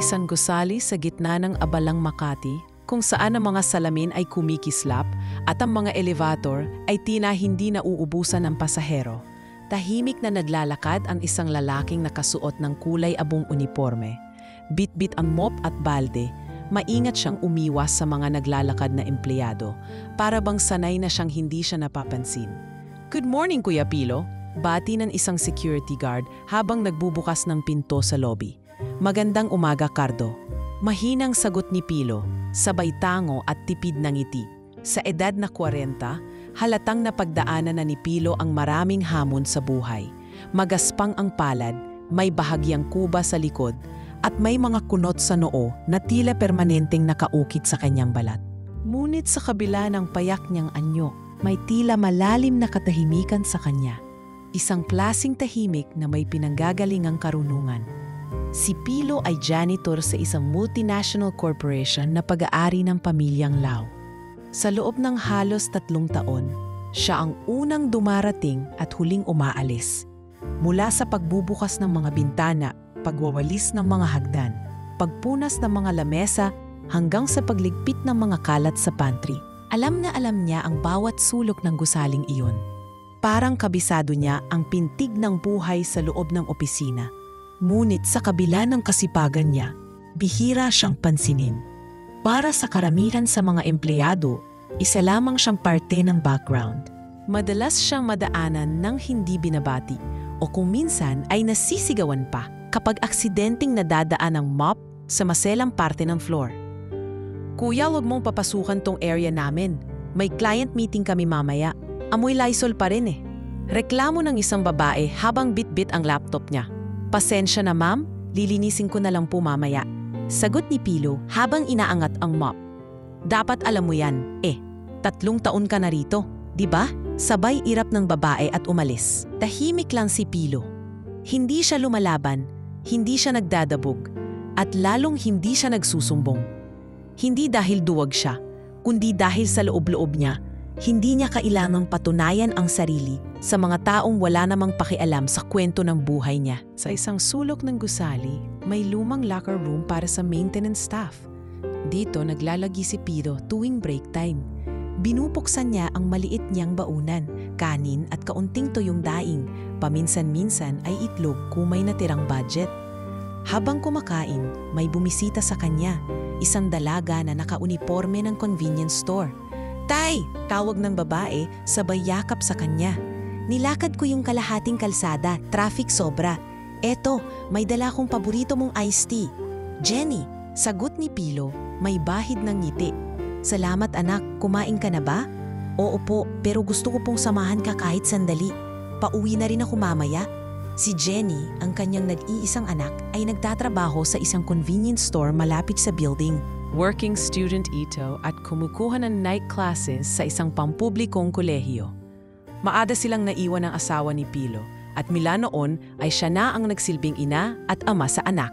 isang gusali sa gitna ng abalang Makati kung saan ang mga salamin ay kumikislap at ang mga elevator ay tina hindi nauubusan ng pasahero. Tahimik na naglalakad ang isang lalaking nakasuot ng kulay abong uniforme. Bit-bit ang mop at balde. Maingat siyang umiwas sa mga naglalakad na empleyado para bang sanay na siyang hindi siya napapansin. "Good morning, Kuya Pilo," bati ng isang security guard habang nagbubukas ng pinto sa lobby. "Magandang umaga, Cardo." Mahinang sagot ni Pilo, sabay tango at tipid ng ngiti. Sa edad na 40, halatang napagdaanan na ni Pilo ang maraming hamon sa buhay. Magaspang ang palad, may bahagyang kuba sa likod, at may mga kunot sa noo na tila permanenteng nakaukit sa kanyang balat. Ngunit sa kabila ng payak niyang anyo, may tila malalim na katahimikan sa kanya. Isang klasing tahimik na may pinanggagalingang karunungan. Si Pilo ay janitor sa isang multinational corporation na pag-aari ng pamilyang Lau. Sa loob ng halos 3 taon, siya ang unang dumarating at huling umaalis. Mula sa pagbubukas ng mga bintana, pagwawalis ng mga hagdan, pagpunas ng mga lamesa, hanggang sa pagligpit ng mga kalat sa pantry. Alam na alam niya ang bawat sulok ng gusaling iyon. Parang kabisado niya ang pintig ng buhay sa loob ng opisina. Ngunit sa kabila ng kasipagan niya, bihira siyang pansinin. Para sa karamihan sa mga empleyado, isa lamang siyang parte ng background. Madalas siyang madaanan ng hindi binabati o kung minsan ay nasisigawan pa kapag aksidenteng nadadaan ng mop sa maselang parte ng floor. "Kuya, huwag mong papasukan tong area namin. May client meeting kami mamaya. Amoy Lysol pa rin eh." Reklamo ng isang babae habang bit-bit ang laptop niya. "Pasensya na ma'am, lilinisin ko na lang po mamaya." Sagot ni Pilo habang inaangat ang mop. "Dapat alam mo yan, 3 taon ka na rito, di ba?" Sabay irap ng babae at umalis. Tahimik lang si Pilo. Hindi siya lumalaban, hindi siya nagdadabog, at lalong hindi siya nagsusumbong. Hindi dahil duwag siya, kundi dahil sa loob-loob niya, hindi niya kailangang patunayan ang sarili sa mga taong wala namang pakialam sa kwento ng buhay niya. Sa isang sulok ng gusali, may lumang locker room para sa maintenance staff. Dito naglalagi si Pilo tuwing break time. Binubuksan niya ang maliit niyang baunan, kanin at kaunting tuyong daing. Paminsan-minsan ay itlog kung may natirang budget. Habang kumakain, may bumisita sa kanya, isang dalaga na nakauniforme ng convenience store. "Tay!" tawag ng babae, sabay yakap sa kanya. "Nilakad ko yung kalahating kalsada, traffic sobra. Eto, may dala kong paborito mong iced tea." "Jenny," sagot ni Pilo, may bahid ng ngiti. "Salamat anak, kumain ka na ba?" "Oo po, pero gusto ko pong samahan ka kahit sandali. Pauwi na rin ako mamaya." Si Jenny, ang kanyang nag-iisang anak, ay nagtatrabaho sa isang convenience store malapit sa building. Working student ito at kumukuha ng night classes sa isang pampublikong kolehiyo. Maada silang naiwan ng asawa ni Pilo at mula noon ay siya na ang nagsilbing ina at ama sa anak.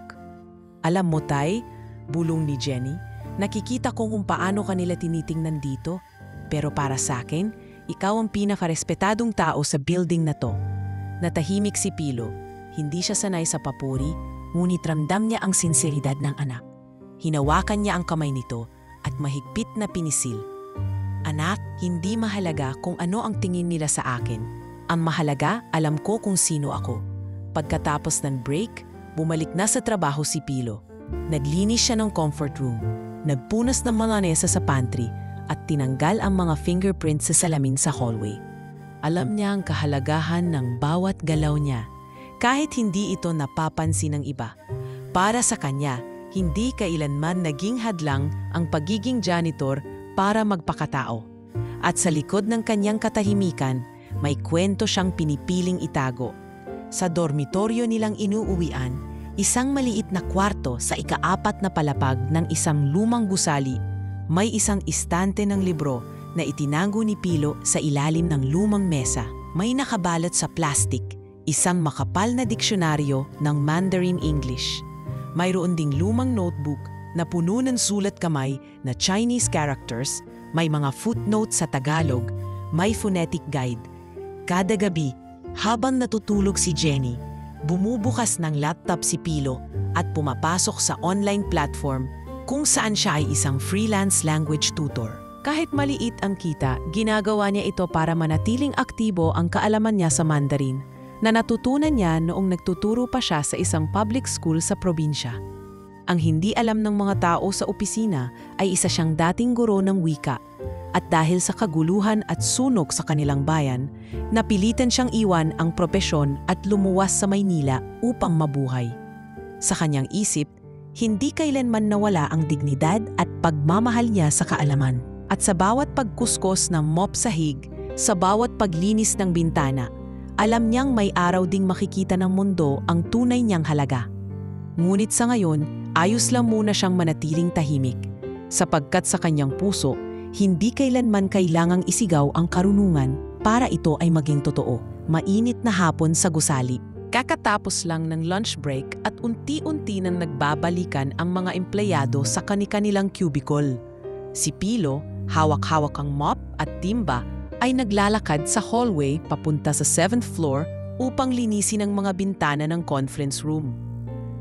"Alam mo tay," bulong ni Jenny, "nakikita ko kung paano kanila tinitingnan dito. Pero para sa akin, ikaw ang pinakarespetadong tao sa building na to." Natahimik si Pilo. Hindi siya sanay sa papuri, ngunit ramdam niya ang sinseridad ng anak. Hinawakan niya ang kamay nito at mahigpit na pinisil. "Anak, hindi mahalaga kung ano ang tingin nila sa akin. Ang mahalaga, alam ko kung sino ako." Pagkatapos ng break, bumalik na sa trabaho si Pilo. Naglinis siya ng comfort room, nagpunas ng mga mesa sa pantry, at tinanggal ang mga fingerprints sa salamin sa hallway. Alam niya ang kahalagahan ng bawat galaw niya, kahit hindi ito napapansin ng iba. Para sa kanya, hindi kailanman naging hadlang ang pagiging janitor para magpakatao. At sa likod ng kanyang katahimikan, may kwento siyang pinipiling itago. Sa dormitoryo nilang inuuwian, isang maliit na kwarto sa ika-4 na palapag ng isang lumang gusali, may isang istante ng libro na itinago ni Pilo sa ilalim ng lumang mesa. May nakabalot sa plastik, isang makapal na diksyonaryo ng Mandarin English. Mayroon ding lumang notebook na puno ng sulat kamay na Chinese characters, may mga footnotes sa Tagalog, may phonetic guide. Kada gabi, habang natutulog si Jenny, bumubukas ng laptop si Pilo at pumapasok sa online platform kung saan siya ay isang freelance language tutor. Kahit maliit ang kita, ginagawa niya ito para manatiling aktibo ang kaalaman niya sa Mandarin na natutunan niya noong nagtuturo pa siya sa isang public school sa probinsya. Ang hindi alam ng mga tao sa opisina ay isa siyang dating guro ng wika at dahil sa kaguluhan at sunog sa kanilang bayan, napilitan siyang iwan ang propesyon at lumuwas sa Maynila upang mabuhay. Sa kanyang isip, hindi kailanman nawala ang dignidad at pagmamahal niya sa kaalaman. At sa bawat pagkuskos ng mop sa hig, sa bawat paglinis ng bintana, alam niyang may araw ding makikita ng mundo ang tunay niyang halaga. Ngunit sa ngayon, ayos lang muna siyang manatiling tahimik, sapagkat sa kanyang puso, hindi kailanman kailangang isigaw ang karunungan para ito ay maging totoo. Mainit na hapon sa gusali. Kakatapos lang ng lunch break at unti-unti nang nagbabalikan ang mga empleyado sa kani-kanilang cubicle. Si Pilo, hawak-hawak ang mop at timba, ay naglalakad sa hallway papunta sa 7th floor upang linisin ang mga bintana ng conference room.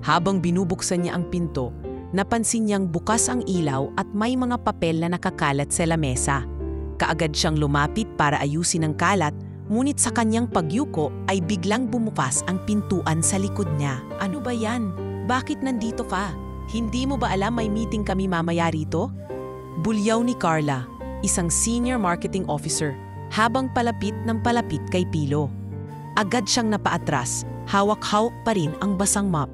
Habang binubuksan niya ang pinto, napansin niyang bukas ang ilaw at may mga papel na nakakalat sa lamesa. Kaagad siyang lumapit para ayusin ang kalat, ngunit sa kanyang pagyuko ay biglang bumukas ang pintuan sa likod niya. Ano ba yan? Bakit nandito ka? Hindi mo ba alam may meeting kami mamaya rito? Bulyaw ni Carla, isang senior marketing officer, habang palapit ng palapit kay Pilo. Agad siyang napaatras, hawak-hawak pa rin ang basang mop.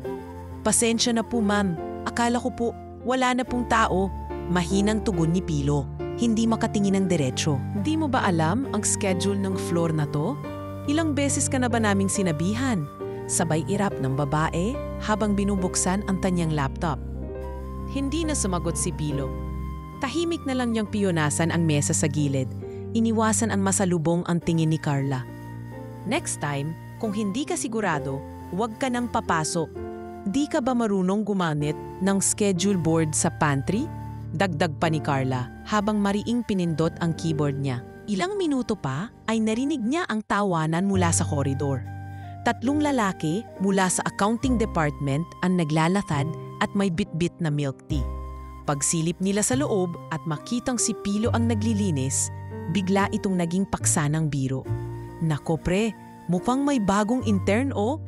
Pasensya na po ma'am, akala ko po wala na pong tao. Mahinang tugon ni Pilo, hindi makatingin ng diretsyo. Di mo ba alam ang schedule ng floor na to? Ilang beses ka na ba naming sinabihan? Sabay irap ng babae habang binubuksan ang kanyang laptop. Hindi na sumagot si Pilo. Tahimik na lang niyang piyonasan ang mesa sa gilid. Iniwasan ang masalubong ang tingin ni Carla. Next time, kung hindi ka sigurado, huwag ka nang papasok. Di ka ba marunong gumamit ng schedule board sa pantry? Dagdag pa ni Carla habang mariing pinindot ang keyboard niya. Ilang minuto pa ay narinig niya ang tawanan mula sa koridor. 3 lalaki mula sa accounting department ang naglalatad at may bitbit na milk tea. Pagsilip nila sa loob at makitang si Pilo ang naglilinis, bigla itong naging paksa ng biro. Nako pre, mukhang may bagong intern o?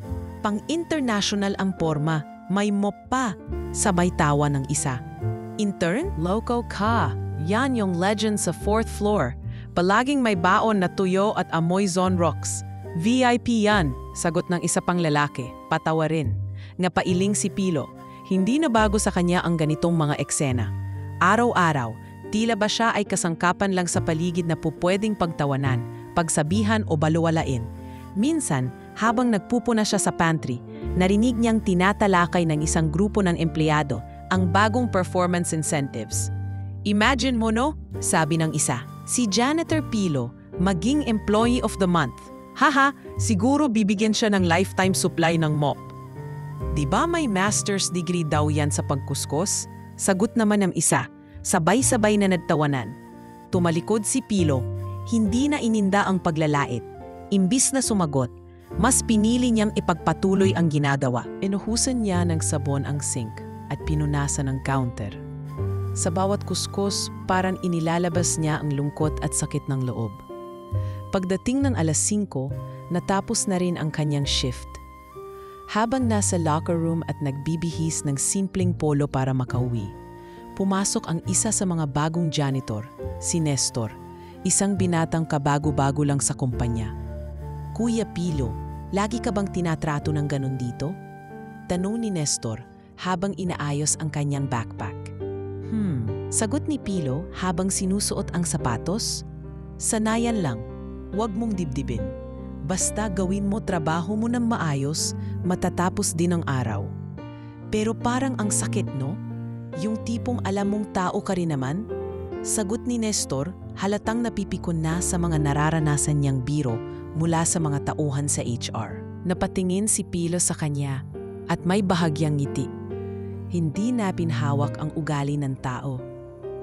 Pang-international ang forma, may mop pa, sabay tawa ng isa. Intern? Loco ka, yan yung legend sa 4th floor. Palaging may baon na tuyo at amoy Zone Rocks. VIP yan, sagot ng isa pang lalaki, patawa rin. Napailing si Pilo, hindi na bago sa kanya ang ganitong mga eksena. Araw-araw, tila ba siya ay kasangkapan lang sa paligid na pupwedeng pagtawanan, pagsabihan o baluwalain. Minsan, habang nagpupuna siya sa pantry, narinig niyang tinatalakay ng isang grupo ng empleyado ang bagong performance incentives. Imagine mo no, sabi ng isa, si Janitor Pilo maging Employee of the Month. Haha, siguro bibigyan siya ng lifetime supply ng mop. Di ba may master's degree daw yan sa pagkuskos? Sagot naman ng isa, sabay-sabay na nagtawanan. Tumalikod si Pilo, hindi na ininda ang paglalait. Imbis na sumagot, mas pinili niyang ipagpatuloy ang ginagawa. Inuhusan niya ng sabon ang sink at pinunasan ang counter. Sa bawat kuskus, parang inilalabas niya ang lungkot at sakit ng loob. Pagdating ng 5:00, natapos na rin ang kanyang shift. Habang nasa locker room at nagbibihis ng simpleng polo para makauwi, pumasok ang isa sa mga bagong janitor, si Nestor, isang binatang kabago-bago lang sa kumpanya. Kuya Pilo, lagi ka bang tinatrato ng ganun dito? Tanong ni Nestor habang inaayos ang kanyang backpack. Sagot ni Pilo habang sinusuot ang sapatos. Sanayan lang, huwag mong dibdibin. Basta gawin mo trabaho mo ng maayos, matatapos din ang araw. Pero parang ang sakit no? Yung tipong alam mong tao ka rin naman? Sagot ni Nestor, halatang napipikon na sa mga nararanasan niyang biro mula sa mga tauhan sa HR. Napatingin si Pilo sa kanya at may bahagyang ngiti. Hindi natin hawak ang ugali ng tao,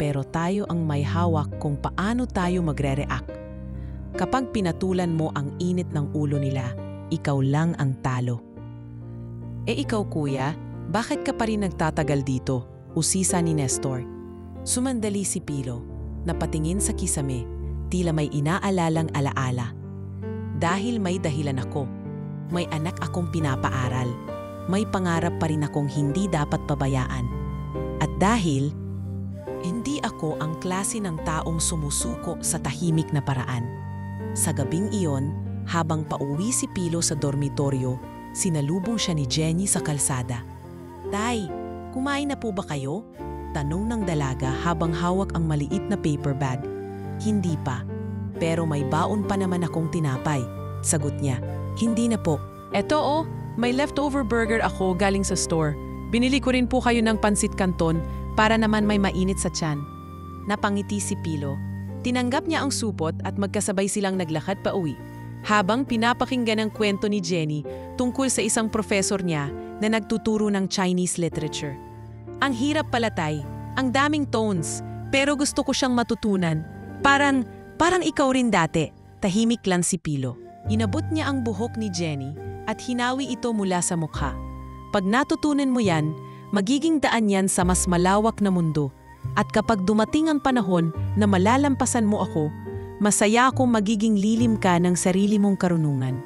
pero tayo ang may hawak kung paano tayo magre-react. Kapag pinatulan mo ang init ng ulo nila, ikaw lang ang talo. Ikaw kuya, Bakit ka pa rin nagtatagal dito? Usisa ni Nestor. Sumandali si Pilo, napatingin sa kisame, tila may inaalalang alaala. Dahil may dahilan ako. May anak akong pinapaaral. May pangarap pa rin akong hindi dapat pabayaan. At dahil, hindi ako ang klase ng taong sumusuko sa tahimik na paraan. Sa gabing iyon, habang pauwi si Pilo sa dormitoryo, sinalubong siya ni Jenny sa kalsada. "Tay, kumain na po ba kayo?" Tanong ng dalaga habang hawak ang maliit na paper bag. "Hindi pa, pero may baon pa naman akong tinapay," sagot niya. "Hindi na po. Eto oh, may leftover burger ako galing sa store. Binili ko rin po kayo ng pansit canton para naman may mainit sa tiyan." Napangiti si Pilo. Tinanggap niya ang supot at magkasabay silang naglakad pa uwi. Habang pinapakinggan ang kwento ni Jenny tungkol sa isang professor niya na nagtuturo ng Chinese literature. "Ang hirap pala, Tay. Ang daming tones. Pero gusto ko siyang matutunan. Parang ikaw rin dati." Tahimik lang si Pilo. Inabot niya ang buhok ni Jenny at hinawi ito mula sa mukha. "Pag natutunan mo yan, magiging daan yan sa mas malawak na mundo. At kapag dumating ang panahon na malalampasan mo ako, masaya akong magiging lilim ka ng sarili mong karunungan."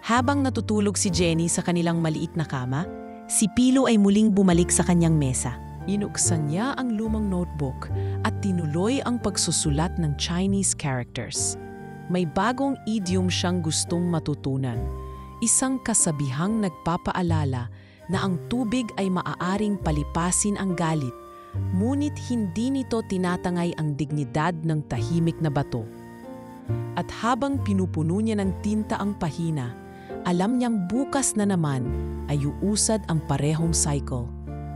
Habang natutulog si Jenny sa kanilang maliit na kama, si Pilo ay muling bumalik sa kanyang mesa. Inuksan niya ang lumang notebook at tinuloy ang pagsusulat ng Chinese characters. May bagong idiom siyang gustong matutunan. Isang kasabihang nagpapaalala na ang tubig ay maaaring palipasin ang galit, ngunit hindi nito tinatangay ang dignidad ng tahimik na bato. At habang pinupuno niya ng tinta ang pahina, alam niyang bukas na naman ay uusad ang parehong cycle.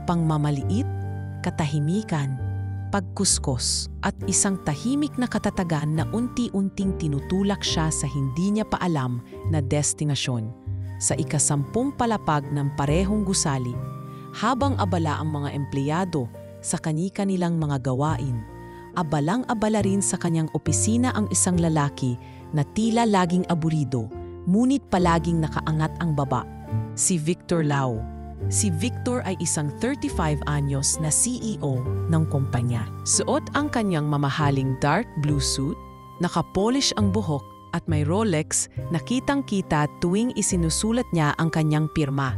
Pangmamaliit, katahimikan, pagkuskos, at isang tahimik na katatagan na unti-unting tinutulak siya sa hindi niya pa alam na destinasyon. Sa ika-10 palapag ng parehong gusali, habang abala ang mga empleyado sa kani-kanilang mga gawain, abalang-abala rin sa kanyang opisina ang isang lalaki na tila laging aburido, ngunit palaging nakaangat ang baba. Si Victor Lau. Si Victor ay isang 35 anyos na CEO ng kumpanya. Suot ang kanyang mamahaling dark blue suit, nakapolish ang buhok at may Rolex na kitang-kita tuwing isinusulat niya ang kanyang pirma.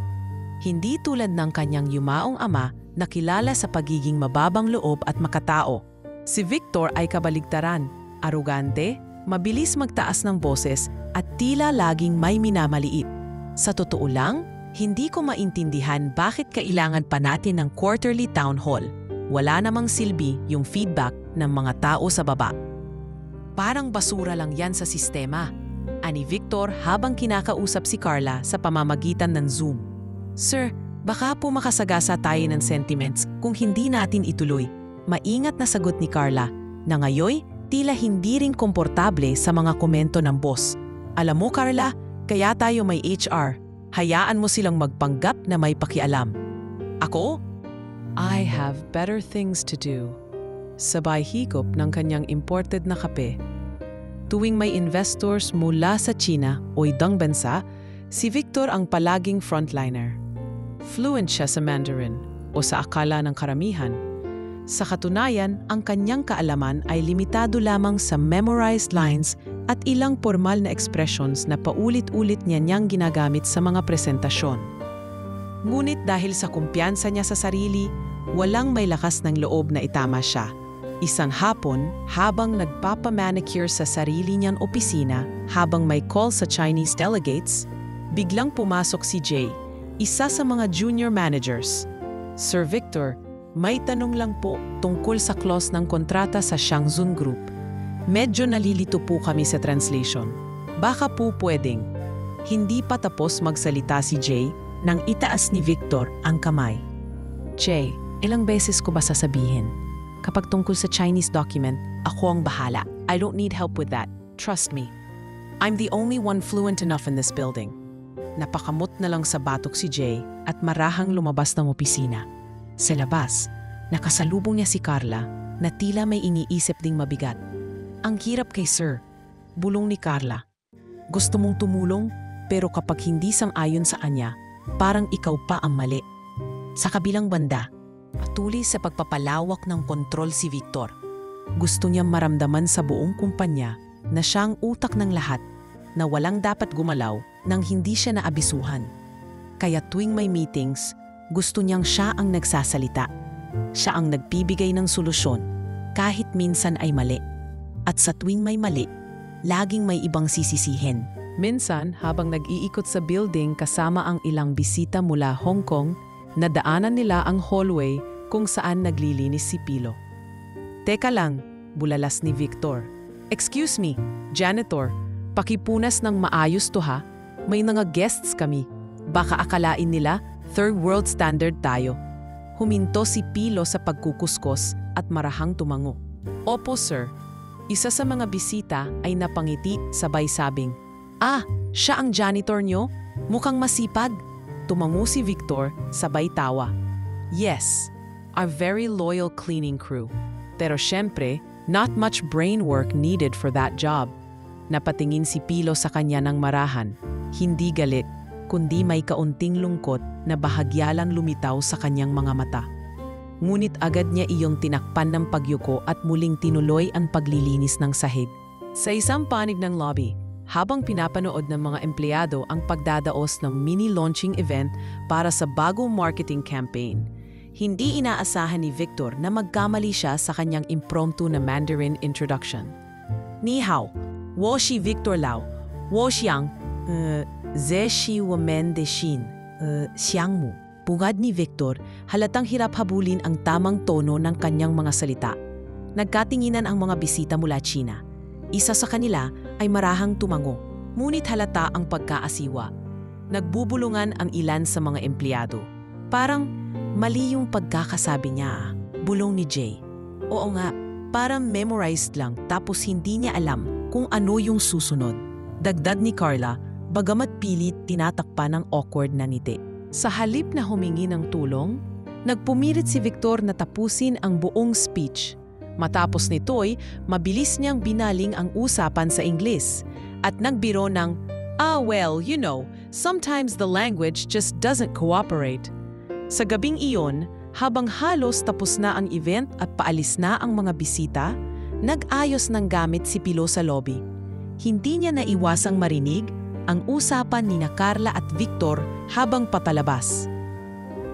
Hindi tulad ng kanyang yumaong ama na kilala sa pagiging mababang loob at makatao. Si Victor ay kabaligtaran, arugante, mabilis magtaas ng boses at tila laging may minamaliit. Sa totoo lang, hindi ko maintindihan bakit kailangan pa natin ng quarterly town hall. Wala namang silbi yung feedback ng mga tao sa baba. Parang basura lang yan sa sistema, ani Victor habang kinakausap si Carla sa pamamagitan ng Zoom. "Sir, baka po makasagasa tayo ng sentiments kung hindi natin ituloy." Maingat na sagot ni Carla, na ngayoy tila hindi rin komportable sa mga komento ng boss. "Alam mo Carla, kaya tayo may HR. Hayaan mo silang magpanggap na may pakialam." "Ako? I have better things to do." Sabay higop ng kanyang imported na kape. Tuwing may investors mula sa China o ibang bansa, si Victor ang palaging frontliner. Fluent siya sa Mandarin o sa akala ng karamihan. Sa katunayan, ang kanyang kaalaman ay limitado lamang sa memorized lines at ilang formal na expressions na paulit-ulit niyang ginagamit sa mga presentasyon. Ngunit dahil sa kumpiyansa niya sa sarili, walang may lakas ng loob na itama siya. Isang hapon, habang nagpapamanicure sa sarili niyang opisina habang may call sa Chinese delegates, biglang pumasok si Jay, isa sa mga junior managers. "Sir Victor, may tanong lang po tungkol sa clause ng kontrata sa Shangzun Group. Medyo nalilito po kami sa translation. Baka po pwedeng." Hindi pa tapos magsalita si Jay nang itaas ni Victor ang kamay. "Jay, ilang beses ko ba sasabihin? Kapag tungkol sa Chinese document, ako ang bahala. I don't need help with that. Trust me. I'm the only one fluent enough in this building." Napakamot na lang sa batok si Jay at marahang lumabas ng opisina. Sa labas, nakasalubong niya si Carla na tila may iniisip ding mabigat. "Ang hirap kay Sir," bulong ni Carla. "Gusto mong tumulong, pero kapag hindi sang-ayon sa kanya, parang ikaw pa ang mali." Sa kabilang banda, patuloy sa pagpapalawak ng kontrol si Victor. Gusto niyang maramdaman sa buong kumpanya na siyang utak ng lahat, na walang dapat gumalaw nang hindi siya naabisuhan. Kaya tuwing may meetings, gusto niyang siya ang nagsasalita. Siya ang nagbibigay ng solusyon, kahit minsan ay mali. At sa tuwing may mali, laging may ibang sisisihin. Minsan, habang nag-iikot sa building kasama ang ilang bisita mula Hong Kong, nadaanan nila ang hallway kung saan naglilinis si Pilo. "Teka lang," bulalas ni Victor. "Excuse me, janitor, pakipunas ng maayos to ha. May mga guests kami. Baka akalain nila third world standard tayo." Huminto si Pilo sa pagkukuskos at marahang tumango. "Opo sir." Isa sa mga bisita ay napangiti sabay sabing, "Ah, siya ang janitor nyo? Mukhang masipag." Tumango si Victor sabay tawa. "Yes, our very loyal cleaning crew. Pero syempre, not much brain work needed for that job." Napatingin si Pilo sa kanya ng marahan, hindi galit, kundi may kaunting lungkot na bahagya lang lumitaw sa kanyang mga mata. Ngunit agad niya iyong tinakpan ng pagyuko at muling tinuloy ang paglilinis ng sahig. Sa isang panig ng lobby, habang pinapanood ng mga empleyado ang pagdadaos ng mini-launching event para sa bagong marketing campaign, hindi inaasahan ni Victor na magkamali siya sa kanyang impromptu na Mandarin introduction. "Ni hao, wo shi Victor Lau, wo xiang, ze shi women de xin, xiang mu." Bungad ni Victor, halatang hirap habulin ang tamang tono ng kanyang mga salita. Nagkatinginan ang mga bisita mula China. Isa sa kanila ay marahang tumango, ngunit halata ang pagkaasiwa. Nagbubulungan ang ilan sa mga empleyado. "Parang mali yung pagkakasabi niya," bulong ni Jay. "Oo nga, parang memorized lang tapos hindi niya alam kung ano yung susunod." Dagdag ni Carla, bagamat pilit tinatakpan ng awkward na ngiti. Sa halip na humingi ng tulong, nagpumilit si Victor na tapusin ang buong speech. Matapos nito'y mabilis niyang binaling ang usapan sa Ingles at nagbiro ng, well, you know, sometimes the language just doesn't cooperate." Sa gabing iyon, habang halos tapos na ang event at paalis na ang mga bisita, nag-ayos ng gamit si Pilo sa lobby. Hindi niya naiwasang marinig ang usapan ni Carla at Victor habang papalabas.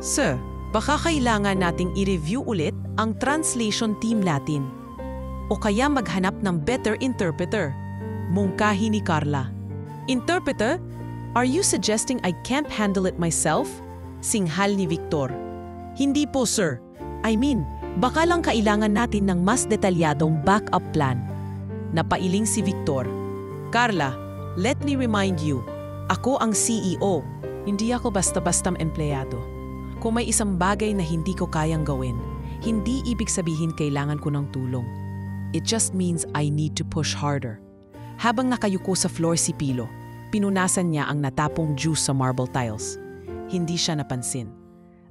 "Sir, baka kailangan nating i-review ulit ang translation team natin. O kaya maghanap ng better interpreter," mungkahi ni Carla. "Interpreter? Are you suggesting I can't handle it myself?" singhal ni Victor. "Hindi po sir. I mean, baka lang kailangan natin ng mas detalyadong backup plan." Napailing si Victor. "Carla, let me remind you, ako ang CEO. Hindi ako basta-bastang empleyado. Kung may isang bagay na hindi ko kayang gawin, hindi ibig sabihin kailangan ko ng tulong. It just means I need to push harder." Habang nakayuko sa floor si Pilo, pinunasan niya ang natapong juice sa marble tiles. Hindi siya napansin.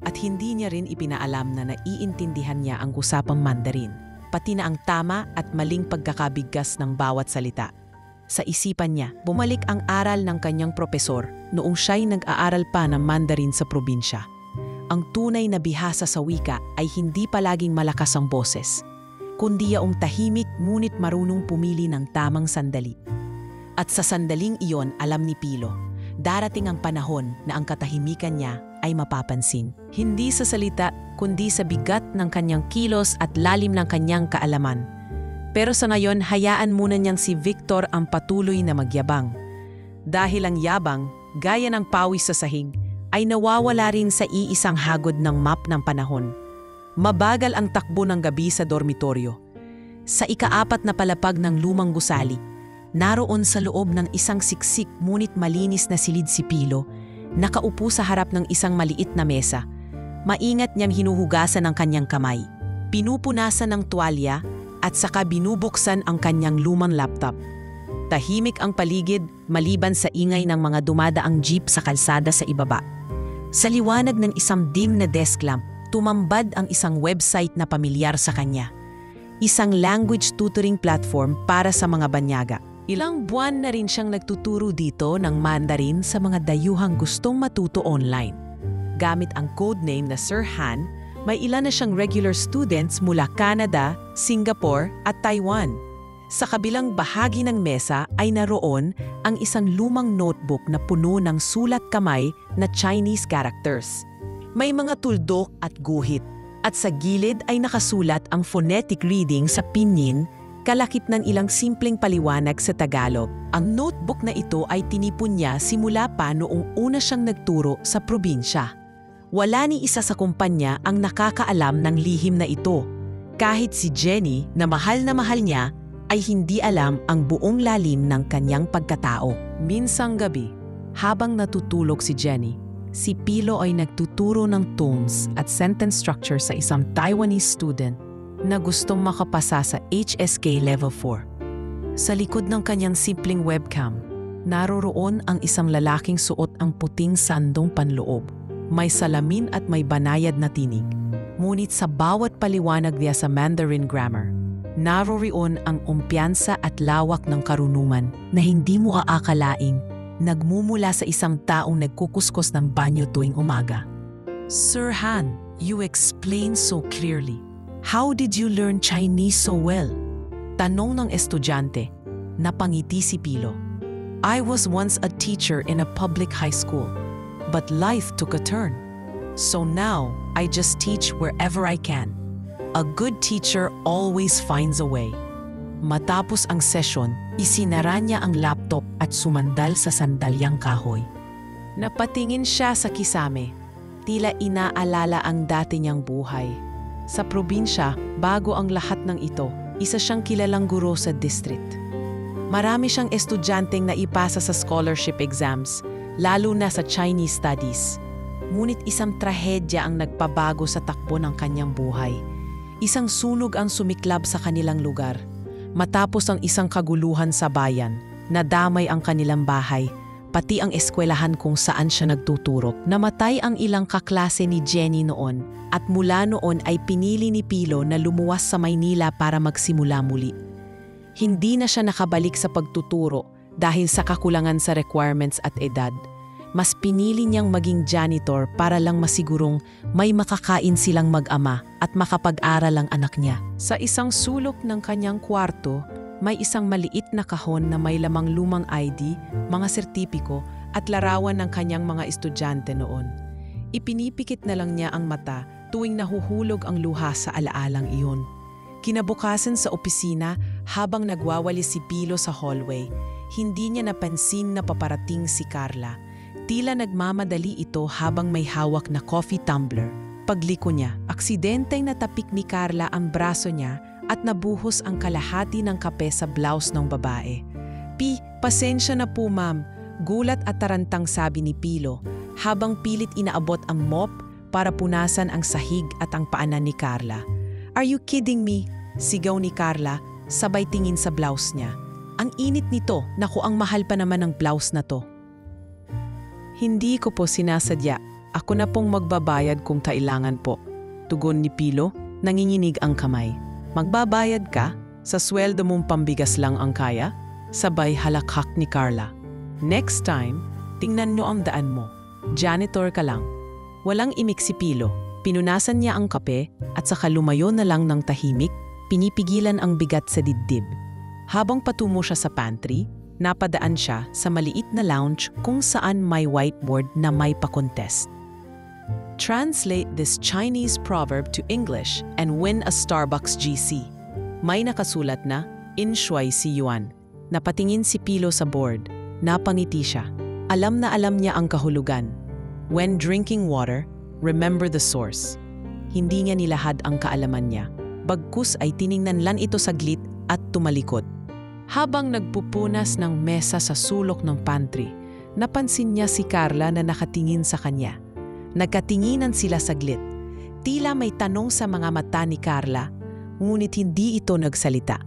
At hindi niya rin ipinaalam na naiintindihan niya ang usapang Mandarin, pati na ang tama at maling pagkakabigkas ng bawat salita. Sa isipan niya, bumalik ang aral ng kanyang propesor noong siya'y nag-aaral pa ng Mandarin sa probinsya. Ang tunay na bihasa sa wika ay hindi palaging malakas ang boses, kundi yaong tahimik ngunit marunong pumili ng tamang sandali. At sa sandaling iyon, alam ni Pilo, darating ang panahon na ang katahimikan niya ay mapapansin. Hindi sa salita, kundi sa bigat ng kanyang kilos at lalim ng kanyang kaalaman. Pero sa ngayon, hayaan muna niyang si Victor ang patuloy na magyabang. Dahil ang yabang, gaya ng pawis sa sahig, ay nawawala rin sa iisang hagod ng map ng panahon. Mabagal ang takbo ng gabi sa dormitoryo. Sa ika-4 na palapag ng lumang gusali, naroon sa loob ng isang siksik ngunit malinis na silid si Pilo, nakaupo sa harap ng isang maliit na mesa. Maingat niyang hinuhugasan ang kanyang kamay, pinupunasan ng tuwalya, at saka binubuksan ang kanyang lumang laptop. Tahimik ang paligid maliban sa ingay ng mga dumadaang jeep sa kalsada sa ibaba. Sa liwanag ng isang dim na desk lamp, tumambad ang isang website na pamilyar sa kanya. Isang language tutoring platform para sa mga banyaga. Ilang buwan na rin siyang nagtuturo dito ng Mandarin sa mga dayuhang gustong matuto online. gamit ang codename na Sir Han, may ilan na siyang regular students mula Canada, Singapore at Taiwan. Sa kabilang bahagi ng mesa ay naroon ang isang lumang notebook na puno ng sulat kamay na Chinese characters. May mga tuldok at guhit, at sa gilid ay nakasulat ang phonetic reading sa pinyin, kalakip ng ilang simpleng paliwanag sa Tagalog. Ang notebook na ito ay tinipon niya simula pa noong una siyang nagturo sa probinsya. Wala ni isa sa kumpanya ang nakakaalam ng lihim na ito. Kahit si Jenny na mahal niya, ay hindi alam ang buong lalim ng kanyang pagkatao. Minsang gabi, habang natutulog si Jenny, si Pilo ay nagtuturo ng tones at sentence structure sa isang Taiwanese student na gustong makapasa sa HSK Level 4. Sa likod ng kanyang simpleng webcam, naroroon ang isang lalaking suot ang puting sandong panloob. May salamin at may banayad na tinig. Ngunit sa bawat paliwanag niya sa Mandarin grammar, naroroon ang umpiyansa at lawak ng karunungan na hindi mo aakalaing nagmumula sa isang taong nagkukuskos ng banyo tuwing umaga. Sir Han, you explain so clearly. How did you learn Chinese so well? Tanong ng estudyante. Napangiti si Pilo. I was once a teacher in a public high school, but life took a turn. So now, I just teach wherever I can. A good teacher always finds a way. Matapos ang session, isinara niya ang laptop at sumandal sa sandalyang kahoy. Napatingin siya sa kisame. Tila inaalala ang dati niyang buhay. Sa probinsya, bago ang lahat ng ito, isa siyang kilalang guro sa district. Marami siyang estudyanteng naipasa sa scholarship exams, lalo na sa Chinese studies. Ngunit isang trahedya ang nagpabago sa takbo ng kanyang buhay. Isang sunog ang sumiklab sa kanilang lugar. Matapos ang isang kaguluhan sa bayan, nadamay ang kanilang bahay, pati ang eskwelahan kung saan siya nagtuturo. Namatay ang ilang kaklase ni Jenny noon at mula noon ay pinili ni Pilo na lumuwas sa Maynila para magsimula muli. Hindi na siya nakabalik sa pagtuturo dahil sa kakulangan sa requirements at edad. Mas pinili niyang maging janitor para lang masigurong may makakain silang mag-ama at makapag-aral ang anak niya. Sa isang sulok ng kanyang kwarto, may isang maliit na kahon na may lamang lumang ID, mga sertipiko at larawan ng kanyang mga estudyante noon. Ipinipikit na lang niya ang mata tuwing nahuhulog ang luha sa alaalang iyon. Kinabukasan sa opisina, habang nagwawalis si Pilo sa hallway, hindi niya napansin na paparating si Carla. Tila nagmamadali ito habang may hawak na coffee tumbler. Pagliko niya, aksidenteng natapik ni Carla ang braso niya at nabuhos ang kalahati ng kape sa blouse ng babae. Pasensya na po ma'am, gulat at tarantang sabi ni Pilo habang pilit inaabot ang mop para punasan ang sahig at ang paanan ni Carla. Are you kidding me? Sigaw ni Carla, sabay tingin sa blouse niya. Ang init nito, naku ang mahal pa naman ng blouse na to. Hindi ko po sinasadya. Ako na pong magbabayad kung kailangan po. Tugon ni Pilo, nanginginig ang kamay. Magbabayad ka? Sa sweldo mong pambigas lang ang kaya? Sabay halakhak ni Carla. Next time, tingnan nyo ang daan mo. Janitor ka lang. Walang imik si Pilo. Pinunasan niya ang kape at saka lumayo na lang ng tahimik, pinipigilan ang bigat sa dibdib. Habang patungo siya sa pantry, napadaan siya sa maliit na lounge kung saan may whiteboard na may pa-contest. Translate this Chinese proverb to English and win a Starbucks GC. May nakasulat na, In Shuai Si Yuan. Napatingin si Pilo sa board. Napangiti siya. Alam na alam niya ang kahulugan. When drinking water, remember the source. Hindi niya nilahad ang kaalaman niya. Bagkus ay tiningnan lang ito saglit at tumalikod. Habang nagpupunas ng mesa sa sulok ng pantry, napansin niya si Carla na nakatingin sa kanya. Nagkatinginan sila saglit. Tila may tanong sa mga mata ni Carla, ngunit hindi ito nagsalita.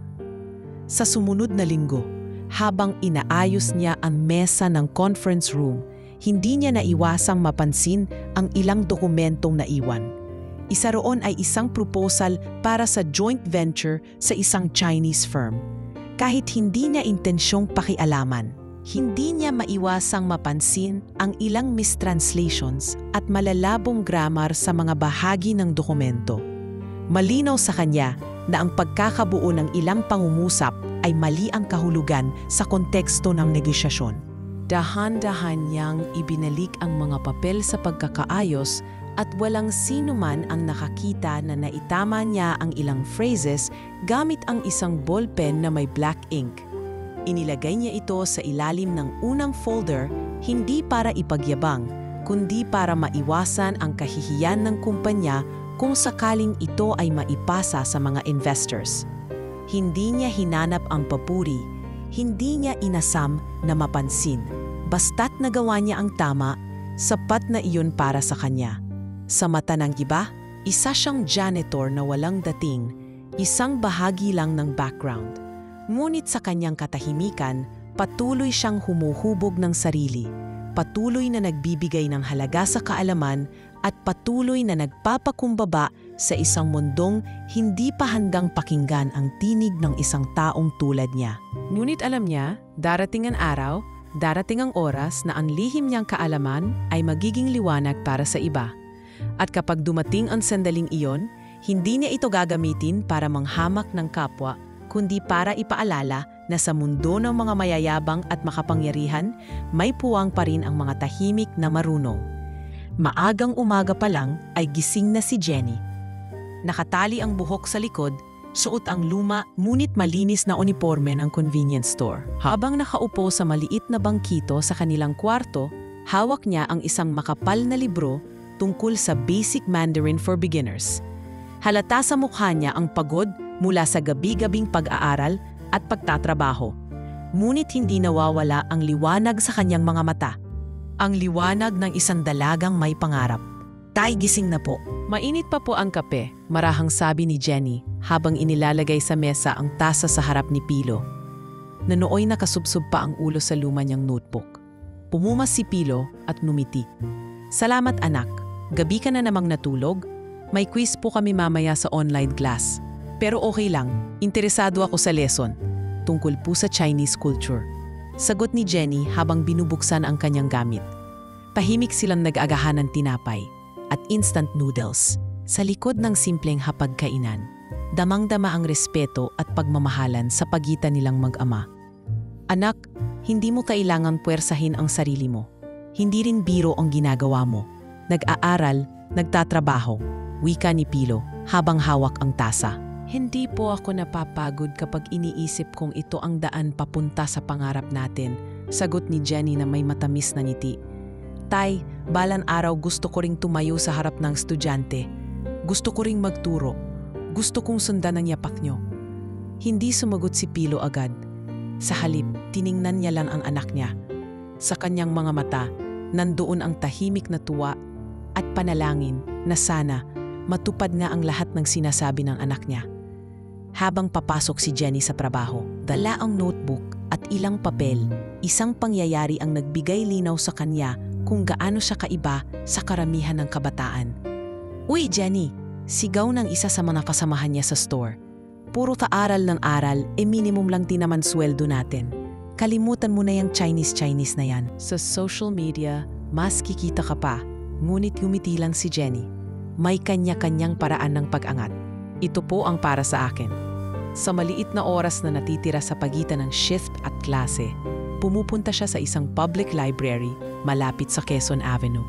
Sa sumunod na linggo, habang inaayos niya ang mesa ng conference room, hindi niya naiwasang mapansin ang ilang dokumentong naiwan. Isa roon ay isang proposal para sa joint venture sa isang Chinese firm. Kahit hindi niya intensyong pakialaman, Hindi niya maiwasang mapansin ang ilang mistranslations at malalabong grammar sa mga bahagi ng dokumento. Malinaw sa kanya na ang pagkakabuo ng ilang pangungusap ay mali ang kahulugan sa konteksto ng negosyasyon. Dahan-dahan niyang ibinalik ang mga papel sa pagkakaayos at walang sino man ang nakakita na naitama niya ang ilang phrases gamit ang isang ballpen na may black ink. Inilagay niya ito sa ilalim ng unang folder hindi para ipagyabang, kundi para maiwasan ang kahihiyan ng kumpanya kung sakaling ito ay maipasa sa mga investors. Hindi niya hinanap ang papuri, hindi niya inasam na mapansin. Basta't nagawa niya ang tama, sapat na iyon para sa kanya. Sa mata ng iba, isa siyang janitor na walang dating, isang bahagi lang ng background. Ngunit sa kanyang katahimikan, patuloy siyang humuhubog ng sarili, patuloy na nagbibigay ng halaga sa kaalaman at patuloy na nagpapakumbaba sa isang mundong hindi pa handang pakinggan ang tinig ng isang taong tulad niya. Ngunit alam niya, darating ang araw, darating ang oras na ang lihim niyang kaalaman ay magiging liwanag para sa iba. At kapag dumating ang sandaling iyon, hindi niya ito gagamitin para manghamak ng kapwa, kundi para ipaalala na sa mundo ng mga mayayabang at makapangyarihan, may puwang pa rin ang mga tahimik na marunong. Maagang umaga pa lang ay gising na si Jenny. Nakatali ang buhok sa likod, suot ang luma ngunit malinis na uniforme ng convenience store. Habang nakaupo sa maliit na bangkito sa kanilang kwarto, hawak niya ang isang makapal na libro tungkol sa Basic Mandarin for Beginners. Halata sa mukha niya ang pagod mula sa gabi-gabing pag-aaral at pagtatrabaho. Ngunit hindi nawawala ang liwanag sa kanyang mga mata. Ang liwanag ng isang dalagang may pangarap. Tay, gising na po. Mainit pa po ang kape, marahang sabi ni Jenny habang inilalagay sa mesa ang tasa sa harap ni Pilo. Nanooy nakasubsob pa ang ulo sa luma niyang notebook. Pumumas si Pilo at numiti. Salamat anak, gabi ka na namang natulog? May quiz po kami mamaya sa online class. Pero okay lang, interesado ako sa lesson, tungkol po sa Chinese culture. Sagot ni Jenny habang binubuksan ang kanyang gamit. Tahimik silang nag-agahan ng tinapay at instant noodles sa likod ng simpleng hapagkainan. Damang-dama ang respeto at pagmamahalan sa pagitan nilang mag-ama. Anak, hindi mo kailangang puwersahin ang sarili mo. Hindi rin biro ang ginagawa mo. Nag-aaral, nagtatrabaho, wika ni Pilo habang hawak ang tasa. Hindi po ako napapagod kapag iniisip kong ito ang daan papunta sa pangarap natin, sagot ni Jenny na may matamis na ngiti. Tay, balang araw gusto ko ring tumayo sa harap ng estudyante. Gusto ko ring magturo. Gusto kong sundan ang yapak nyo. Hindi sumagot si Pilo agad. Sa halip, tiningnan niya lang ang anak niya. Sa kanyang mga mata, nandoon ang tahimik na tuwa at panalangin na sana matupad nga ang lahat ng sinasabi ng anak niya. Habang papasok si Jenny sa trabaho, dala ang notebook at ilang papel, isang pangyayari ang nagbigay linaw sa kanya kung gaano siya kaiba sa karamihan ng kabataan. Uy Jenny, sigaw ng isa sa mga kasamahan niya sa store. Puro aral ng aral, minimum lang din naman sweldo natin. Kalimutan mo na yung Chinese na yan. Sa social media, mas kikita ka pa, ngunit humiti lang si Jenny. May kanya-kanyang paraan ng pag-angat. Ito po ang para sa akin. Sa maliit na oras na natitira sa pagitan ng shift at klase, pumupunta siya sa isang public library malapit sa Quezon Avenue.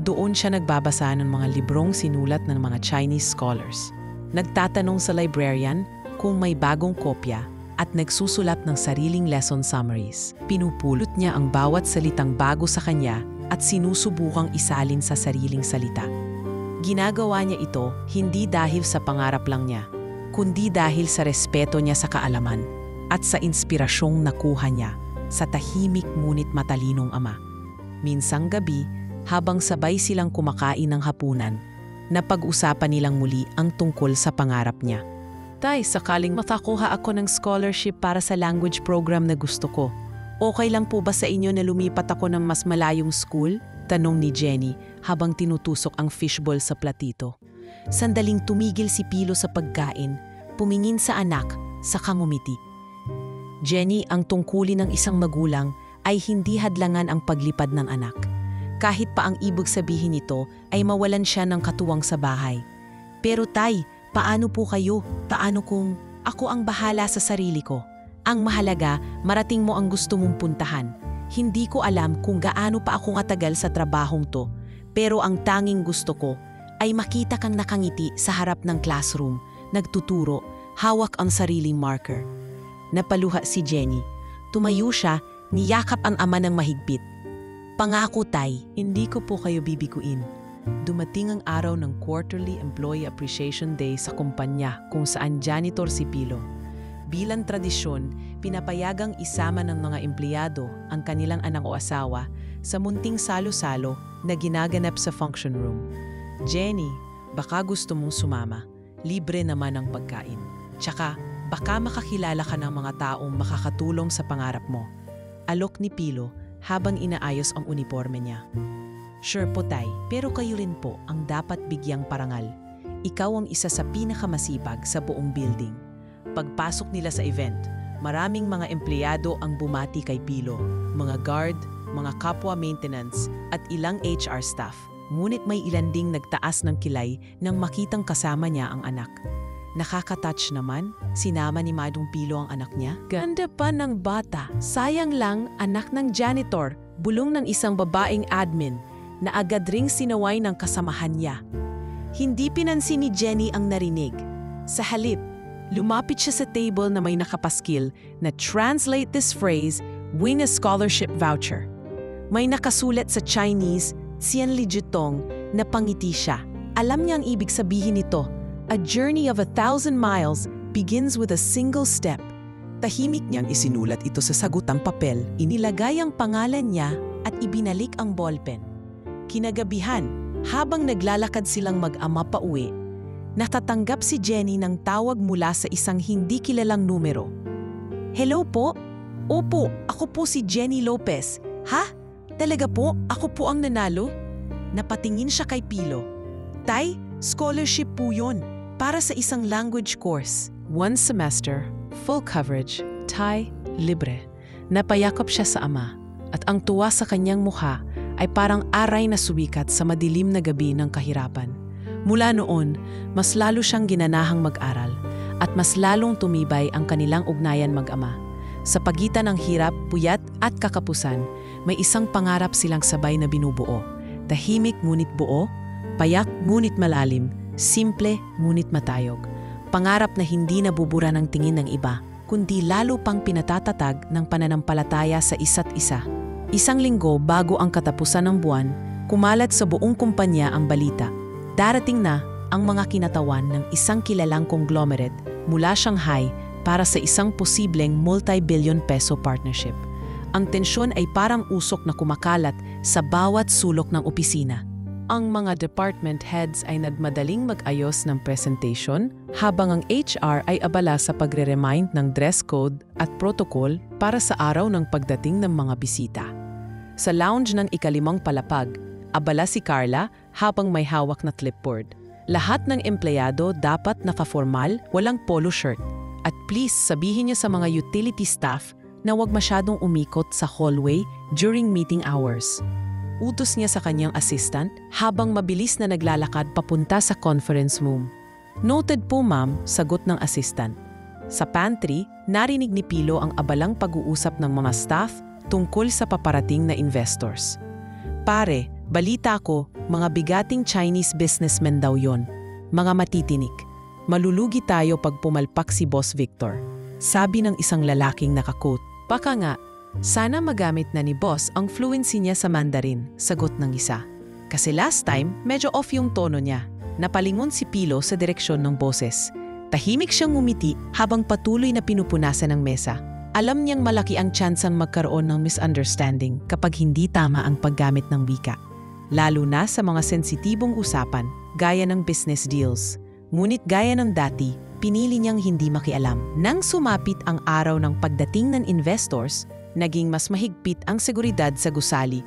Doon siya nagbabasa ng mga librong sinulat ng mga Chinese scholars. Nagtatanong sa librarian kung may bagong kopya at nagsusulat ng sariling lesson summaries. Pinupulot niya ang bawat salitang bago sa kanya at sinusubukang isalin sa sariling salita. Ginagawa niya ito hindi dahil sa pangarap lang niya, kundi dahil sa respeto niya sa kaalaman at sa inspirasyong nakuha niya sa tahimik ngunit matalinong ama. Minsang gabi, habang sabay silang kumakain ng hapunan, napag-usapan nilang muli ang tungkol sa pangarap niya. Tay, sakaling makakuha ako ng scholarship para sa language program na gusto ko, okay lang po ba sa inyo na lumipat ako ng mas malayong school? Tanong ni Jenny habang tinutusok ang fishball sa platito. Sandaling tumigil si Pilo sa pagkain, pumingin sa anak, saka ngumiti. Jenny, ang tungkulin ng isang magulang ay hindi hadlangan ang paglipad ng anak. Kahit pa ang ibig sabihin nito ay mawalan siya ng katuwang sa bahay. Pero tay, paano po kayo? Paano kung ako ang bahala sa sarili ko? Ang mahalaga, marating mo ang gusto mong puntahan. Hindi ko alam kung gaano pa ako katagal sa trabahong to, pero ang tanging gusto ko ay makita kang nakangiti sa harap ng classroom, nagtuturo, hawak ang sariling marker. Napaluha si Jenny. Tumayo siya, niyakap ang ama ng mahigpit. Pangako tay, hindi ko po kayo bibiguin. Dumating ang araw ng Quarterly Employee Appreciation Day sa kumpanya kung saan janitor si Pilo. Bilang tradisyon, pinapayagang isama ng mga empleyado ang kanilang anak o asawa sa munting salo-salo na ginaganap sa function room. Jenny, baka gusto mong sumama. Libre naman ang pagkain. Tsaka, baka makakilala ka ng mga taong makakatulong sa pangarap mo. Alok ni Pilo habang inaayos ang uniforme niya. Sure po tay, pero kayo rin po ang dapat bigyang parangal. Ikaw ang isa sa pinakamasipag sa buong building. Pagpasok nila sa event, maraming mga empleyado ang bumati kay Pilo, mga guard, mga kapwa maintenance at ilang HR staff. Ngunit may ilan ding nagtaas ng kilay nang makitang kasama niya ang anak. Nakaka-touch naman, sinama ni Madong Pilo ang anak niya. Ganda pa ng bata, sayang lang anak ng janitor, bulong ng isang babaeng admin na agad ring sinaway ng kasamahan niya. Hindi pinansin ni Jenny ang narinig. Sa halip, lumapit siya sa table na may nakapaskil na translate this phrase, win a scholarship voucher. May nakasulat sa Chinese, Xian Li Jutong, na pangiti siya. Alam niya ang ibig sabihin nito. A journey of 1,000 miles begins with a single step. Tahimik niyang isinulat ito sa sagutang papel. Inilagay ang pangalan niya at ibinalik ang ballpen. Kinagabihan, habang naglalakad silang mag-ama pa uwi, natatanggap si Jenny ng tawag mula sa isang hindi kilalang numero. Hello po? Opo, ako po si Jenny Lopez. Ha? Talaga po? Ako po ang nanalo? Napatingin siya kay Pilo. Tay, scholarship po yun. Para sa isang language course. 1 semester, full coverage, Thai, libre. Napayakap siya sa ama. At ang tuwa sa kanyang mukha ay parang aray na sumikat sa madilim na gabi ng kahirapan. Mula noon, mas lalo siyang ginanahang mag-aral at mas lalong tumibay ang kanilang ugnayan mag-ama. Sa pagitan ng hirap, puyat at kakapusan, may isang pangarap silang sabay na binubuo. Tahimik ngunit buo, payak ngunit malalim, simple ngunit matayog. Pangarap na hindi nabubura ng tingin ng iba, kundi lalo pang pinatatatag ng pananampalataya sa isa't isa. Isang linggo bago ang katapusan ng buwan, kumalat sa buong kumpanya ang balita. Darating na ang mga kinatawan ng isang kilalang conglomerate mula Shanghai para sa isang posibleng multi-billion peso partnership. Ang tensyon ay parang usok na kumakalat sa bawat sulok ng opisina. Ang mga department heads ay nagmadaling mag-ayos ng presentation habang ang HR ay abala sa pagre-remind ng dress code at protocol para sa araw ng pagdating ng mga bisita. Sa lounge ng ikalimang palapag, abala si Carla habang may hawak na clipboard. Lahat ng empleyado dapat naka-formal, walang polo shirt. At please sabihin niyo sa mga utility staff na huwag masyadong umikot sa hallway during meeting hours. Utos niya sa kanyang assistant habang mabilis na naglalakad papunta sa conference room. Noted po ma'am, sagot ng assistant. Sa pantry, narinig ni Pilo ang abalang pag-uusap ng mga staff tungkol sa paparating na investors. Pare, balita ko, mga bigating Chinese businessmen daw yon. Mga matitinik. Malulugi tayo pag pumalpak si Boss Victor. Sabi ng isang lalaking nakakote. Baka nga, sana magamit na ni Boss ang fluency niya sa Mandarin, sagot ng isa. Kasi last time, medyo off yung tono niya. Napalingon si Pilo sa direksyon ng boses. Tahimik siyang ngumiti habang patuloy na pinupunasan ng mesa. Alam niyang malaki ang tsansang magkaroon ng misunderstanding kapag hindi tama ang paggamit ng wika. Lalo na sa mga sensitibong usapan, gaya ng business deals. Ngunit gaya ng dati, pinili niyang hindi makialam. Nang sumapit ang araw ng pagdating ng investors, naging mas mahigpit ang seguridad sa gusali.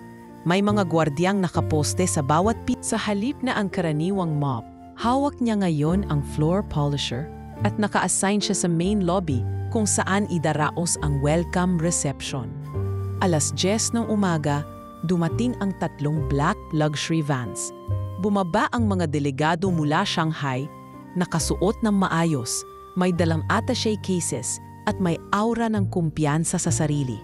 May mga gwardyang nakaposte sa bawat pit. Sa halip na ang karaniwang mop, hawak niya ngayon ang floor polisher at naka-assign siya sa main lobby kung saan idaraos ang welcome reception. 10:00 ng umaga, dumating ang 3 black luxury vans. Bumaba ang mga delegado mula Shanghai, nakasuot ng maayos, may dalang attaché cases at may aura ng kumpiyansa sa sarili.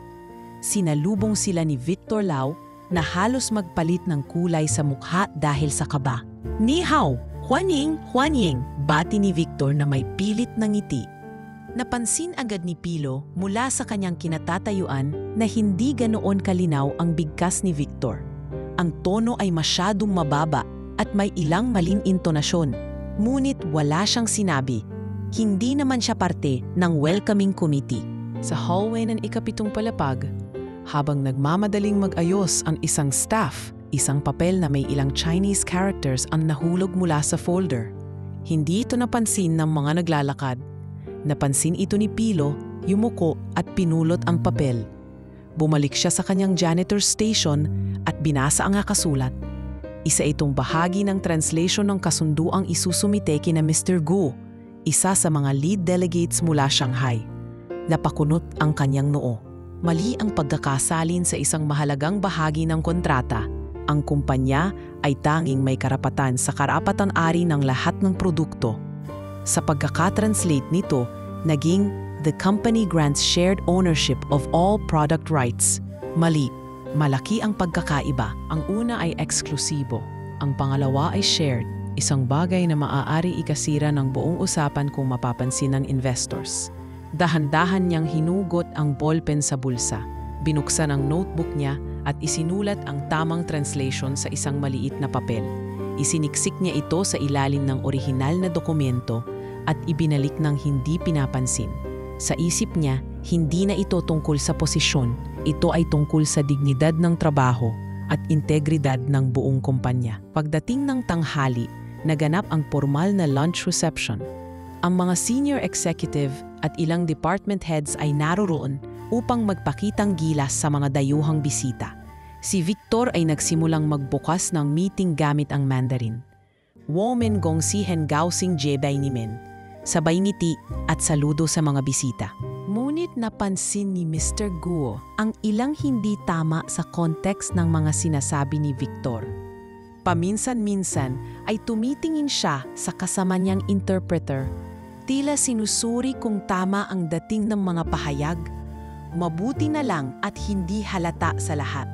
Sinalubong sila ni Victor Lau na halos magpalit ng kulay sa mukha dahil sa kaba. Ni hao, huanying, huanying, bati ni Victor na may pilit ng ngiti. Napansin agad ni Pilo mula sa kanyang kinatatayuan na hindi ganoon kalinaw ang bigkas ni Victor. Ang tono ay masyadong mababa at may ilang maling intonasyon. Ngunit wala siyang sinabi. Hindi naman siya parte ng welcoming committee. Sa hallway ng ika-7 palapag, habang nagmamadaling mag-ayos ang isang staff, isang papel na may ilang Chinese characters ang nahulog mula sa folder. Hindi ito napansin ng mga naglalakad. Napansin ito ni Pilo, yumuko at pinulot ang papel. Bumalik siya sa kanyang janitor's station at binasa ang nakasulat. Isa itong bahagi ng translation ng kasunduang isusumite kina Mr. Gu, isa sa mga lead delegates mula Shanghai. Napakunot ang kanyang noo. Mali ang pagkakasalin sa isang mahalagang bahagi ng kontrata. Ang kumpanya ay tanging may karapatan sa karapatan-ari ng lahat ng produkto. Sa pagkakatranslate nito, naging the company grants shared ownership of all product rights. Mali, malaki ang pagkakaiba. Ang una ay eksklusibo, ang pangalawa ay shared, isang bagay na maaari ikasira ng buong usapan kung mapapansin ng investors. Dahan-dahan niyang hinugot ang ballpen sa bulsa, binuksan ang notebook niya at isinulat ang tamang translation sa isang maliit na papel. Isiniksik niya ito sa ilalim ng orihinal na dokumento at ibinalik ng hindi pinapansin. Sa isip niya, hindi na ito tungkol sa posisyon, ito ay tungkol sa dignidad ng trabaho at integridad ng buong kumpanya. Pagdating ng tanghali, naganap ang formal na lunch reception. Ang mga senior executive at ilang department heads ay naroon upang magpakitang gilas sa mga dayuhang bisita. Si Victor ay nagsimulang magbukas ng meeting gamit ang Mandarin. Women gong si hen gao sing jebay ni men. Sabay ngiti at saludo sa mga bisita. Ngunit napansin ni Mr. Guo ang ilang hindi tama sa context ng mga sinasabi ni Victor. Paminsan-minsan ay tumitingin siya sa kasama niyang interpreter. Tila sinusuri kung tama ang dating ng mga pahayag. Mabuti na lang at hindi halata sa lahat.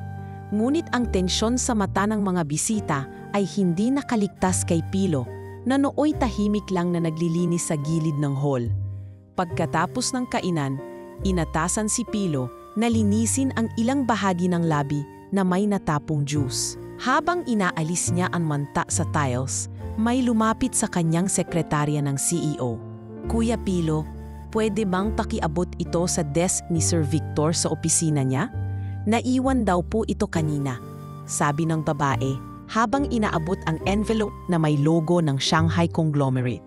Ngunit ang tensyon sa mata ng mga bisita ay hindi nakaligtas kay Pilo na nooy tahimik lang na naglilinis sa gilid ng hall. Pagkatapos ng kainan, inatasan si Pilo na linisin ang ilang bahagi ng labi na may natapong juice. Habang inaalis niya ang manta sa tiles, may lumapit sa kanyang sekretarya ng CEO. Kuya Pilo, pwede bang pakiabot ito sa desk ni Sir Victor sa opisina niya? Naiwan daw po ito kanina, sabi ng babae habang inaabot ang envelope na may logo ng Shanghai Conglomerate.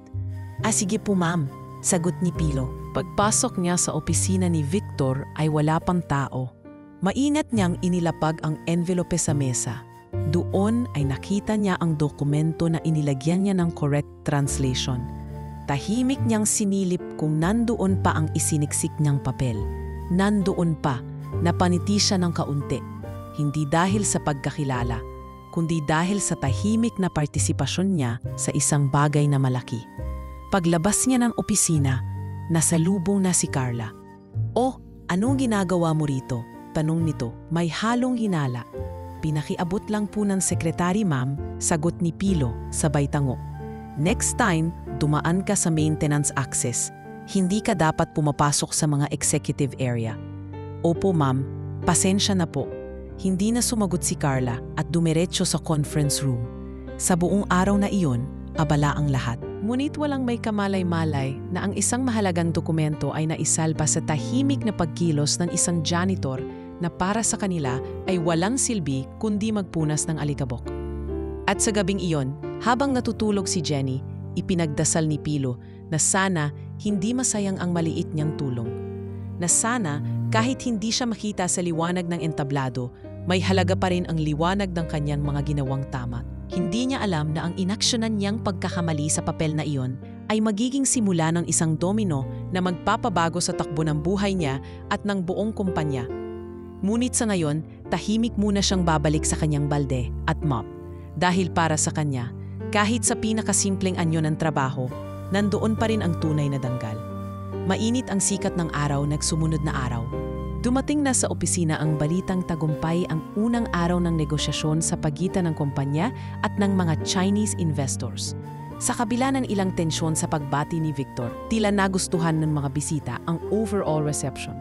Sige po ma'am, sagot ni Pilo. Pagpasok niya sa opisina ni Victor ay wala pang tao. Maingat niyang inilapag ang envelope sa mesa. Doon ay nakita niya ang dokumento na inilagyan niya ng correct translation. Tahimik niyang sinilip kung nandoon pa ang isiniksik niyang papel. Nandoon pa. Napaniti siya ng kaunti, hindi dahil sa pagkakilala, kundi dahil sa tahimik na partisipasyon niya sa isang bagay na malaki. Paglabas niya ng opisina, nasalubong na si Carla. "Oh, anong ginagawa mo rito?" tanong nito, may halong hinala. "Pinakiabot lang po ng sekretary ma'am," sagot ni Pilo sabay tango. "Next time, dumaan ka sa maintenance access. Hindi ka dapat pumapasok sa mga executive area." "Opo ma'am, pasensya na po." Hindi na sumagot si Carla at dumiretso sa conference room. Sa buong araw na iyon, abala ang lahat. Ngunit walang may kamalay-malay na ang isang mahalagang dokumento ay naisalba sa tahimik na pagkilos ng isang janitor na para sa kanila ay walang silbi kundi magpunas ng alikabok. At sa gabing iyon, habang natutulog si Jenny, ipinagdasal ni Pilo na sana hindi masayang ang maliit niyang tulong. Na sana kahit hindi siya makita sa liwanag ng entablado, may halaga pa rin ang liwanag ng kanyang mga ginawang tama. Hindi niya alam na ang inaksyonan niyang pagkakamali sa papel na iyon ay magiging simula ng isang domino na magpapabago sa takbo ng buhay niya at ng buong kumpanya. Ngunit sa ngayon, tahimik muna siyang babalik sa kanyang balde at mop. Dahil para sa kanya, kahit sa pinakasimpleng anyo ng trabaho, nandoon pa rin ang tunay na danggal. Mainit ang sikat ng araw nagsumunod na araw. Dumating na sa opisina ang balitang tagumpay ang unang araw ng negosyasyon sa pagitan ng kumpanya at ng mga Chinese investors. Sa kabila ng ilang tensyon sa pagbati ni Victor, tila nagustuhan ng mga bisita ang overall reception.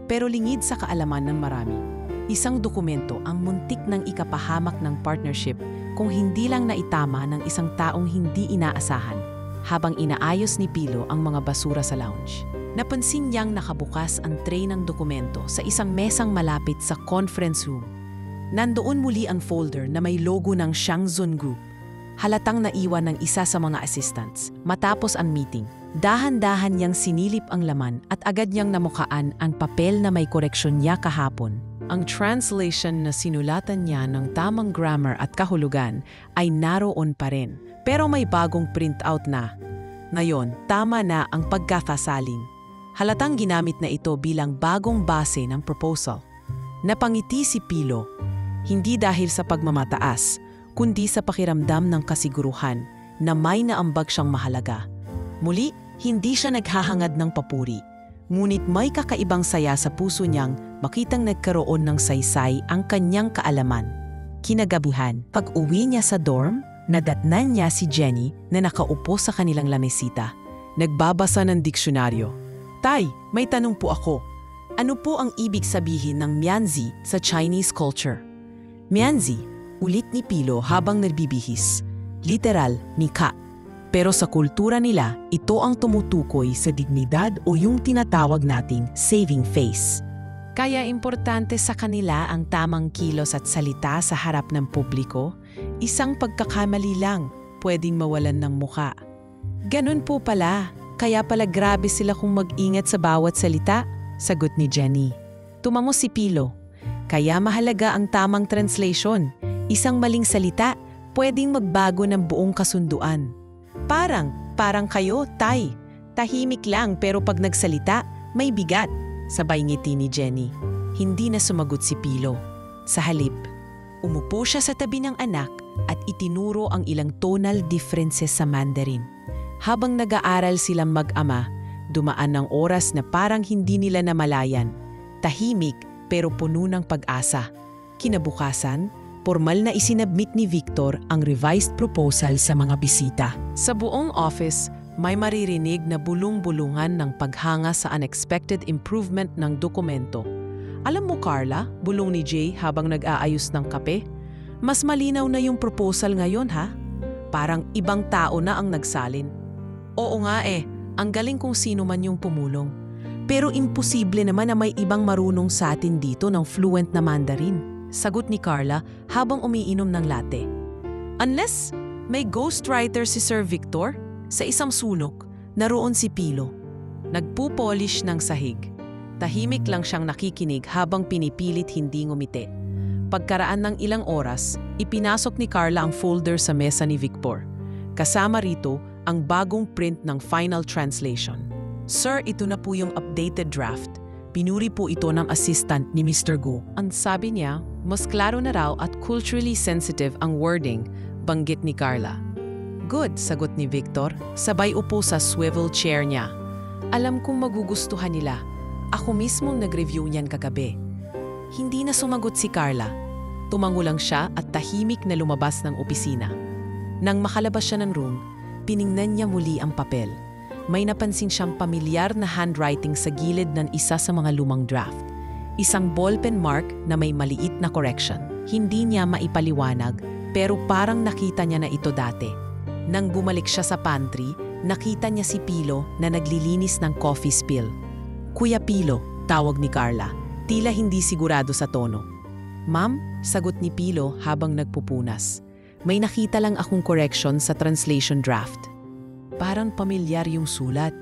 Pero lingid sa kaalaman ng marami, isang dokumento ang muntik ng ikapahamak ng partnership kung hindi lang naitama ng isang taong hindi inaasahan habang inaayos ni Pilo ang mga basura sa lounge. Napansin niyang nakabukas ang tray ng dokumento sa isang mesang malapit sa conference room. Nandoon muli ang folder na may logo ng Shangzun Group. Halatang naiwan ng isa sa mga assistants. Matapos ang meeting, dahan-dahan niyang sinilip ang laman at agad niyang namukaan ang papel na may koreksyon niya kahapon. Ang translation na sinulatan niya ng tamang grammar at kahulugan ay naroon pa rin, pero may bagong printout na. Ngayon, tama na ang pagkakasalin. Halatang ginamit na ito bilang bagong base ng proposal. Napangiti si Pilo, hindi dahil sa pagmamataas, kundi sa pakiramdam ng kasiguruhan na may naambag siyang mahalaga. Muli, hindi siya naghahangad ng papuri, ngunit may kakaibang saya sa puso niyang makitang nagkaroon ng saysay ang kanyang kaalaman. Kinagabihan, pag-uwi niya sa dorm, nadatnan niya si Jenny na nakaupo sa kanilang lamesita. Nagbabasa ng diksyonaryo. Tay, may tanong po ako. Ano po ang ibig sabihin ng Mianzi sa Chinese culture? Mianzi, ulit ni Pilo habang nagbibihis. Literal, mika. Pero sa kultura nila, ito ang tumutukoy sa dignidad o yung tinatawag nating saving face. Kaya importante sa kanila ang tamang kilos at salita sa harap ng publiko. Isang pagkakamali lang, pwedeng mawalan ng muka. Ganun po pala. Kaya pala grabe sila kung mag-ingat sa bawat salita, sagot ni Jenny. Tumango si Pilo. Kaya mahalaga ang tamang translation. Isang maling salita, pwedeng magbago ng buong kasunduan. Parang kayo, Tay. Tahimik lang pero pag nagsalita, may bigat. Sabay ngiti ni Jenny. Hindi na sumagot si Pilo. Sa halip, umupo siya sa tabi ng anak at itinuro ang ilang tonal differences sa Mandarin. Habang nag-aaral silang mag-ama, dumaan ng oras na parang hindi nila namalayan. Tahimik pero puno ng pag-asa. Kinabukasan, formal na isinabmit ni Victor ang revised proposal sa mga bisita. Sa buong office, may maririnig na bulong-bulungan ng paghanga sa unexpected improvement ng dokumento. Alam mo Carla, bulong ni Jay habang nag-aayos ng kape, mas malinaw na yung proposal ngayon ha? Parang ibang tao na ang nagsalin. Oo nga ang galing kung sino man yung pumulong. Pero imposible naman na may ibang marunong sa atin dito ng fluent na Mandarin, sagot ni Carla habang umiinom ng latte. Unless may ghostwriter si Sir Victor, sa isang sulok, naroon si Pilo. Nagpupolish ng sahig. Tahimik lang siyang nakikinig habang pinipilit hindi ngumiti. Pagkaraan ng ilang oras, ipinasok ni Carla ang folder sa mesa ni Victor. Kasama rito ang bagong print ng final translation. Sir, ito na po yung updated draft. Pinuri po ito ng assistant ni Mr. Gu. Ang sabi niya, mas klaro na raw at culturally sensitive ang wording, banggit ni Carla. Good, sagot ni Victor, sabay upo sa swivel chair niya. Alam kong magugustuhan nila. Ako mismong nag-review niyan kagabi. Hindi na sumagot si Carla. Tumango lang siya at tahimik na lumabas ng opisina. Nang makalabas siya ng room, piningnan niya muli ang papel. May napansin siyang pamilyar na handwriting sa gilid ng isa sa mga lumang draft. Isang ballpen mark na may maliit na correction. Hindi niya maipaliwanag pero parang nakita niya na ito dati. Nang bumalik siya sa pantry, nakita niya si Pilo na naglilinis ng coffee spill. Kuya Pilo, tawag ni Carla, tila hindi sigurado sa tono. Ma'am, sagot ni Pilo habang nagpupunas. May nakita lang akong correction sa translation draft. Parang pamilyar yung sulat.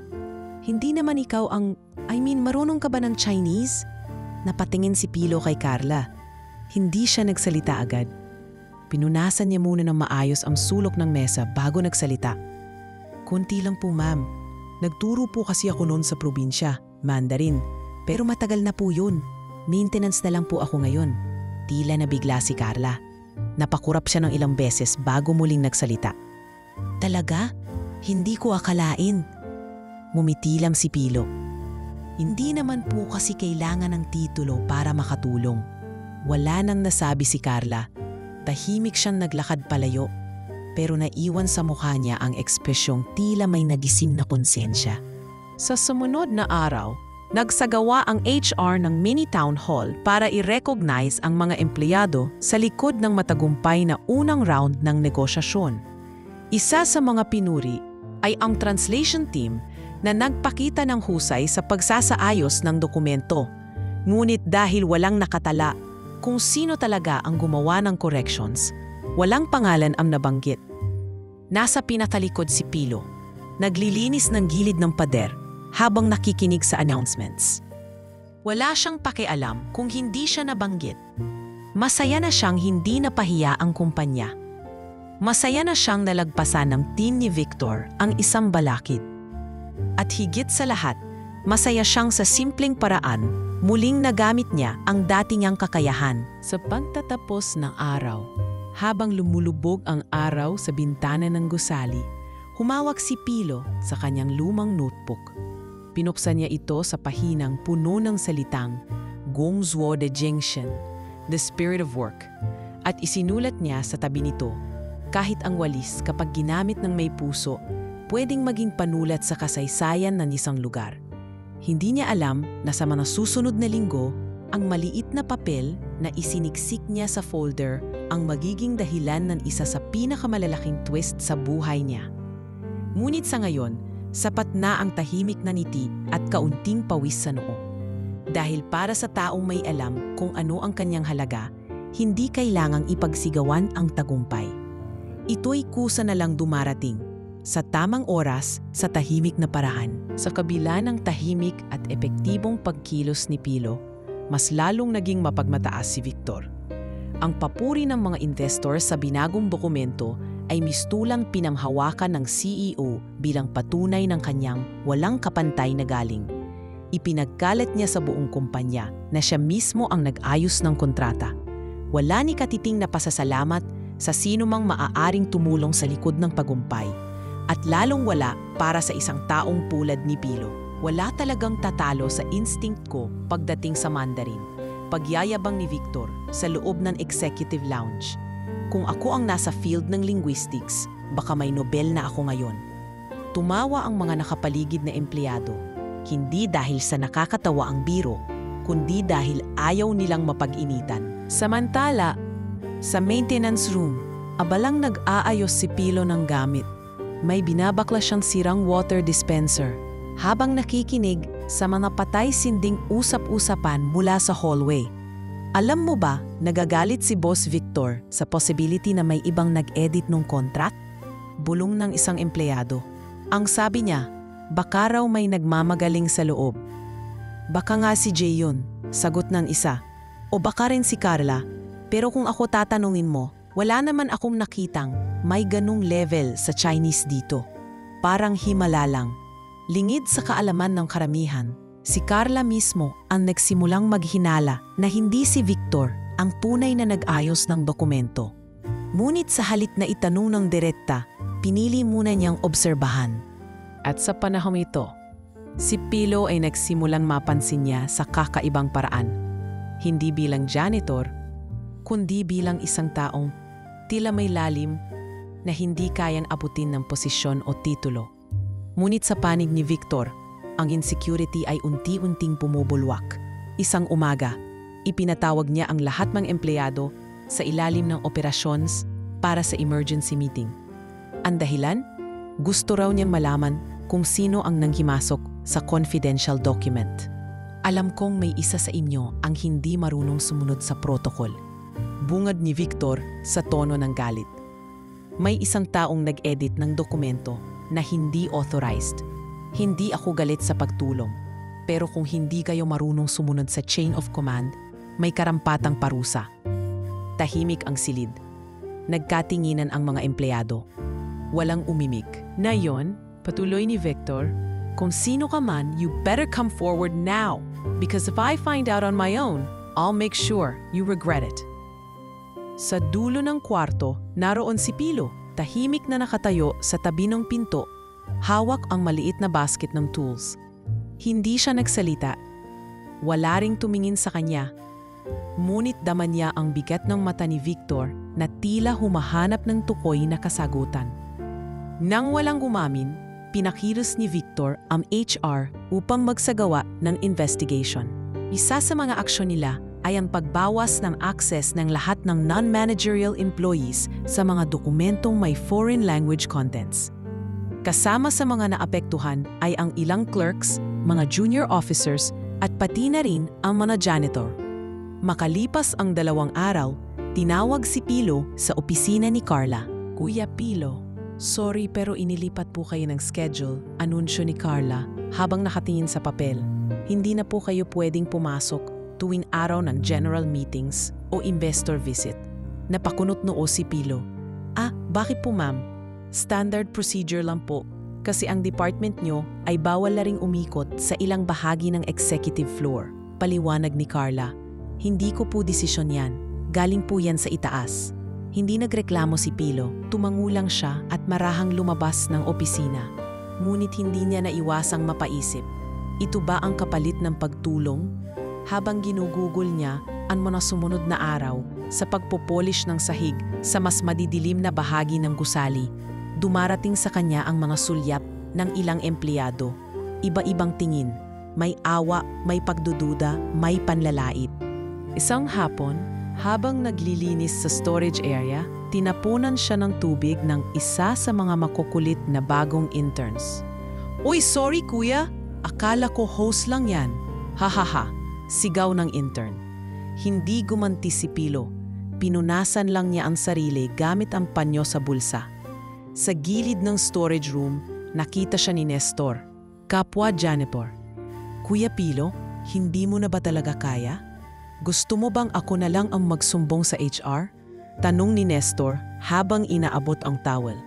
Hindi naman ikaw marunong ka ba ng Chinese? Napatingin si Pilo kay Carla. Hindi siya nagsalita agad. Pinunasan niya muna ng maayos ang sulok ng mesa bago nagsalita. Kunti lang po ma'am. Nagturo po kasi ako noon sa probinsya, Mandarin. Pero matagal na po yun. Maintenance na lang po ako ngayon. Tila nabigla si Carla. Napakurap siya ng ilang beses bago muling nagsalita. Talaga? Hindi ko akalain. Ngumiti lang si Pilo. Hindi naman po kasi kailangan ng titulo para makatulong. Wala nang nasabi si Carla. Tahimik siyang naglakad palayo. Pero naiwan sa mukha niya ang ekspresyong tila may nagising na konsensya. Sa sumunod na araw, nagsagawa ang HR ng mini town hall para i-recognize ang mga empleyado sa likod ng matagumpay na unang round ng negosyasyon. Isa sa mga pinuri ay ang translation team na nagpakita ng husay sa pagsasaayos ng dokumento. Ngunit dahil walang nakatala kung sino talaga ang gumawa ng corrections, walang pangalan ang nabanggit. Nasa pinatalikod si Pilo, naglilinis ng gilid ng pader habang nakikinig sa announcements. Wala siyang pakialam kung hindi siya nabanggit. Masaya na siyang hindi napahiya ang kumpanya. Masaya na siyang nalagpasan ng team ni Victor ang isang balakid. At higit sa lahat, masaya siyang sa simpleng paraan, muling nagamit niya ang dati niyang kakayahan. Sa pagtatapos ng araw, habang lumulubog ang araw sa bintana ng gusali, humawak si Pilo sa kanyang lumang notebook. Pinuksan niya ito sa pahinang puno ng salitang Gongzuo de Jingshen, The Spirit of Work, at isinulat niya sa tabi nito, kahit ang walis kapag ginamit ng may puso, pwedeng maging panulat sa kasaysayan ng isang lugar. Hindi niya alam na sa mga susunod na linggo, ang maliit na papel na isiniksik niya sa folder ang magiging dahilan ng isa sa pinakamalalaking twist sa buhay niya. Ngunit sa ngayon, sapat na ang tahimik na ngiti at kaunting pawis sa noo. Dahil para sa taong may alam kung ano ang kanyang halaga, hindi kailangang ipagsigawan ang tagumpay. Ito'y kusa na lang dumarating, sa tamang oras, sa tahimik na paraan. Sa kabila ng tahimik at epektibong pagkilos ni Pilo, mas lalong naging mapagmataas si Victor. Ang papuri ng mga investor sa binagong dokumento ay mistulang pinanghawakan ng CEO bilang patunay ng kanyang walang kapantay na galing. Ipinagkalat niya sa buong kumpanya na siya mismo ang nag-ayos ng kontrata. Wala ni katiting na pasasalamat sa sinumang maaaring tumulong sa likod ng tagumpay. At lalong wala para sa isang taong tulad ni Pilo. Wala talagang tatalo sa instinct ko pagdating sa Mandarin. Pagyayabang ni Victor sa loob ng executive lounge. Kung ako ang nasa field ng linguistics, baka may Nobel na ako ngayon. Tumawa ang mga nakapaligid na empleyado. Hindi dahil sa nakakatawa ang biro, kundi dahil ayaw nilang mapag-initan. Samantala, sa maintenance room, abalang nag-aayos si Pilo ng gamit. May binabakla siyang sirang water dispenser habang nakikinig sa mga patay-sinding usap-usapan mula sa hallway. Alam mo ba, nagagalit si Boss Victor sa possibility na may ibang nag-edit ng contract? Bulong ng isang empleyado. Ang sabi niya, baka raw may nagmamagaling sa loob. Baka nga si Jay yun, sagot ng isa. O baka rin si Carla. Pero kung ako tatanungin mo, wala naman akong nakitang may ganung level sa Chinese dito. Parang himala lang. Lingid sa kaalaman ng karamihan, si Carla mismo ang nagsimulang maghinala na hindi si Victor ang tunay na nag-ayos ng dokumento. Ngunit sa halip na itanong ng direkta, pinili muna niyang obserbahan. At sa panahong ito, si Pilo ay nagsimulang mapansin niya sa kakaibang paraan. Hindi bilang janitor, kundi bilang isang taong tila may lalim na hindi kayang abutin ng posisyon o titulo. Ngunit sa panig ni Victor, ang insecurity ay unti-unting pumubulwak. Isang umaga, ipinatawag niya ang lahat ng empleyado sa ilalim ng operations para sa emergency meeting. Ang dahilan? Gusto raw niyang malaman kung sino ang nanghimasok sa confidential document. Alam kong may isa sa inyo ang hindi marunong sumunod sa protocol. Bungad ni Victor sa tono ng galit. May isang taong nag-edit ng dokumento na hindi authorized. Hindi ako galit sa pagtulong. Pero kung hindi kayo marunong sumunod sa chain of command, may karampatang parusa. Tahimik ang silid. Nagkatinginan ang mga empleyado. Walang umimik. Ngayon, patuloy ni Victor, kung sino ka man, you better come forward now. Because if I find out on my own, I'll make sure you regret it. Sa dulo ng kwarto, naroon si Pilo, tahimik na nakatayo sa tabi ng pinto, hawak ang maliit na basket ng tools. Hindi siya nagsalita. Wala ring tumingin sa kanya. Ngunit dama niya ang bigat ng mata ni Victor na tila humahanap ng tukoy na kasagutan. Nang walang umamin, pinakilos ni Victor ang HR upang magsagawa ng investigation. Isa sa mga aksyon nila ay ang pagbawas ng access ng lahat ng non-managerial employees sa mga dokumentong may foreign language contents. Kasama sa mga naapektuhan ay ang ilang clerks, mga junior officers at pati na rin ang mga janitor. Makalipas ang 2 araw, tinawag si Pilo sa opisina ni Carla. Kuya Pilo, sorry pero inilipat po kayo ng schedule, anunsyo ni Carla habang nakatingin sa papel. Hindi na po kayo pwedeng pumasok tuwing araw ng general meetings o investor visit. Napakunot noo si Pilo. Bakit po ma'am? Standard procedure lang po kasi ang department nyo ay bawal na ring umikot sa ilang bahagi ng executive floor. Paliwanag ni Carla. Hindi ko po desisyon yan. Galing po yan sa itaas. Hindi nagreklamo si Pilo. Tumango lang siya at marahang lumabas ng opisina. Ngunit hindi niya naiwasang mapaisip. Ito ba ang kapalit ng pagtulong? Habang ginugugol niya ang mga sumunod na araw sa pagpopolish ng sahig sa mas madidilim na bahagi ng gusali, dumarating sa kanya ang mga sulyap ng ilang empleyado. Iba-ibang tingin. May awa, may pagdududa, may panlalait. Isang hapon, habang naglilinis sa storage area, tinapunan siya ng tubig ng isa sa mga makukulit na bagong interns. Uy, sorry kuya! Akala ko host lang yan. Hahaha, sigaw ng intern. Hindi gumanti si Pilo. Pinunasan lang niya ang sarili gamit ang panyo sa bulsa. Sa gilid ng storage room, nakita siya ni Nestor, kapwa janitor. Kuya Pilo, hindi mo na ba talaga kaya? Gusto mo bang ako na lang ang magsumbong sa HR? Tanong ni Nestor habang inaabot ang towel.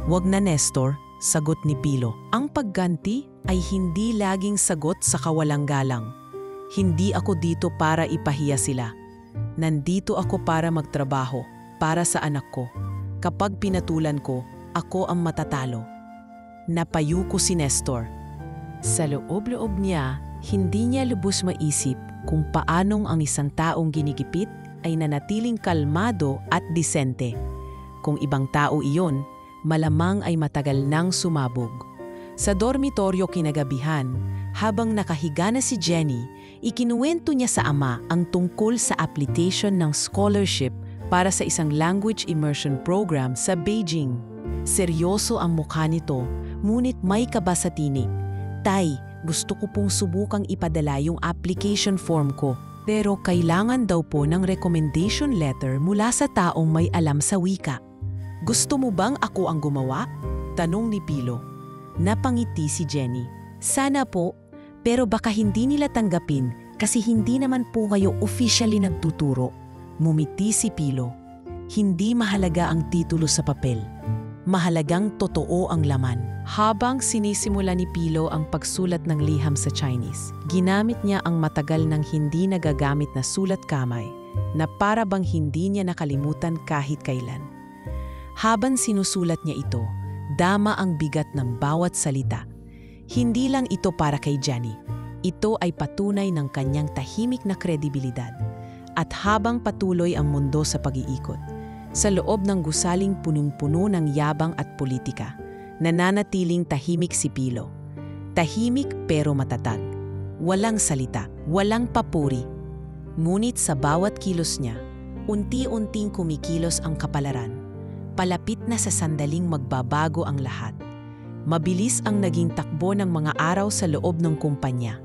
Wag na Nestor, sagot ni Pilo. Ang pagganti ay hindi laging sagot sa kawalang galang. Hindi ako dito para ipahiya sila. Nandito ako para magtrabaho, para sa anak ko. Kapag pinatulan ko, ako ang matatalo. Napayuko si Nestor. Sa loob-loob niya, hindi niya lubos maisip kung paanong ang isang taong ginigipit ay nanatiling kalmado at disente. Kung ibang tao iyon, malamang ay matagal nang sumabog. Sa dormitoryo kinagabihan, habang nakahiga na si Jenny, ikinuwento niya sa ama ang tungkol sa application ng scholarship para sa isang language immersion program sa Beijing. Seryoso ang mukha nito, ngunit may kaba sa tinig. Tay, gusto ko pong subukang ipadala yung application form ko. Pero kailangan daw po ng recommendation letter mula sa taong may alam sa wika. Gusto mo bang ako ang gumawa? Tanong ni Pilo. Napangiti si Jenny. Sana po, pero baka hindi nila tanggapin kasi hindi naman po kayo officially nagtuturo. Mumiti si Pilo. Hindi mahalaga ang titulo sa papel. Mahalagang totoo ang laman. Habang sinisimula ni Pilo ang pagsulat ng liham sa Chinese, ginamit niya ang matagal ng hindi nagagamit na sulat kamay na para bang hindi niya nakalimutan kahit kailan. Habang sinusulat niya ito, dama ang bigat ng bawat salita. Hindi lang ito para kay Jenny. Ito ay patunay ng kanyang tahimik na kredibilidad. At habang patuloy ang mundo sa pag-iikot, sa loob ng gusaling punong-puno ng yabang at politika, nananatiling tahimik si Pilo. Tahimik pero matatag. Walang salita, walang papuri. Ngunit sa bawat kilos niya, unti-unting kumikilos ang kapalaran. Palapit na sa sandaling magbabago ang lahat. Mabilis ang naging takbo ng mga araw sa loob ng kumpanya.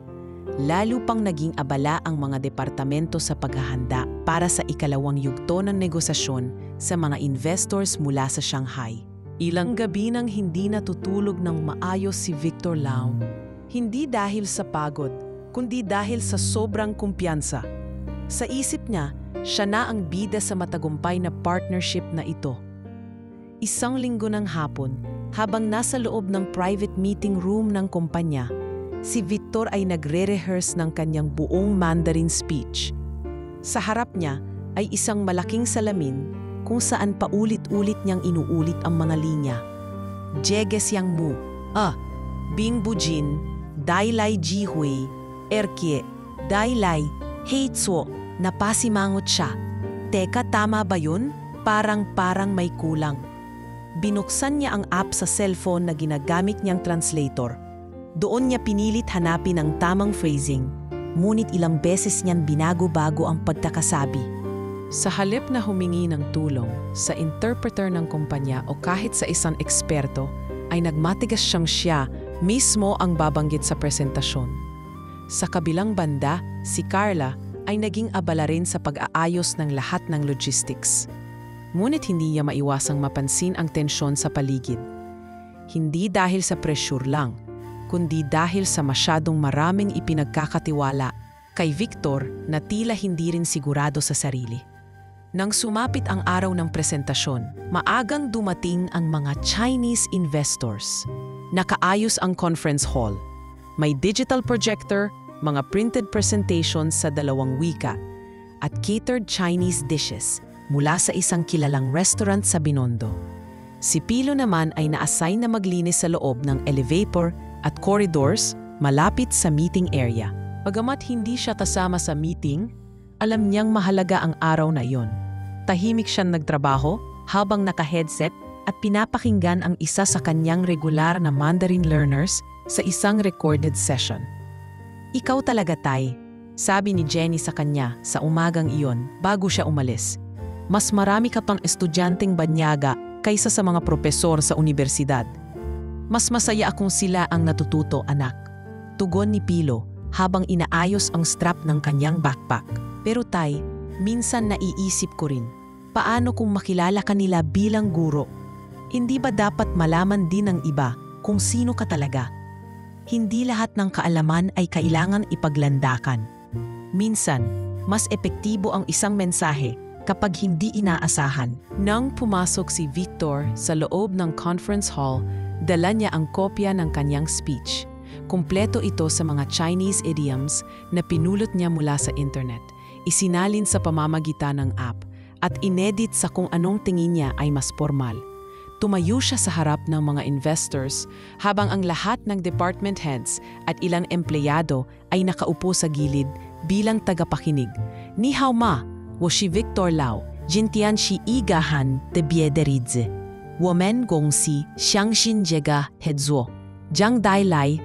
Lalo pang naging abala ang mga departamento sa paghahanda para sa ikalawang yugto ng negosasyon sa mga investors mula sa Shanghai. Ilang gabi nang hindi natutulog ng maayos si Victor Lau. Hindi dahil sa pagod, kundi dahil sa sobrang kumpiyansa. Sa isip niya, siya na ang bida sa matagumpay na partnership na ito. Isang linggo ng hapon, habang nasa loob ng private meeting room ng kumpanya, si Victor ay nagre-rehearse ng kanyang buong Mandarin speech. Sa harap niya ay isang malaking salamin kung saan paulit-ulit niyang inuulit ang mga linya. Jeges yang mu, Bing Bujin, Dailai Jihui, Erkie, Dailai, Heitsuo, napasimangot siya. Teka, tama ba yun? Parang may kulang. Binuksan niya ang app sa cellphone na ginagamit niyang translator. Doon niya pinilit hanapin ang tamang phrasing, ngunit ilang beses niyan binago-bago ang pagkakasabi. Sa halip na humingi ng tulong sa interpreter ng kumpanya o kahit sa isang eksperto, ay nagmatigas siyang siya mismo ang babanggit sa presentasyon. Sa kabilang banda, si Carla ay naging abala rin sa pag-aayos ng lahat ng logistics. Ngunit hindi niya maiwasang mapansin ang tensyon sa paligid. Hindi dahil sa pressure lang, kundi dahil sa masyadong maraming ipinagkakatiwala kay Victor na tila hindi rin sigurado sa sarili. Nang sumapit ang araw ng presentasyon, maagang dumating ang mga Chinese investors. Nakaayos ang conference hall. May digital projector, mga printed presentations sa 2 wika, at catered Chinese dishes mula sa isang kilalang restaurant sa Binondo. Si Pilo naman ay na-assign na maglinis sa loob ng elevator at corridors malapit sa meeting area. Bagamat hindi siya kasama sa meeting, alam niyang mahalaga ang araw na iyon. Tahimik siyang nagtrabaho habang naka-headset at pinapakinggan ang isa sa kanyang regular na Mandarin learners sa isang recorded session. "Ikaw talaga, Tay," sabi ni Jenny sa kanya sa umagang iyon bago siya umalis. "Mas marami ka pang estudyanteng banyaga kaysa sa mga propesor sa universidad. Mas masaya akong sila ang natututo, anak." Tugon ni Pilo habang inaayos ang strap ng kanyang backpack. "Pero Tay, minsan naiisip ko rin, paano kung makilala ka nila bilang guro? Hindi ba dapat malaman din ng iba kung sino ka talaga? Hindi lahat ng kaalaman ay kailangan ipaglandakan. Minsan, mas epektibo ang isang mensahe kapag hindi inaasahan." Nang pumasok si Victor sa loob ng conference hall, dala niya ang kopya ng kanyang speech. Kumpleto ito sa mga Chinese idioms na pinulot niya mula sa internet, isinalin sa pamamagitan ng app, at inedit sa kung anong tingin niya ay mas formal. Tumayo siya sa harap ng mga investors habang ang lahat ng department heads at ilang empleyado ay nakaupo sa gilid bilang tagapakinig. "Ni hao ma, wo si Victor Lau, jintian si igahan de biederidze. Women gongsi xiangxin jega hezuo. Jiang dailai,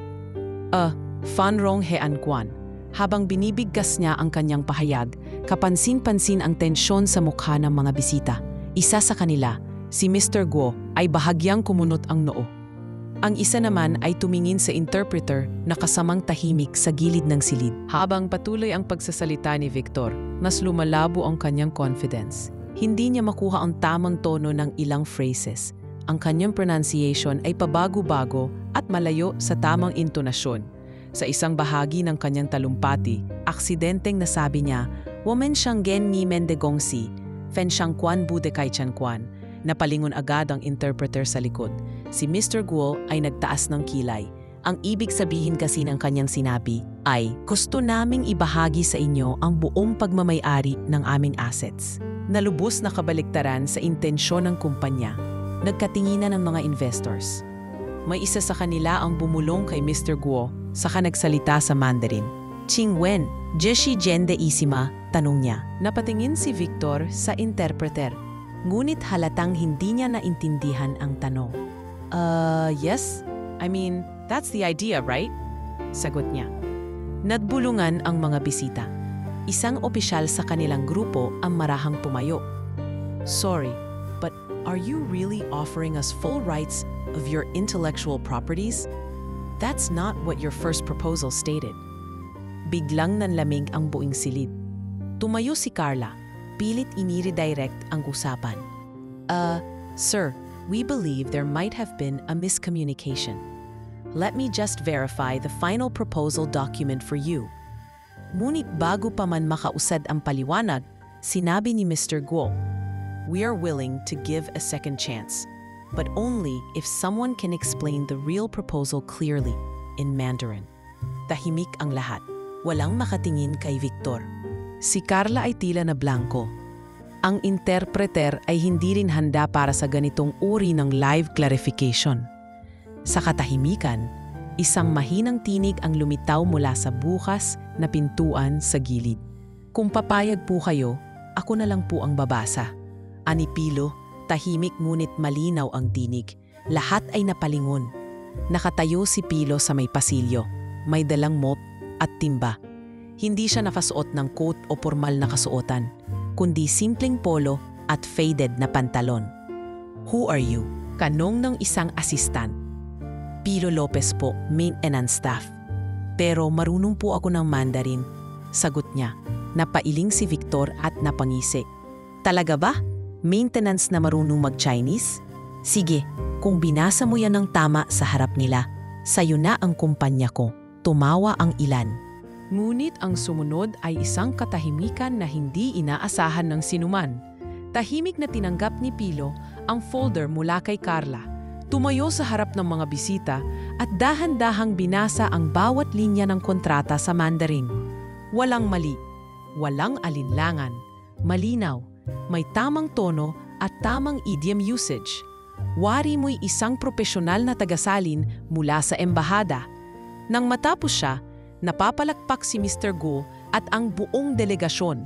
fanrong hean kwan." Habang binibigkas niya ang kanyang pahayag, kapansin-pansin ang tensyon sa mukha ng mga bisita. Isa sa kanila, si Mr. Guo, ay bahagyang kumunot ang noo. Ang isa naman ay tumingin sa interpreter na kasamang tahimik sa gilid ng silid. Habang patuloy ang pagsasalita ni Victor, mas lumalabo ang kanyang confidence. Hindi niya makuha ang tamang tono ng ilang phrases. Ang kanyang pronunciation ay pabago-bago at malayo sa tamang intonasyon. Sa isang bahagi ng kanyang talumpati, aksidenteng nasabi niya, "Women siyang gen ni mendegongsi, fen siyang kwan bude kay chan kwan." Napalingon agad ang interpreter sa likod. Si Mr. Guo ay nagtaas ng kilay. Ang ibig sabihin kasi ng kanyang sinabi ay, "Gusto naming ibahagi sa inyo ang buong pagmamay-ari ng aming assets." Nalubos na kabaliktaran sa intensyon ng kumpanya. Nagkatinginan ng mga investors. May isa sa kanila ang bumulong kay Mr. Guo, saka nagsalita sa Mandarin. "Qing Wen, jeshi jende isima?" tanong niya. Napatingin si Victor sa interpreter. Ngunit halatang hindi niya naintindihan ang tanong. Yes? I mean, that's the idea, right?" Sagot niya. Nadbulungan ang mga bisita. Isang opisyal sa kanilang grupo ang marahang pumayo. "Sorry, but are you really offering us full rights of your intellectual properties? That's not what your first proposal stated." Biglang nanlamig ang buong silid. Tumayo si Carla. Pilit iniredirect ang usapan. Sir, we believe there might have been a miscommunication. Let me just verify the final proposal document for you." Ngunit bago pa man makausad ang paliwanag, sinabi ni Mr. Guo, "We are willing to give a second chance, but only if someone can explain the real proposal clearly in Mandarin." Tahimik ang lahat. Walang makatingin kay Victor. Si Carla ay tila na blanco. Ang interpreter ay hindi rin handa para sa ganitong uri ng live clarification. Sa katahimikan, isang mahinang tinig ang lumitaw mula sa bukas na pintuan sa gilid. Kung papayag po kayo, ako na lang po ang babasa. Ani Pilo, tahimik ngunit malinaw ang tinig. Lahat ay napalingon. Nakatayo si Pilo sa may pasilyo. May dalang mop at timba. Hindi siya nakasuot ng coat o formal na kasuotan, kundi simpleng polo at faded na pantalon. "Who are you?" Kanong ng isang assistant. "Pilo Lopez po, maintenance staff. Pero marunong po ako ng Mandarin," sagot niya. Napailing si Victor at napangisi. "Talaga ba? Maintenance na marunong mag-Chinese? Sige, kung binasa mo yan ng tama sa harap nila, sayo na ang kumpanya ko." Tumawa ang ilan. Ngunit ang sumunod ay isang katahimikan na hindi inaasahan ng sinuman. Tahimik na tinanggap ni Pilo ang folder mula kay Carla. Tumayo sa harap ng mga bisita at dahan-dahang binasa ang bawat linya ng kontrata sa Mandarin. Walang mali, walang alinlangan, malinaw, may tamang tono at tamang idiom usage. Wari mo'y isang propesyonal na tagasalin mula sa embahada. Nang matapos siya, napapalakpak si Mr. Go at ang buong delegasyon.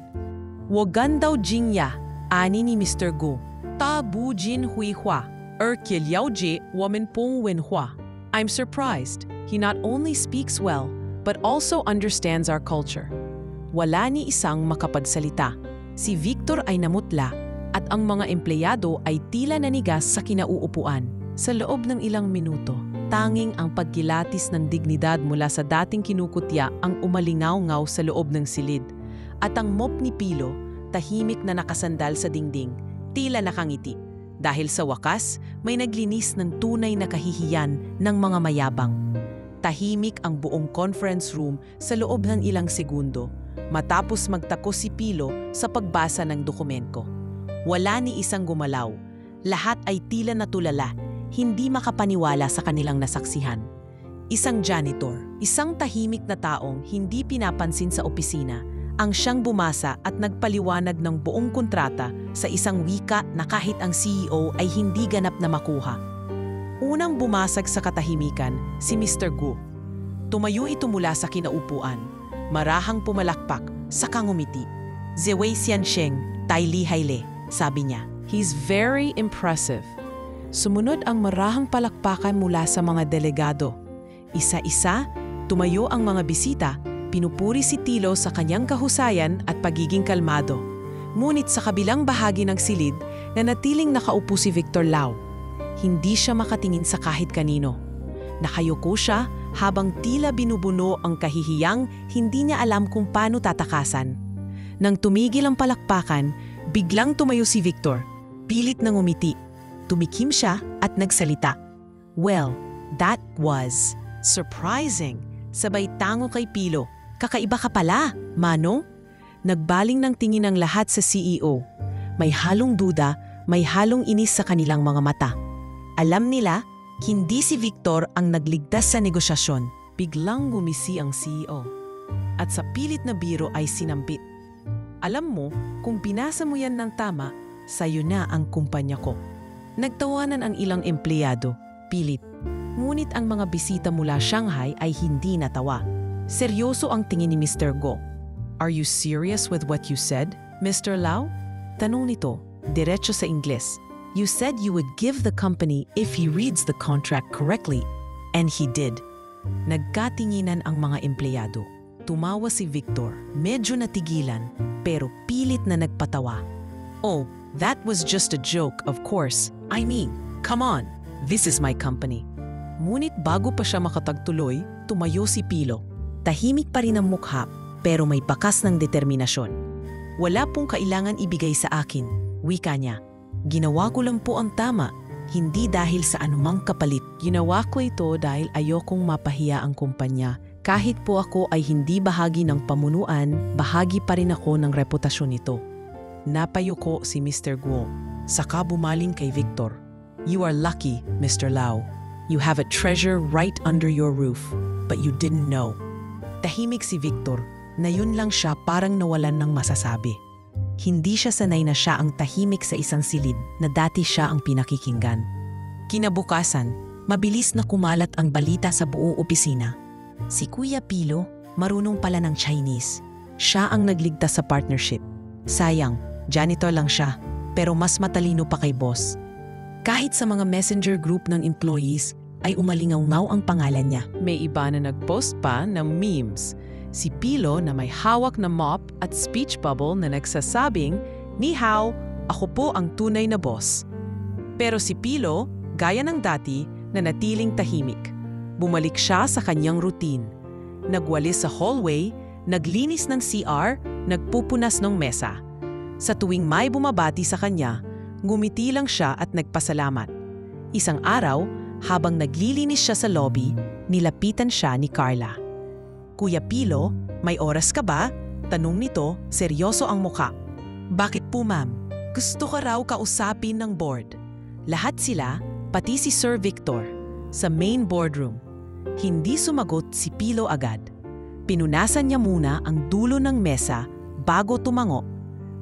"Wagan daw Jingya," ani ni Mr. Go. "Ta bu jin hui hua, kilyao je woman pong wen hua." "I'm surprised. He not only speaks well, but also understands our culture." Wala ni isang makapagsalita. Si Victor ay namutla at ang mga empleyado ay tila nanigas sa kinauupuan. Sa loob ng ilang minuto, tanging ang pagkilatis ng dignidad mula sa dating kinukutya ang umalingaw-ngaw sa loob ng silid. At ang mop ni Pilo, tahimik na nakasandal sa dingding, tila nakangiti. Dahil sa wakas, may naglinis ng tunay na kahihiyan ng mga mayabang. Tahimik ang buong conference room sa loob ng ilang segundo, matapos magtakos si Pilo sa pagbasa ng dokumento. Wala ni isang gumalaw. Lahat ay tila natulala, hindi makapaniwala sa kanilang nasaksihan. Isang janitor, isang tahimik na taong hindi pinapansin sa opisina, ang siyang bumasa at nagpaliwanag ng buong kontrata sa isang wika na kahit ang CEO ay hindi ganap na makuha. Unang bumasag sa katahimikan, si Mr. Gu. Tumayo ito mula sa kinaupuan. Marahang pumalakpak, saka ngumiti. "Zewei Xiansheng, Tai Li Haile," sabi niya. "He's very impressive." Sumunod ang marahang palakpakan mula sa mga delegado. Isa-isa, tumayo ang mga bisita, pinupuri si Tilo sa kanyang kahusayan at pagiging kalmado. Ngunit sa kabilang bahagi ng silid, nanatiling nakaupo si Victor Lau. Hindi siya makatingin sa kahit kanino. Nakayuko siya habang tila binubuno ang kahihiyang hindi niya alam kung paano tatakasan. Nang tumigil ang palakpakan, biglang tumayo si Victor. Pilit na ngumiti. Tumikim siya at nagsalita. "Well, that was surprising." Sabay tango kay Pilo. "Kakaiba ka pala, Manong?" Nagbaling ng tingin ang lahat sa CEO. May halong duda, may halong inis sa kanilang mga mata. Alam nila, hindi si Victor ang nagligtas sa negosasyon. Biglang gumisi ang CEO. At sa pilit na biro ay sinampit. "Alam mo, kung binasa mo yan ng tama, sayo na ang kumpanya ko." Nagtawanan ang ilang empleyado, pilit. Ngunit ang mga bisita mula Shanghai ay hindi natawa. Seryoso ang tingin ni Mr. Go. "Are you serious with what you said, Mr. Lau?" Tanong nito, diretso sa Ingles. "You said you would give the company if he reads the contract correctly, and he did." Nagkatinginan ang mga empleyado. Tumawa si Victor, medyo natigilan, pero pilit na nagpatawa. "Oh, that was just a joke, of course. I mean, come on, this is my company." Ngunit bago pa siya makatagtuloy, tumayo si Pilo. Tahimik pa rin ang mukha, pero may bakas ng determinasyon. "Wala pong kailangan ibigay sa akin," wika niya. "Ginawa ko lang po ang tama, hindi dahil sa anumang kapalit. Ginawa ko ito dahil ayokong mapahiya ang kumpanya. Kahit po ako ay hindi bahagi ng pamunuan, bahagi pa rin ako ng reputasyon nito." Napayuko si Mr. Guo. Saka bumaling kay Victor. "You are lucky, Mr. Lau. You have a treasure right under your roof, but you didn't know." Tahimik si Victor, na yun lang siya parang nawalan ng masasabi. Hindi siya sanay na siya ang tahimik sa isang silid na dati siya ang pinakikinggan. Kinabukasan, mabilis na kumalat ang balita sa buong opisina. Si Kuya Pilo, marunong pala ng Chinese. Siya ang nagligtas sa partnership. Sayang, janitor lang siya, pero mas matalino pa kay boss. Kahit sa mga messenger group ng employees, ay umalingaw-ngaw ang pangalan niya. May iba na nagpost pa ng memes. Si Pilo na may hawak na mop at speech bubble na nagsasabing, "Ni hao, ako po ang tunay na boss." Pero si Pilo, gaya ng dati, nanatiling tahimik. Bumalik siya sa kanyang routine. Nagwalis sa hallway, naglinis ng CR, nagpupunas ng mesa. Sa tuwing may bumabati sa kanya, ngumiti lang siya at nagpasalamat. Isang araw, habang naglilinis siya sa lobby, nilapitan siya ni Carla. "Kuya Pilo, may oras ka ba?" Tanong nito, seryoso ang muka. "Bakit po ma'am? Gusto ka raw kausapin ng board." Lahat sila, pati si Sir Victor, sa main boardroom. Hindi sumagot si Pilo agad. Pinunasan niya muna ang dulo ng mesa bago tumango.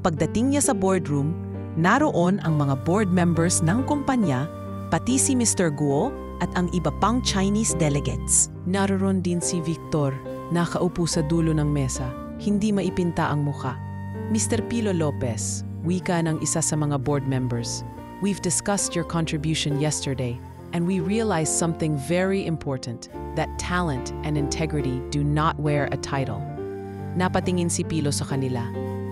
Pagdating niya sa boardroom, naroon ang mga board members ng kumpanya, pati si Mr. Guo at ang iba pang Chinese delegates. Naroon din si Victor, nakaupo sa dulo ng mesa, hindi maipinta ang muka. "Mr. Pilo Lopez," wika ng isa sa mga board members, "we've discussed your contribution yesterday, and we realized something very important, that talent and integrity do not wear a title." Napatingin si Pilo sa kanila.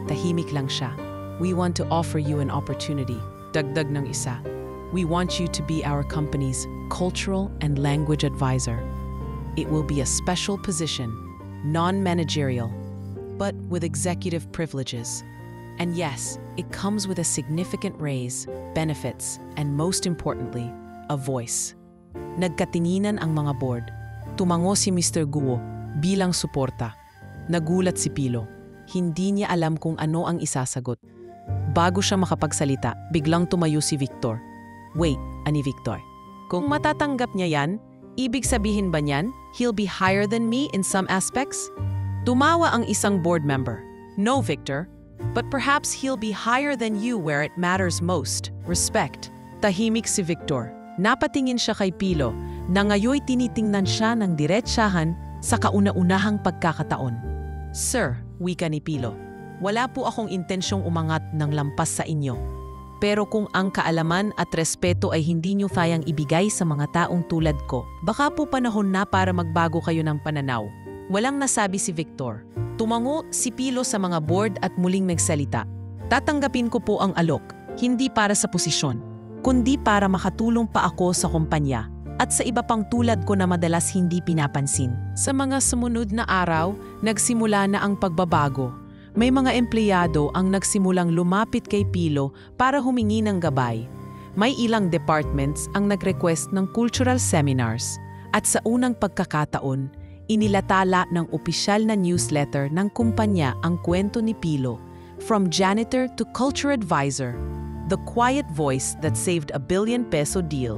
Tahimik lang siya. "We want to offer you an opportunity," dagdag ng isa. "We want you to be our company's cultural and language advisor. It will be a special position, non-managerial, but with executive privileges. And yes, it comes with a significant raise, benefits, and most importantly, a voice." Nagkatininan ang mga board. Tumango si Mr. Guo bilang suporta. Nagulat si Pilo. Hindi niya alam kung ano ang isasagot. Bago siya makapagsalita, biglang tumayo si Victor. "Wait," ani Victor. "Kung matatanggap niya yan, ibig sabihin ba niyan, he'll be higher than me in some aspects?" Tumawa ang isang board member. "No, Victor, but perhaps he'll be higher than you where it matters most, respect." Tahimik si Victor. Napatingin siya kay Pilo na ngayoy tinitingnan siya ng diretsahan sa kauna-unahang pagkakataon. "Sir," wika ni Pilo, "wala po akong intensyong umangat ng lampas sa inyo. Pero kung ang kaalaman at respeto ay hindi niyo kayang ibigay sa mga taong tulad ko, baka po panahon na para magbago kayo ng pananaw." Walang nasabi si Victor. Tumango si Pilo sa mga board at muling nagsalita. "Tatanggapin ko po ang alok, hindi para sa posisyon, kundi para makatulong pa ako sa kumpanya at sa iba pang tulad ko na madalas hindi pinapansin." Sa mga sumunod na araw, nagsimula na ang pagbabago. May mga empleyado ang nagsimulang lumapit kay Pilo para humingi ng gabay. May ilang departments ang nag-request ng cultural seminars. At sa unang pagkakataon, inilatala ng opisyal na newsletter ng kumpanya ang kwento ni Pilo, from janitor to culture advisor, the quiet voice that saved a ₱1 billion deal.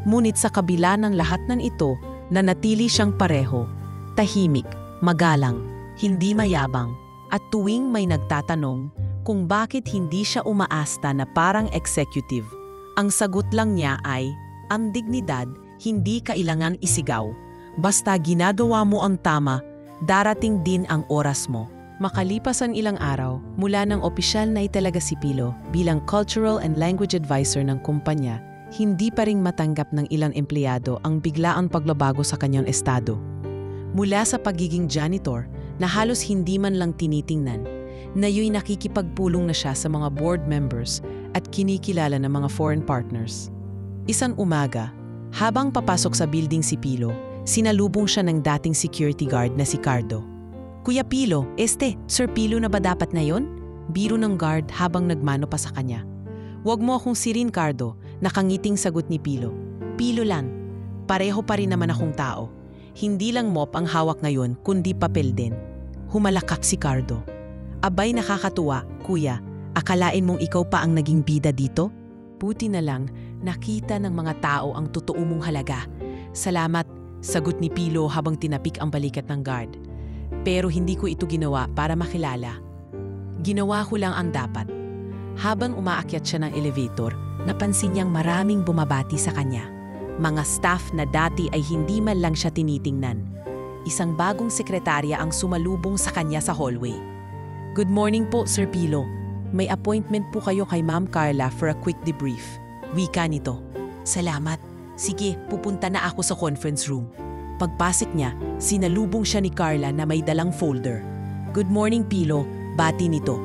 Ngunit sa kabila ng lahat ng ito, nanatili siyang pareho, tahimik, magalang, hindi mayabang. At tuwing may nagtatanong kung bakit hindi siya umaasta na parang executive, ang sagot lang niya ay, "Ang dignidad hindi kailangan isigaw. Basta ginagawa mo ang tama, darating din ang oras mo." Makalipas ang ilang araw, mula ng opisyal na italaga si Pilo bilang cultural and language advisor ng kumpanya, hindi pa ring matanggap ng ilang empleyado ang biglaang pagbabago sa kanyang estado. Mula sa pagiging janitor, na halos hindi man lang tinitingnan, nayo'y nakikipagpulong na siya sa mga board members at kinikilala ng mga foreign partners. Isang umaga, habang papasok sa building si Pilo, sinalubong siya ng dating security guard na si Cardo. "Kuya Pilo, Sir Pilo na ba dapat na yon?" Biro ng guard habang nagmano pa sa kanya. "Huwag mo akong sirin, Cardo," nakangiting sagot ni Pilo. "Pilo lang, pareho pa rin naman akong tao. Hindi lang mop ang hawak ngayon, kundi papel din." Humalakak si Cardo. "Abay, nakakatuwa, kuya. Akalain mong ikaw pa ang naging bida dito? Buti na lang, nakita ng mga tao ang totoo mong halaga." "Salamat," sagot ni Pilo habang tinapik ang balikat ng guard. Pero hindi ko ito ginawa para makilala. Ginawa ko lang ang dapat. Habang umaakyat siya ng elevator, napansin niyang maraming bumabati sa kanya. Mga staff na dati ay hindi man lang siya tinitingnan. Isang bagong sekretarya ang sumalubong sa kanya sa hallway. "Good morning po, Sir Pilo. May appointment po kayo kay Ma'am Carla for a quick debrief." Wika nito. "Salamat. Sige, pupunta na ako sa conference room." Pagpasok niya, sinalubong siya ni Carla na may dalang folder. "Good morning, Pilo." Bati nito.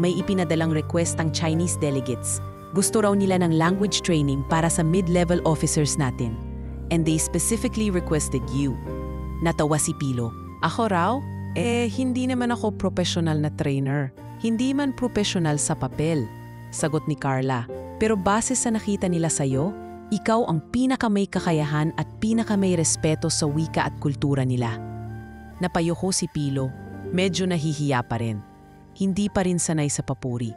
May ipinadalang request ang Chinese delegates. Gusto raw nila ng language training para sa mid-level officers natin. And they specifically requested you. Natawa si Pilo. "Ako raw? Hindi naman ako professional na trainer. Hindi man professional sa papel." Sagot ni Carla. "Pero base sa nakita nila sa'yo, ikaw ang pinakamay kakayahan at pinakamay respeto sa wika at kultura nila." Napayuko si Pilo. Medyo nahihiya pa rin. Hindi pa rin sanay sa papuri.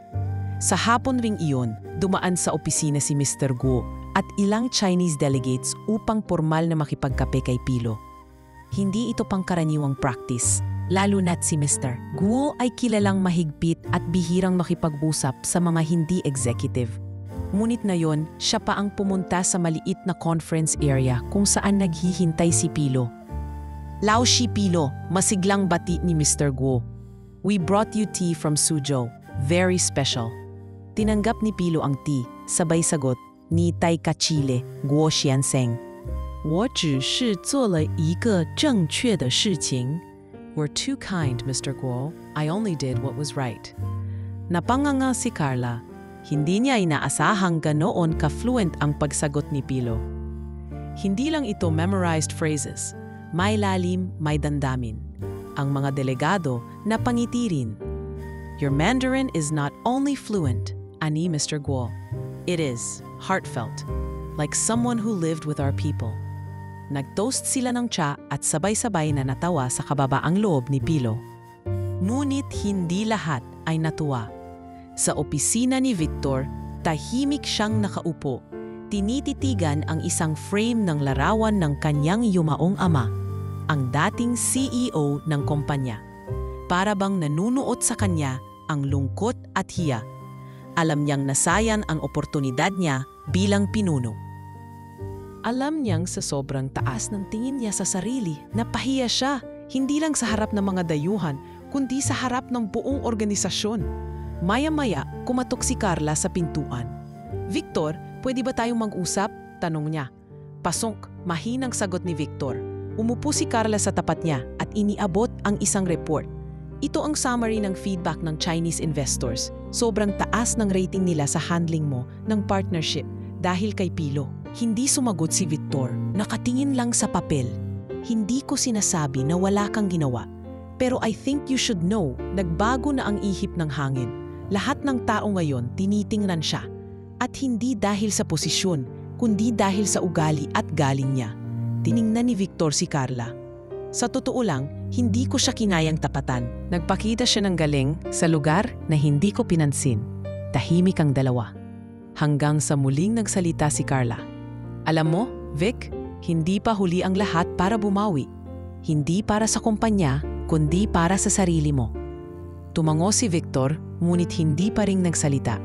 Sa hapon ring iyon, dumaan sa opisina si Mr. Guo at ilang Chinese delegates upang formal na makipagkape kay Pilo. Hindi ito pangkaraniwang practice, lalo na't si Mr. Guo ay kilalang mahigpit at bihirang makipag-usap sa mga hindi executive. Ngunit ngayon, siya pa ang pumunta sa maliit na conference area kung saan naghihintay si Pilo. "Lao Shi Pilo," masiglang bati ni Mr. Guo. "We brought you tea from Suzhou. Very special." Tinanggap ni Pilo ang tea, sabay sagot ni Tai Kachile, Guo Xianseng. "我只是做了一个正确的事情." "We're too kind, Mr. Guo. I only did what was right." Napanganga si Carla. Hindi niya inaasahang ganoon ka-fluent ang pagsagot ni Pilo. Hindi lang ito memorized phrases. May lalim, may dandamin. Ang mga delegado napangiti rin. "Your Mandarin is not only fluent," ani Mr. Guo. "It is heartfelt, like someone who lived with our people." Nag-toast sila ng tsa at sabay-sabay na natawa sa kababaang loob ni Pilo. Ngunit hindi lahat ay natuwa. Sa opisina ni Victor, tahimik siyang nakaupo. Tinititigan ang isang frame ng larawan ng kanyang yumaong ama, ang dating CEO ng kumpanya. Para bang nanunuot sa kanya ang lungkot at hiya. Alam niyang nasayan ang oportunidad niya bilang pinuno. Alam niyang sa sobrang taas ng tingin niya sa sarili, napahiya siya, hindi lang sa harap ng mga dayuhan, kundi sa harap ng buong organisasyon. Maya-maya, kumatok si Carla sa pintuan. "Victor, pwede ba tayong mag-usap?" tanong niya. Pasok, mahinang sagot ni Victor. Umupo si Carla sa tapat niya at iniabot ang isang report. Ito ang summary ng feedback ng Chinese investors. Sobrang taas ng rating nila sa handling mo ng partnership dahil kay Pilo. Hindi sumagot si Victor, nakatingin lang sa papel. "Hindi ko sinasabi na wala kang ginawa. Pero I think you should know, nagbago na ang ihip ng hangin. Lahat ng tao ngayon tinitingnan siya. At hindi dahil sa posisyon, kundi dahil sa ugali at galing niya." Tiningnan ni Victor si Carla. "Sa totoo lang, hindi ko siya kinayang tapatan." Nagpakita siya ng galing sa lugar na hindi ko pinansin. Tahimik ang dalawa. Hanggang sa muling nagsalita si Carla. "Alam mo, Vic, hindi pa huli ang lahat para bumawi. Hindi para sa kumpanya, kundi para sa sarili mo." Tumango si Victor, ngunit hindi pa ring nagsalita.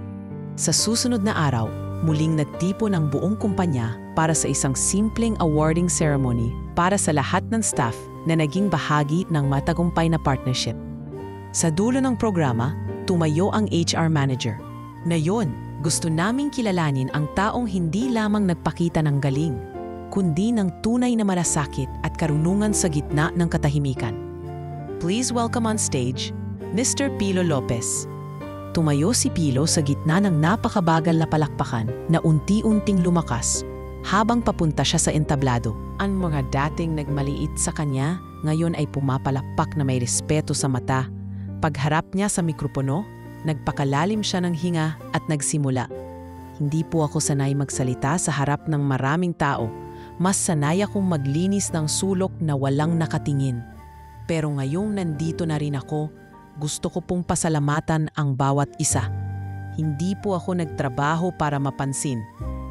Sa susunod na araw, muling nagtipon ang buong kumpanya para sa isang simpleng awarding ceremony para sa lahat ng staff na naging bahagi ng matagumpay na partnership. Sa dulo ng programa, tumayo ang HR manager. "Ngayon, gusto naming kilalanin ang taong hindi lamang nagpakita ng galing, kundi ng tunay na malasakit at karunungan sa gitna ng katahimikan. Please welcome on stage, Mr. Pilo Lopez." Tumayo si Pilo sa gitna ng napakabagal na palakpakan na unti-unting lumakas habang papunta siya sa entablado. Ang mga dating nagmaliit sa kanya ngayon ay pumapalakpak na may respeto sa mata. Pagharap niya sa mikropono, nagpakalalim siya ng hinga at nagsimula. "Hindi po ako sanay magsalita sa harap ng maraming tao. Mas sanay akong maglinis ng sulok na walang nakatingin. Pero ngayong nandito na rin ako, gusto ko pong pasalamatan ang bawat isa. Hindi po ako nagtrabaho para mapansin.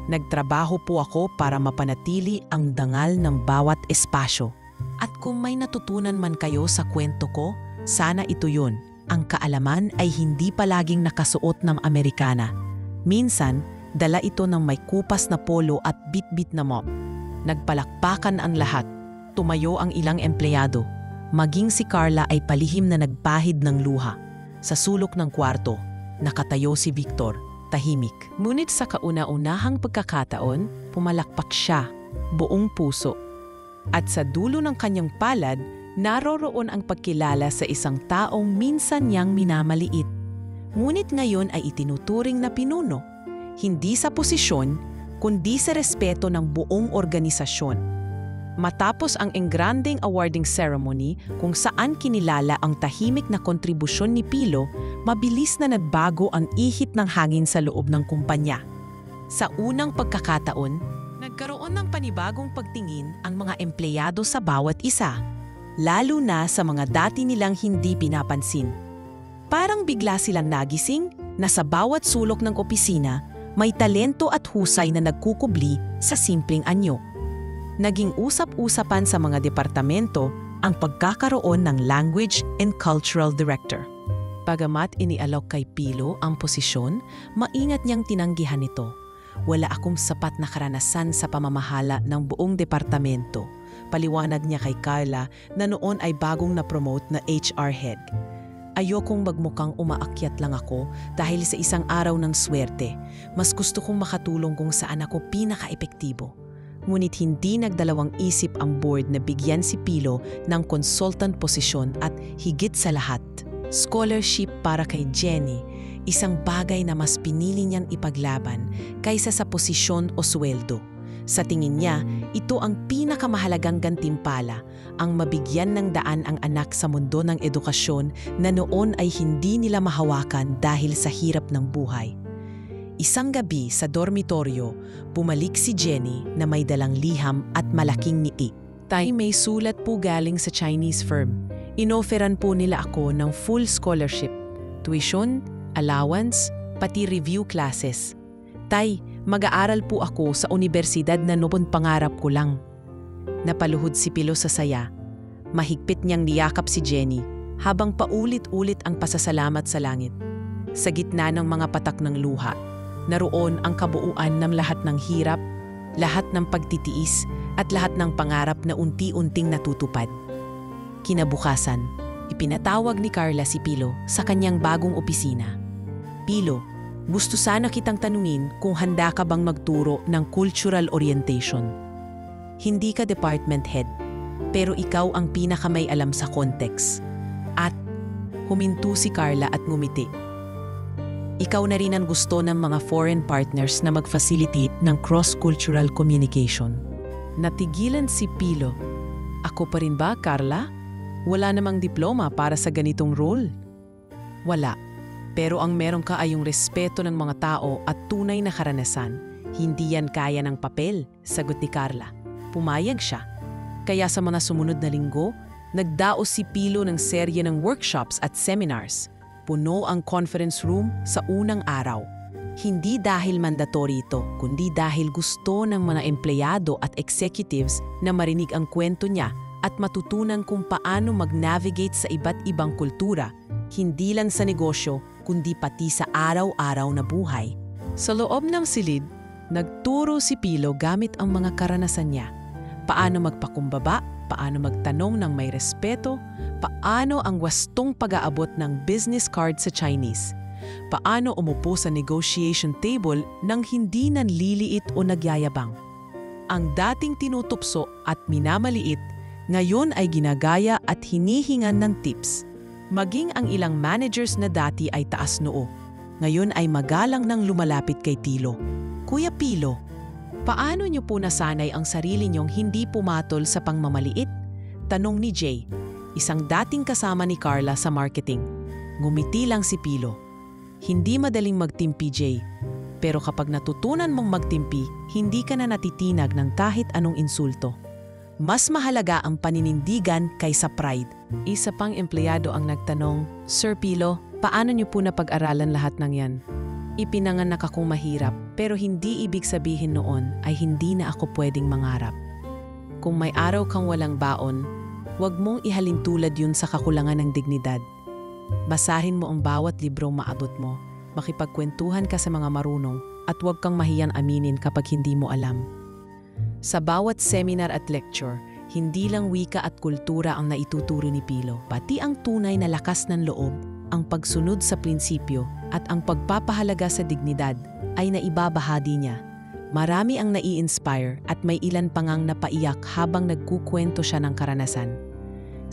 Nagtrabaho po ako para mapanatili ang dangal ng bawat espasyo." At kung may natutunan man kayo sa kwento ko, sana ito yun. Ang kaalaman ay hindi palaging nakasuot ng Amerikana. Minsan, dala ito ng may kupas na polo at bit-bit na mop. Nagpalakpakan ang lahat. Tumayo ang ilang empleyado. Maging si Carla ay palihim na nagpahid ng luha. Sa sulok ng kwarto, nakatayo si Victor, tahimik. Ngunit sa kauna-unahang pagkakataon, pumalakpak siya, buong puso. At sa dulo ng kanyang palad, naroroon ang pagkilala sa isang taong minsan niyang minamaliit. Ngunit ngayon ay itinuturing na pinuno, hindi sa posisyon, kundi sa respeto ng buong organisasyon. Matapos ang engranding awarding ceremony kung saan kinilala ang tahimik na kontribusyon ni Pilo, mabilis na nagbago ang ihip ng hangin sa loob ng kumpanya. Sa unang pagkakataon, nagkaroon ng panibagong pagtingin ang mga empleyado sa bawat isa, lalo na sa mga dati nilang hindi pinapansin. Parang bigla silang nagising na sa bawat sulok ng opisina, may talento at husay na nagkukubli sa simpleng anyo. Naging usap-usapan sa mga departamento ang pagkakaroon ng Language and Cultural Director. Bagamat inialok kay Pilo ang posisyon, maingat niyang tinanggihan ito. Wala akong sapat na karanasan sa pamamahala ng buong departamento. Paliwanag niya kay Carla na noon ay bagong na-promote na HR head. Ayokong magmukhang umaakyat lang ako dahil sa isang araw ng swerte. Mas gusto kong makatulong kung saan ako pinaka-epektibo. Ngunit hindi nagdalawang isip ang board na bigyan si Pilo ng consultant posisyon at higit sa lahat, scholarship para kay Jenny, isang bagay na mas pinili niyang ipaglaban kaysa sa posisyon o sweldo. Sa tingin niya, ito ang pinakamahalagang gantimpala, ang mabigyan ng daan ang anak sa mundo ng edukasyon na noon ay hindi nila mahawakan dahil sa hirap ng buhay. Isang gabi sa dormitoryo, bumalik si Jenny na may dalang liham at malaking ngiti. Tay, may sulat po galing sa Chinese firm. Inoferan po nila ako ng full scholarship, tuition, allowance, pati review classes. Tay, mag-aaral po ako sa universidad na noon pangarap ko lang. Napaluhod si Pilo sa saya. Mahigpit niyang niyakap si Jenny habang paulit-ulit ang pasasalamat sa langit. Sa gitna ng mga patak ng luha, naroon ang kabuuan ng lahat ng hirap, lahat ng pagtitiis at lahat ng pangarap na unti-unting natutupad. Kinabukasan, ipinatawag ni Carla si Pilo sa kanyang bagong opisina. Pilo, gusto sana kitang tanungin kung handa ka bang magturo ng cultural orientation. Hindi ka department head, pero ikaw ang pinakamay alam sa context. At huminto si Carla at ngumiti. Ikaw na rin ang gusto ng mga foreign partners na mag-facilitate ng cross-cultural communication. Natigilan si Pilo. Ako pa rin ba, Carla? Wala namang diploma para sa ganitong role. Wala. Pero ang meron ka ay yung respeto ng mga tao at tunay na karanasan. Hindi yan kaya ng papel, sagot ni Carla. Pumayag siya. Kaya sa mga sumunod na linggo, nagdaos si Pilo ng serye ng workshops at seminars. Puno ang conference room sa unang araw. Hindi dahil mandatory ito, kundi dahil gusto ng mga empleyado at executives na marinig ang kwento niya at matutunan kung paano mag-navigate sa iba't ibang kultura, hindi lang sa negosyo, kundi pati sa araw-araw na buhay. Sa loob ng silid, nagturo si Pilo gamit ang mga karanasan niya. Paano magpakumbaba, paano magtanong ng may respeto, paano ang wastong pag-aabot ng business card sa Chinese, paano umupo sa negotiation table nang hindi nanliliit o nagyayabang. Ang dating tinutupso at minamaliit, ngayon ay ginagaya at hinihingan ng tips. Maging ang ilang managers na dati ay taas noo, ngayon ay magalang nang lumalapit kay Pilo. Kuya Pilo, paano niyo po nasanay ang sarili niyong hindi pumatol sa pangmamaliit? Tanong ni Jay, isang dating kasama ni Carla sa marketing. Ngumiti lang si Pilo. Hindi madaling magtimpi, Jay. Pero kapag natutunan mong magtimpi, hindi ka na natitinag ng kahit anong insulto. Mas mahalaga ang paninindigan kaysa pride. Isa pang empleyado ang nagtanong, Sir Pilo, paano niyo po napag-aralan lahat ng yan? Ipinanganak akong mahirap, pero hindi ibig sabihin noon ay hindi na ako pwedeng mangarap. Kung may araw kang walang baon, Huwag mong ihalintulad yun sa kakulangan ng dignidad. Basahin mo ang bawat libro maabot mo, makipagkwentuhan ka sa mga marunong, at huwag kang mahiyang aminin kapag hindi mo alam. Sa bawat seminar at lecture, hindi lang wika at kultura ang naituturo ni Pilo, pati ang tunay na lakas ng loob, ang pagsunod sa prinsipyo at ang pagpapahalaga sa dignidad ay naibabahagi niya. Marami ang nai-inspire at may ilan pa ngang napaiyak habang nagkukwento siya ng karanasan.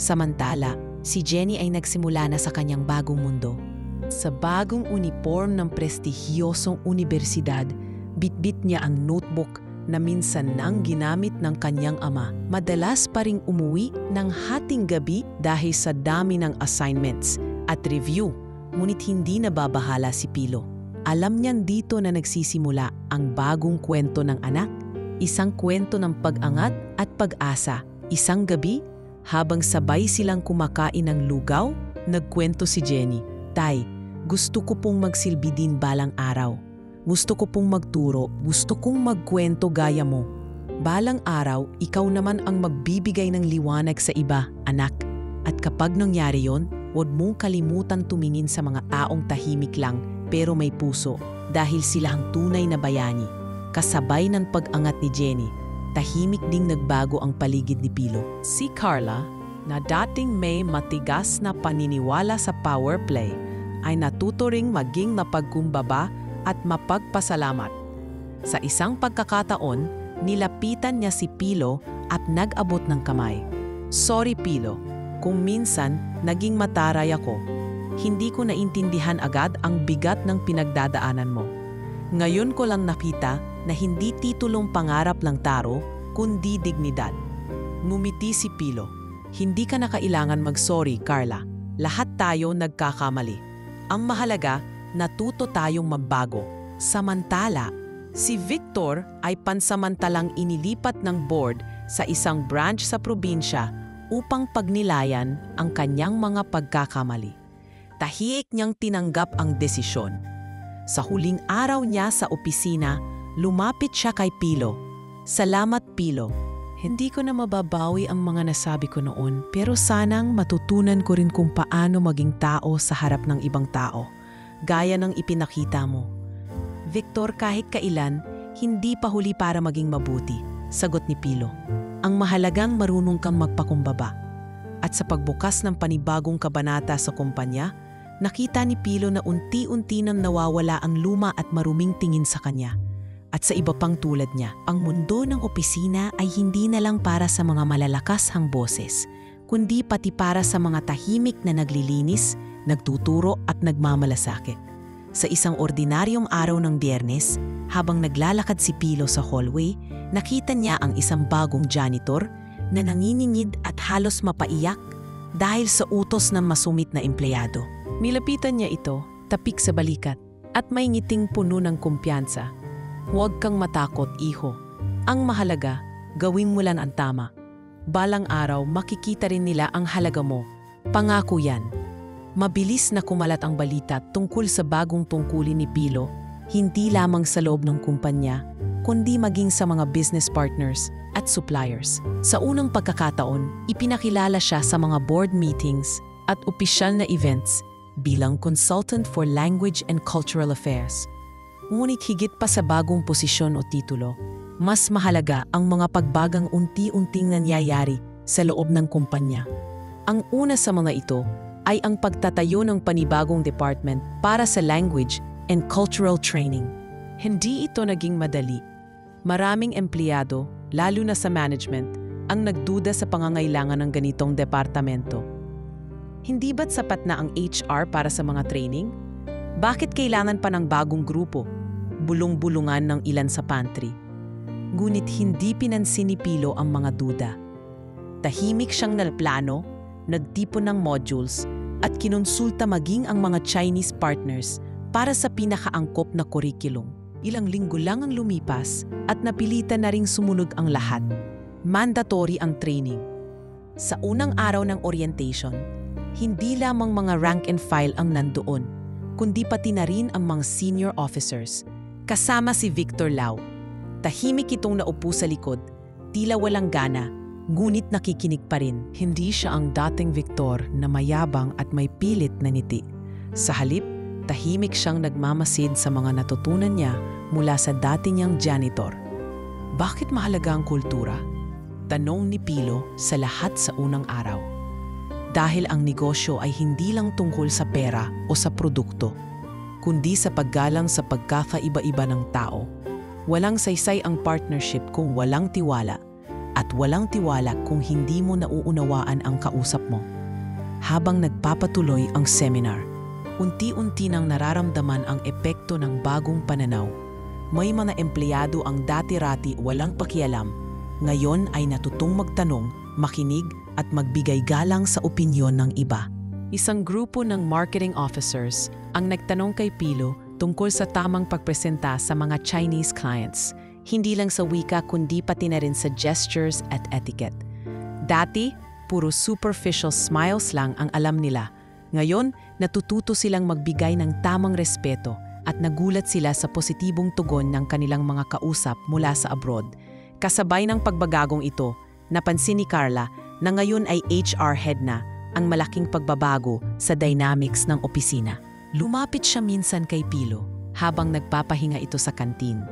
Samantala, si Jenny ay nagsimula na sa kanyang bagong mundo. Sa bagong uniform ng prestihiyosong universidad, bitbit niya ang notebook na minsan nang ginamit ng kanyang ama. Madalas pa ring umuwi ng hating gabi dahil sa dami ng assignments at review, ngunit hindi nababahala si Pilo. Alam niyan dito na nagsisimula ang bagong kwento ng anak, isang kwento ng pag-angat at pag-asa. Isang gabi, habang sabay silang kumakain ng lugaw, nagkwento si Jenny, "Tay, gusto ko pong magsilbi din balang araw. Gusto ko pong magturo, gusto kong magkwento gaya mo. Balang araw, ikaw naman ang magbibigay ng liwanag sa iba, anak. At kapag nangyari yon, huwag mong kalimutan tumingin sa mga taong tahimik lang pero may puso dahil sila ang tunay na bayani." Kasabay ng pag-angat ni Jenny, tahimik ding nagbago ang paligid ni Pilo. Si Carla, na dating may matigas na paniniwala sa power play, ay natuto ring maging mapagkumbaba at mapagpasalamat. Sa isang pagkakataon, nilapitan niya si Pilo at nag-abot ng kamay. "Sorry Pilo, kung minsan naging mataray ako. Hindi ko naintindihan agad ang bigat ng pinagdadaanan mo. Ngayon ko lang nakita na hindi titulong pangarap lang taro, kundi dignidad." Ngumiti si Pilo. "Hindi ka na kailangan mag-sorry, Carla. Lahat tayo nagkakamali. Ang mahalaga, natuto tayong magbago." Samantala, si Victor ay pansamantalang inilipat ng board sa isang branch sa probinsya upang pagnilayan ang kanyang mga pagkakamali. Tahimik niyang tinanggap ang desisyon. Sa huling araw niya sa opisina, lumapit siya kay Pilo. "Salamat Pilo. Hindi ko na mababawi ang mga nasabi ko noon, pero sanang matutunan ko rin kung paano maging tao sa harap ng ibang tao, gaya ng ipinakita mo." "Victor, kahit kailan, hindi pa huli para maging mabuti," sagot ni Pilo. "Ang mahalagang marunong kang magpakumbaba." At sa pagbukas ng panibagong kabanata sa kumpanya, nakita ni Pilo na unti-unti nang nawawala ang luma at maruming tingin sa kanya. At sa iba pang tulad niya, ang mundo ng opisina ay hindi na lang para sa mga malalakashang boses, kundi pati para sa mga tahimik na naglilinis, nagtuturo at nagmamalasakit. Sa isang ordinaryong araw ng Biyernes, habang naglalakad si Pilo sa hallway, nakita niya ang isang bagong janitor na nanginingid at halos mapaiyak dahil sa utos ng masumit na empleyado. Nilapitan niya ito, tapik sa balikat, at may ngiting puno ng kumpiyansa. "Huwag kang matakot, iho. Ang mahalaga, gawin mo lang ang tama. Balang araw, makikita rin nila ang halaga mo. Pangako yan." Mabilis na kumalat ang balita tungkol sa bagong tungkulin ni Pilo, hindi lamang sa loob ng kumpanya, kundi maging sa mga business partners at suppliers. Sa unang pagkakataon, ipinakilala siya sa mga board meetings at opisyal na events bilang Consultant for Language and Cultural Affairs. Ngunit higit pa sa bagong posisyon o titulo, mas mahalaga ang mga pagbagang unti-unting nangyayari sa loob ng kumpanya. Ang una sa mga ito ay ang pagtatayo ng panibagong department para sa language and cultural training. Hindi ito naging madali. Maraming empleyado, lalo na sa management, ang nagduda sa pangangailangan ng ganitong departamento. Hindi ba't sapat na ang HR para sa mga training? Bakit kailangan pa ng bagong grupo? Bulong-bulungan ng ilan sa pantry. Ngunit hindi pinansin ni Pilo ang mga duda. Tahimik siyang nalplano, nagtipon ng modules, at kinonsulta maging ang mga Chinese partners para sa pinakaangkop na curriculum. Ilang linggo lang ang lumipas at napilitan na ring sumunod ang lahat. Mandatory ang training. Sa unang araw ng orientation, hindi lamang mga rank and file ang nandoon, kundi pati na rin ang mga senior officers, kasama si Victor Lau. Tahimik itong naupo sa likod, tila walang gana, ngunit nakikinig pa rin. Hindi siya ang dating Victor na mayabang at may pilit na ngiti. Sa halip, tahimik siyang nagmamasid sa mga natutunan niya mula sa dati niyang janitor. Bakit mahalaga ang kultura? Tanong ni Pilo sa lahat sa unang araw. Dahil ang negosyo ay hindi lang tungkol sa pera o sa produkto, kundi sa paggalang sa pagkakaiba-iba ng tao. Walang saysay ang partnership kung walang tiwala, at walang tiwala kung hindi mo nauunawaan ang kausap mo. Habang nagpapatuloy ang seminar, unti-unti nang nararamdaman ang epekto ng bagong pananaw. May mga empleyado ang dati-rati walang pakialam, ngayon ay natutong magtanong, makinig at magbigay galang sa opinyon ng iba. Isang grupo ng marketing officers ang nagtanong kay Pilo tungkol sa tamang pagpresenta sa mga Chinese clients, hindi lang sa wika kundi pati na rin sa gestures at etiquette. Dati, puro superficial smiles lang ang alam nila. Ngayon, natututo silang magbigay ng tamang respeto at nagulat sila sa positibong tugon ng kanilang mga kausap mula sa abroad. Kasabay ng pagbagagong ito, napansin ni Carla na ngayon ay HR head na, ang malaking pagbabago sa dynamics ng opisina. Lumapit siya minsan kay Pilo habang nagpapahinga ito sa kantin.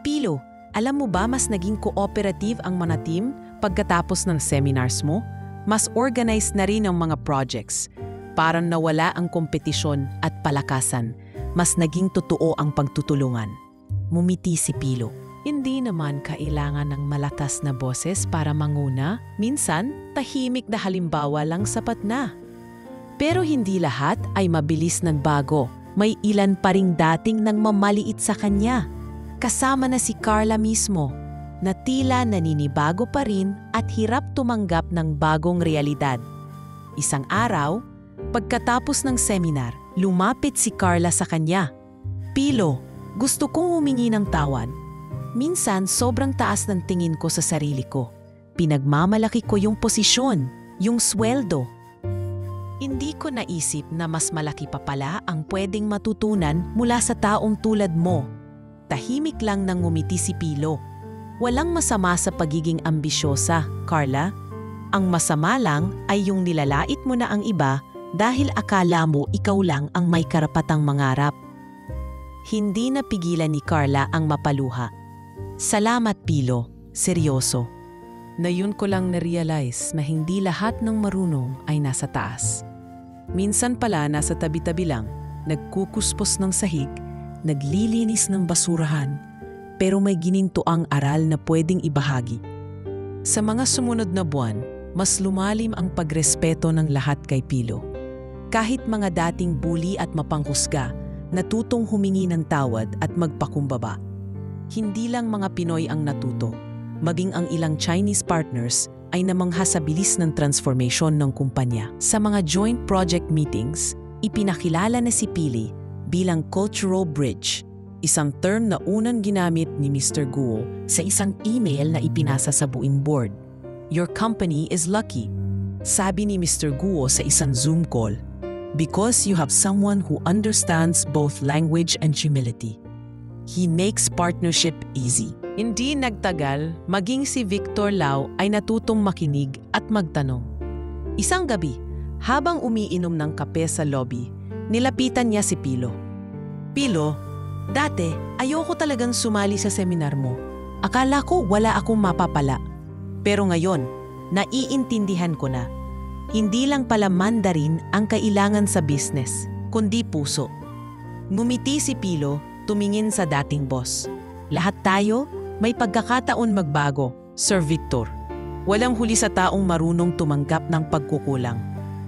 Pilo, alam mo ba mas naging cooperative ang mga team pagkatapos ng seminars mo? Mas organized na rin ang mga projects. Parang nawala ang kompetisyon at palakasan. Mas naging totoo ang pagtutulungan. Mumiti si Pilo. Hindi naman kailangan ng malakas na boses para manguna. Minsan, tahimik na halimbawa lang sapat na. Pero hindi lahat ay mabilis nagbago. May ilan pa ring dating nang mamaliit sa kanya. Kasama na si Carla mismo, na tila naninibago pa rin at hirap tumanggap ng bagong realidad. Isang araw, pagkatapos ng seminar, lumapit si Carla sa kanya. Pilo, gusto kong humingi ng tawad. Minsan, sobrang taas ng tingin ko sa sarili ko. Pinagmamalaki ko yung posisyon, yung sweldo. Hindi ko naisip na mas malaki pa pala ang pwedeng matutunan mula sa taong tulad mo. Tahimik lang nang ngumiti si Pilo. Walang masama sa pagiging ambisyosa, Carla. Ang masama lang ay yung nilalait mo na ang iba dahil akala mo ikaw lang ang may karapatang mangarap. Hindi napigilan ni Carla ang mapaluha. Salamat, Pilo. Seryoso. Ngayon ko lang na-realize na hindi lahat ng marunong ay nasa taas. Minsan pala nasa tabi-tabi lang, nagkukuspos ng sahig, naglilinis ng basurahan, pero may ginintoang aral na pwedeng ibahagi. Sa mga sumunod na buwan, mas lumalim ang pagrespeto ng lahat kay Pilo. Kahit mga dating bully at mapanghusga, natutong humingi ng tawad at magpakumbaba. Hindi lang mga Pinoy ang natuto, maging ang ilang Chinese partners ay namangha sa bilis ng transformation ng kumpanya. Sa mga joint project meetings, ipinakilala na si Pili bilang cultural bridge, isang term na unang ginamit ni Mr. Guo sa isang email na ipinasa sa buong board. Your company is lucky, sabi ni Mr. Guo sa isang Zoom call, because you have someone who understands both language and humility. He makes partnership easy. Hindi nagtagal, maging si Victor Lau ay natutong makinig at magtanong. Isang gabi, habang umiinom ng kape sa lobby, nilapitan niya si Pilo. Pilo, dati ayoko talagang sumali sa seminar mo. Akala ko wala akong mapapala. Pero ngayon, naiintindihan ko na. Hindi lang pala Mandarin ang kailangan sa business, kundi puso. Ngumiti si Pilo, tumingin sa dating boss. Lahat tayo may pagkakataon magbago, Sir Victor. Walang huli sa taong marunong tumanggap ng pagkukulang.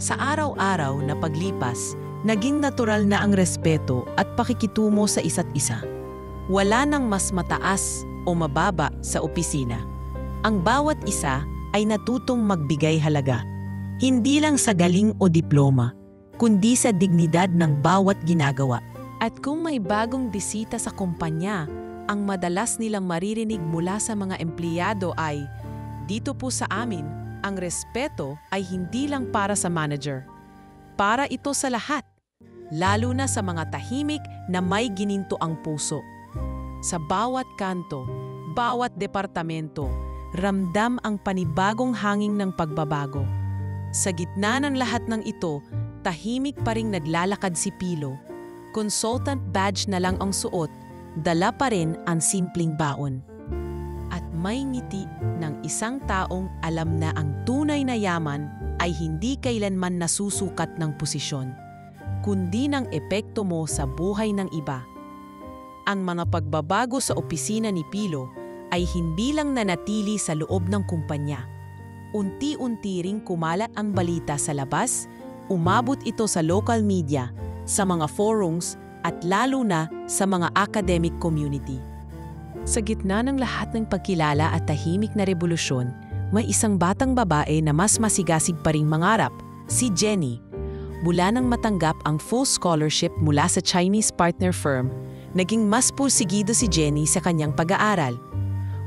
Sa araw-araw na paglipas, naging natural na ang respeto at pakikitungo sa isa't isa. Wala nang mas mataas o mababa sa opisina. Ang bawat isa ay natutong magbigay halaga. Hindi lang sa galing o diploma, kundi sa dignidad ng bawat ginagawa. At kung may bagong bisita sa kumpanya, ang madalas nilang maririnig mula sa mga empleyado ay, dito po sa amin, ang respeto ay hindi lang para sa manager. Para ito sa lahat, lalo na sa mga tahimik na may gininto ang puso. Sa bawat kanto, bawat departamento, ramdam ang panibagong hangin ng pagbabago. Sa gitna ng lahat ng ito, tahimik pa ring naglalakad si Pilo. Consultant badge na lang ang suot, dala pa rin ang simpleng baon. At may ngiti ng isang taong alam na ang tunay na yaman ay hindi kailanman nasusukat ng posisyon, kundi ng epekto mo sa buhay ng iba. Ang mga pagbabago sa opisina ni Pilo ay hindi lang nanatili sa loob ng kumpanya. Unti-unti ring kumalat ang balita sa labas, umabot ito sa local media, sa mga forums at lalo na sa mga academic community. Sa gitna ng lahat ng pagkilala at tahimik na revolusyon, may isang batang babae na mas masigasig pa ring mangarap, si Jenny. Mula nang matanggap ang full scholarship mula sa Chinese partner firm, naging mas pursigido si Jenny sa kanyang pag-aaral.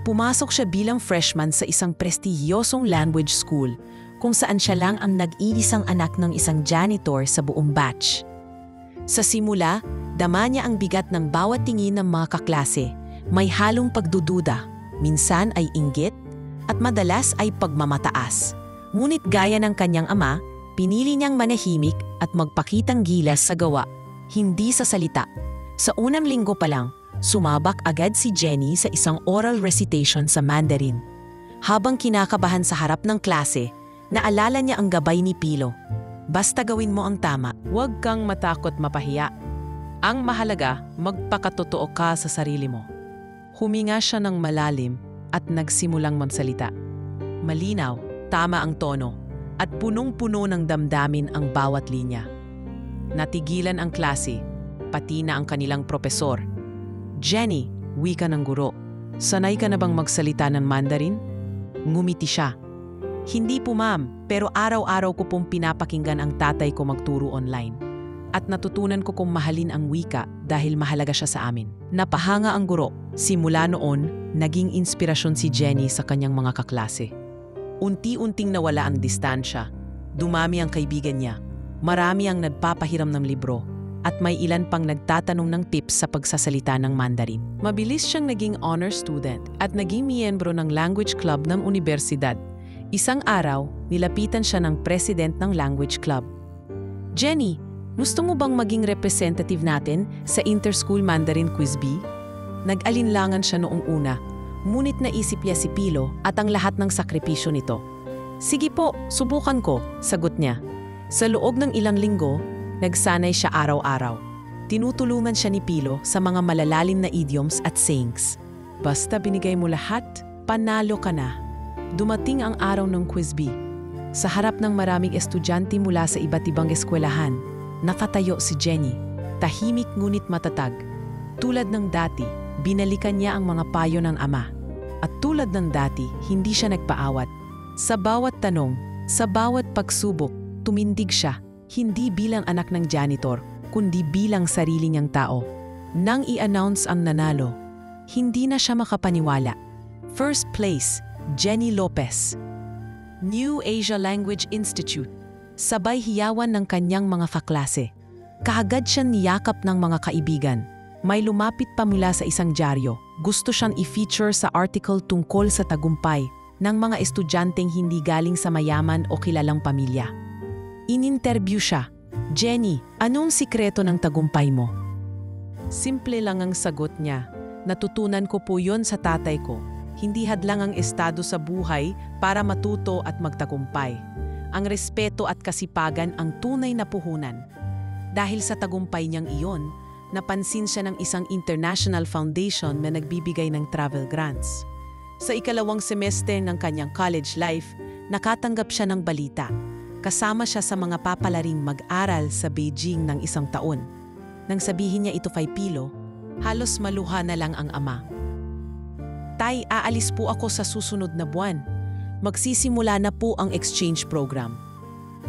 Pumasok siya bilang freshman sa isang prestihiyosong language school, kung saan siya lang ang nag-iisang anak ng isang janitor sa buong batch. Sa simula, dama niya ang bigat ng bawat tingin ng mga kaklase. May halong pagdududa, minsan ay inggit, at madalas ay pagmamataas. Ngunit gaya ng kanyang ama, pinili niyang manahimik at magpakitang gilas sa gawa, hindi sa salita. Sa unang linggo pa lang, sumabak agad si Jenny sa isang oral recitation sa Mandarin. Habang kinakabahan sa harap ng klase, naalala niya ang gabay ni Pilo. Basta gawin mo ang tama, huwag kang matakot mapahiya. Ang mahalaga, magpakatotoo ka sa sarili mo. Huminga siya ng malalim at nagsimulang magsalita. Malinaw, tama ang tono, at punong-puno ng damdamin ang bawat linya. Natigilan ang klase, pati na ang kanilang propesor. Jenny, wika ng guro, sanay ka na bang magsalita ng Mandarin? Ngumiti siya. Hindi po ma'am, pero araw-araw ko pong pinapakinggan ang tatay ko magturo online. At natutunan ko kung mahalin ang wika dahil mahalaga siya sa amin. Napahanga ang guro. Simula noon, naging inspirasyon si Jenny sa kanyang mga kaklase. Unti-unting nawala ang distansya. Dumami ang kaibigan niya. Marami ang nagpapahiram ng libro. At may ilan pang nagtatanong ng tips sa pagsasalita ng Mandarin. Mabilis siyang naging honor student at naging miyembro ng language club ng universidad. Isang araw, nilapitan siya ng president ng language club. Jenny, gusto mo bang maging representative natin sa Interschool Mandarin Quiz Bee? Nag-alinlangan siya noong una, ngunit naisip niya si Pilo at ang lahat ng sakripisyo nito. Sige po, subukan ko, sagot niya. Sa loob ng ilang linggo, nagsanay siya araw-araw. Tinutulungan siya ni Pilo sa mga malalalim na idioms at sayings. Basta binigay mo lahat, panalo ka na. Dumating ang araw ng Quiz Bee. Sa harap ng maraming estudyante mula sa iba't ibang eskwelahan, nakatayo si Jenny, tahimik ngunit matatag. Tulad ng dati, binalikan niya ang mga payo ng ama. At tulad ng dati, hindi siya nagpaawat. Sa bawat tanong, sa bawat pagsubok, tumindig siya, hindi bilang anak ng janitor, kundi bilang sarili niyang tao. Nang i-announce ang nanalo, hindi na siya makapaniwala. First place, Jenny Lopez. New Asia Language Institute. Sabay hiyawan ng kanyang mga kaklase. Kaagad siyang niyakap ng mga kaibigan. May lumapit pa mula sa isang dyaryo. Gusto siyang i-feature sa article tungkol sa tagumpay ng mga estudyanteng hindi galing sa mayaman o kilalang pamilya. In-interview siya. Jenny, anong sikreto ng tagumpay mo? Simple lang ang sagot niya. Natutunan ko po yon sa tatay ko. Hindi hadlang ang estado sa buhay para matuto at magtagumpay. Ang respeto at kasipagan ang tunay na puhunan. Dahil sa tagumpay niyang iyon, napansin siya ng isang international foundation na nagbibigay ng travel grants. Sa ikalawang semester ng kanyang college life, nakatanggap siya ng balita. Kasama siya sa mga papalaring mag-aral sa Beijing ng isang taon. Nang sabihin niya ito kay Pilo, halos maluha na lang ang ama. Tay, aalis po ako sa susunod na buwan. Magsisimula na po ang exchange program.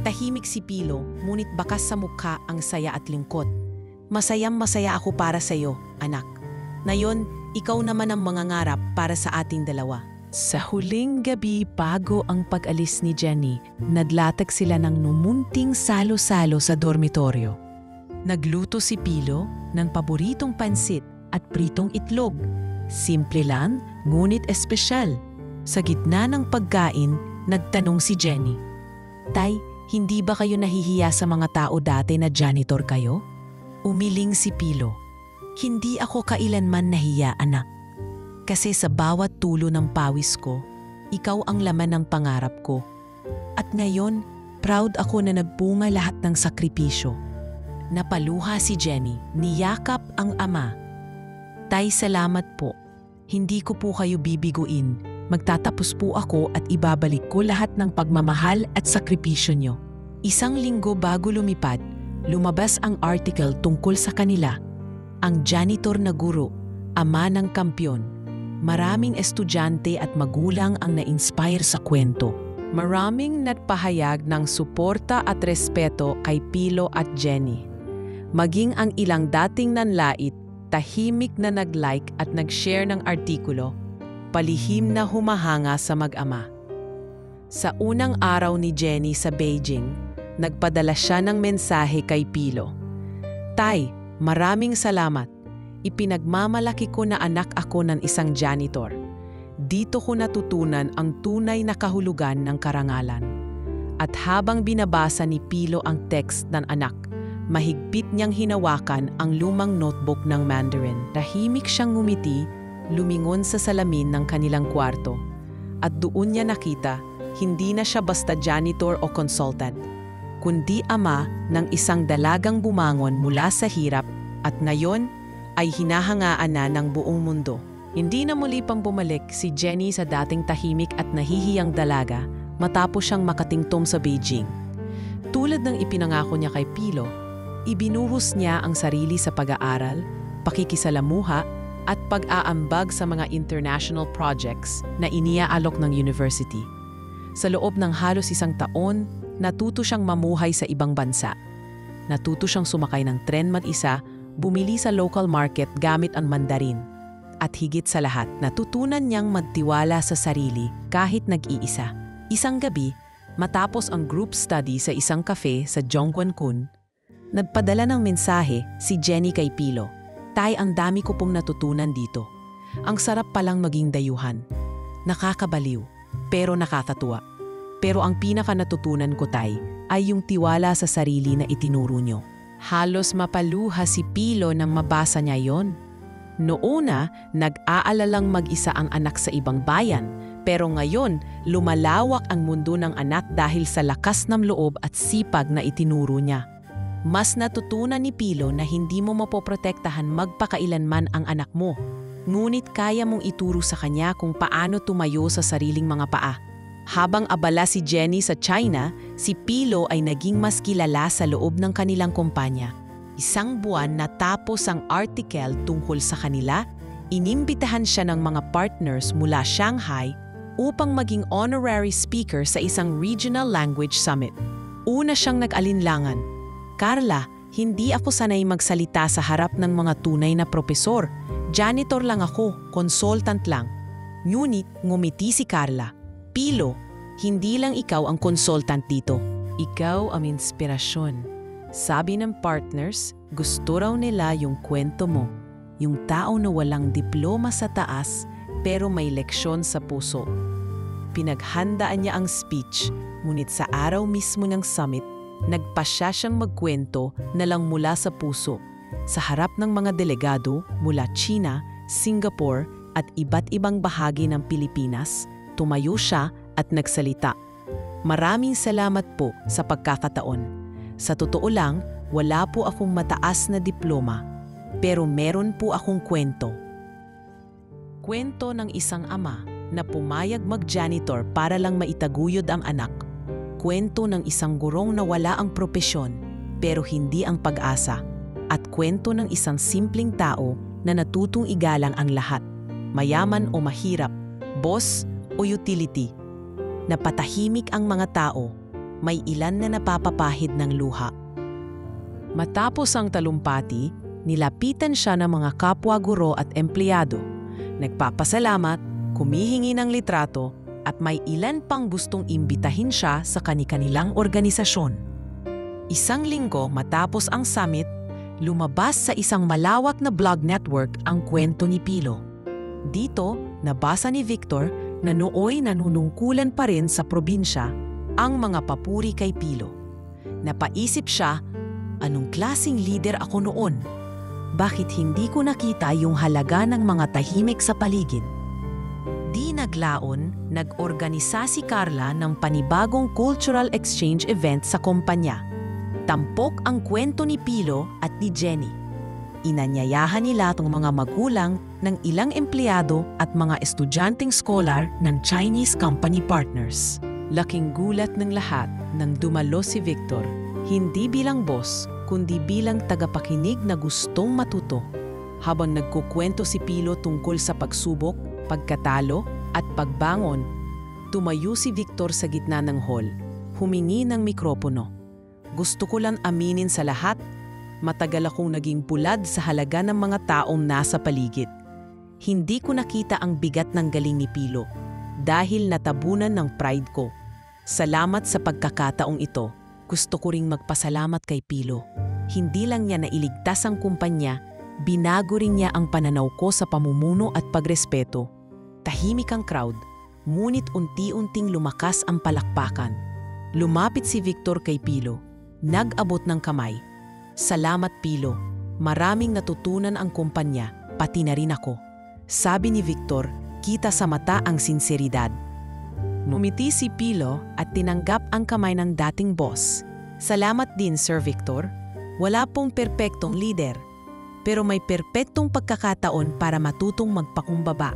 Tahimik si Pilo, ngunit bakas sa mukha ang saya at lungkot. Masayang-masaya ako para sa iyo, anak. Ngayon, ikaw naman ang mangangarap para sa ating dalawa. Sa huling gabi bago ang pag-alis ni Jenny, nadlatag sila ng numunting salo-salo sa dormitoryo. Nagluto si Pilo ng paboritong pansit at pritong itlog. Simple lang, ngunit espesyal. Sa gitna ng pagkain, nagtanong si Jenny, "Tay, hindi ba kayo nahihiya sa mga tao dati na janitor kayo?" Umiling si Pilo, "Hindi ako kailanman nahiya, anak. Kasi sa bawat tulo ng pawis ko, ikaw ang laman ng pangarap ko. At ngayon, proud ako na nagbunga lahat ng sakripisyo." Napaluha si Jenny, niyakap ang ama. "Tay, salamat po. Hindi ko po kayo bibiguin. Magtatapos po ako at ibabalik ko lahat ng pagmamahal at sakripisyo nyo." Isang linggo bago lumipad, lumabas ang article tungkol sa kanila. Ang janitor na guro, ama ng kampyon. Maraming estudyante at magulang ang na-inspire sa kwento. Maraming nagpahayag ng suporta at respeto kay Pilo at Jenny. Maging ang ilang dating nanlait, tahimik na nag-like at nag-share ng artikulo, palihim na humahanga sa mag-ama. Sa unang araw ni Jenny sa Beijing, nagpadala siya ng mensahe kay Pilo. "Tay, maraming salamat. Ipinagmamalaki ko na anak ako ng isang janitor. Dito ko natutunan ang tunay na kahulugan ng karangalan." At habang binabasa ni Pilo ang text ng anak, mahigpit niyang hinawakan ang lumang notebook ng Mandarin. Tahimik siyang ngumiti, lumingon sa salamin ng kanilang kwarto. At doon niya nakita, hindi na siya basta janitor o consultant, kundi ama ng isang dalagang bumangon mula sa hirap at ngayon ay hinahangaan na ng buong mundo. Hindi na muli pang bumalik si Jenny sa dating tahimik at nahihiyang dalaga matapos siyang makatingtom sa Beijing. Tulad ng ipinangako niya kay Pilo, ibinuhos niya ang sarili sa pag-aaral, pakikisalamuha at pag-aambag sa mga international projects na iniaalok ng university. Sa loob ng halos 1 taon, natuto siyang mamuhay sa ibang bansa. Natuto siyang sumakay ng tren mag-isa, bumili sa local market gamit ang Mandarin. At higit sa lahat, natutunan niyang magtiwala sa sarili kahit nag-iisa. Isang gabi, matapos ang group study sa isang cafe sa Zhongguancun, nagpadala ng mensahe si Jenny kay Pilo. "Tay, ang dami ko pong natutunan dito. Ang sarap palang maging dayuhan. Nakakabaliw, pero nakakatuwa. Pero ang pinaka natutunan ko, Tay, ay yung tiwala sa sarili na itinuro nyo." Halos mapaluha si Pilo nang mabasa niya yon. Noona, nag-aalalang mag-isa ang anak sa ibang bayan, pero ngayon, lumalawak ang mundo ng anak dahil sa lakas ng loob at sipag na itinuro niya. Mas natutunan ni Pilo na hindi mo mapoprotektahan magpakailanman ang anak mo, ngunit kaya mong ituro sa kanya kung paano tumayo sa sariling mga paa. Habang abala si Jenny sa China, si Pilo ay naging mas kilala sa loob ng kanilang kumpanya. 1 buwan natapos ang article tungkol sa kanila, inimbitahan siya ng mga partners mula Shanghai upang maging honorary speaker sa isang regional language summit. Una siyang nag-alinlangan, "Carla, hindi ako sanay magsalita sa harap ng mga tunay na propesor. Janitor lang ako, consultant lang." Ngunit ngumiti si Carla. "Pilo, hindi lang ikaw ang consultant dito. Ikaw ang inspirasyon." Sabi ng partners, gusto raw nila yung kwento mo. Yung tao na walang diploma sa taas pero may leksyon sa puso. Pinaghandaan niya ang speech, ngunit sa araw mismo ng summit, nagpasya siyang magkwento na lang mula sa puso. Sa harap ng mga delegado mula China, Singapore at iba't ibang bahagi ng Pilipinas, tumayo siya at nagsalita. "Maraming salamat po sa pagkakataon. Sa totoo lang, wala po akong mataas na diploma, pero meron po akong kwento." Kwento ng isang ama na pumayag mag-janitor para lang maitaguyod ang anak. Kwento ng isang gurong na wala ang propesyon, pero hindi ang pag-asa. At kwento ng isang simpleng tao na natutong igalang ang lahat, mayaman o mahirap, boss o utility. Napatahimik ang mga tao, may ilan na napapapahid ng luha. Matapos ang talumpati, nilapitan siya ng mga kapwa guro at empleyado. Nagpapasalamat, kumihingi ng litrato, at may ilan pang gustong imbitahin siya sa kani-kanilang organisasyon. 1 linggo matapos ang summit, lumabas sa isang malawak na blog network ang kwento ni Pilo. Dito, nabasa ni Victor, na nooy nanunungkulan pa rin sa probinsya ang mga papuri kay Pilo. Napaisip siya, anong klaseng leader ako noon? Bakit hindi ko nakita yung halaga ng mga tahimik sa paligid? Di naglaon, nag-organisa si Carla ng panibagong cultural exchange event sa kumpanya. Tampok ang kwento ni Pilo at ni Jenny. Inanyayahan nila ang mga magulang ng ilang empleyado at mga estudyanteng scholar ng Chinese company partners. Laking gulat ng lahat nang dumalo si Victor, hindi bilang boss, kundi bilang tagapakinig na gustong matuto. Habang nagkukwento si Pilo tungkol sa pagsubok, pagkatalo at pagbangon, tumayo si Victor sa gitna ng hall, humingi ng mikropono. Gusto ko lang aminin sa lahat, matagal akong naging pulad sa halaga ng mga taong nasa paligid. Hindi ko nakita ang bigat ng galing ni Pilo dahil natabunan ng pride ko. Salamat sa pagkakataong ito. Gusto ko ring magpasalamat kay Pilo. Hindi lang niya nailigtas ang kumpanya, binago rin niya ang pananaw ko sa pamumuno at pagrespeto. Tahimik ang crowd, ngunit unti-unting lumakas ang palakpakan. Lumapit si Victor kay Pilo. Nag-abot ng kamay. Salamat Pilo, maraming natutunan ang kumpanya, pati na rin ako. Sabi ni Victor, kita sa mata ang sinseridad. Ngumiti si Pilo at tinanggap ang kamay ng dating boss. Salamat din Sir Victor, wala pong perpektong leader, pero may perpektong pagkakataon para matutong magpakumbaba.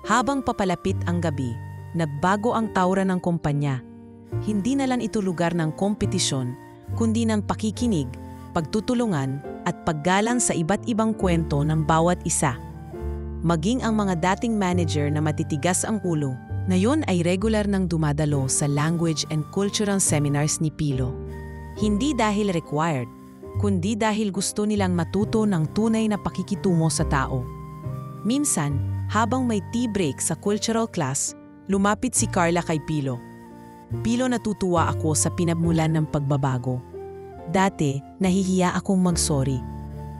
Habang papalapit ang gabi, nagbago ang taura ng kumpanya. Hindi na lang ito lugar ng kompetisyon, kundi ng pakikinig, pagtutulungan at paggalang sa iba't ibang kwento ng bawat isa. Maging ang mga dating manager na matitigas ang ulo, ngayon ay regular nang dumadalo sa language and cultural seminars ni Pilo. Hindi dahil required, kundi dahil gusto nilang matuto ng tunay na pakikitungo sa tao. Minsan, habang may tea break sa cultural class, lumapit si Carla kay Pilo. Pilo, natutuwa ako sa pinagmulan ng pagbabago. Dati, nahihiya akong mag-sorry.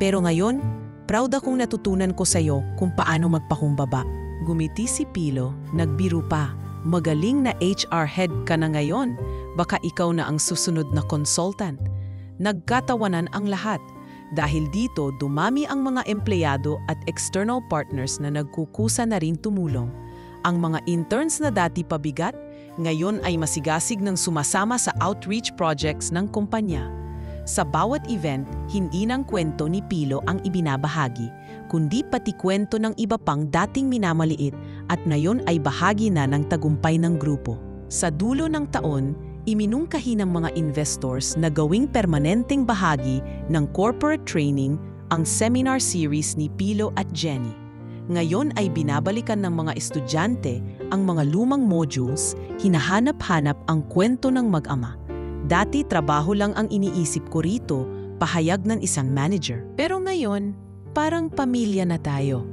Pero ngayon, proud akong natutunan ko sa'yo kung paano magpakumbaba. Gumiti si Pilo, nagbiro pa. Magaling na HR head ka na ngayon. Baka ikaw na ang susunod na consultant. Nagkatawanan ang lahat. Dahil dito, dumami ang mga empleyado at external partners na nagkukusa na rin tumulong. Ang mga interns na dati pabigat, ngayon ay masigasig ng sumasama sa outreach projects ng kumpanya. Sa bawat event, hindi ng kwento ni Pilo ang ibinabahagi, kundi pati kwento ng iba pang dating minamaliit at ngayon ay bahagi na ng tagumpay ng grupo. Sa dulo ng taon, iminungkahi ng mga investors na gawing permanenteng bahagi ng corporate training ang seminar series ni Pilo at Jenny. Ngayon ay binabalikan ng mga estudyante ang mga lumang modules, hinahanap-hanap ang kwento ng mag-ama. Dati trabaho lang ang iniisip ko rito, pahayag ng isang manager. Pero ngayon, parang pamilya na tayo.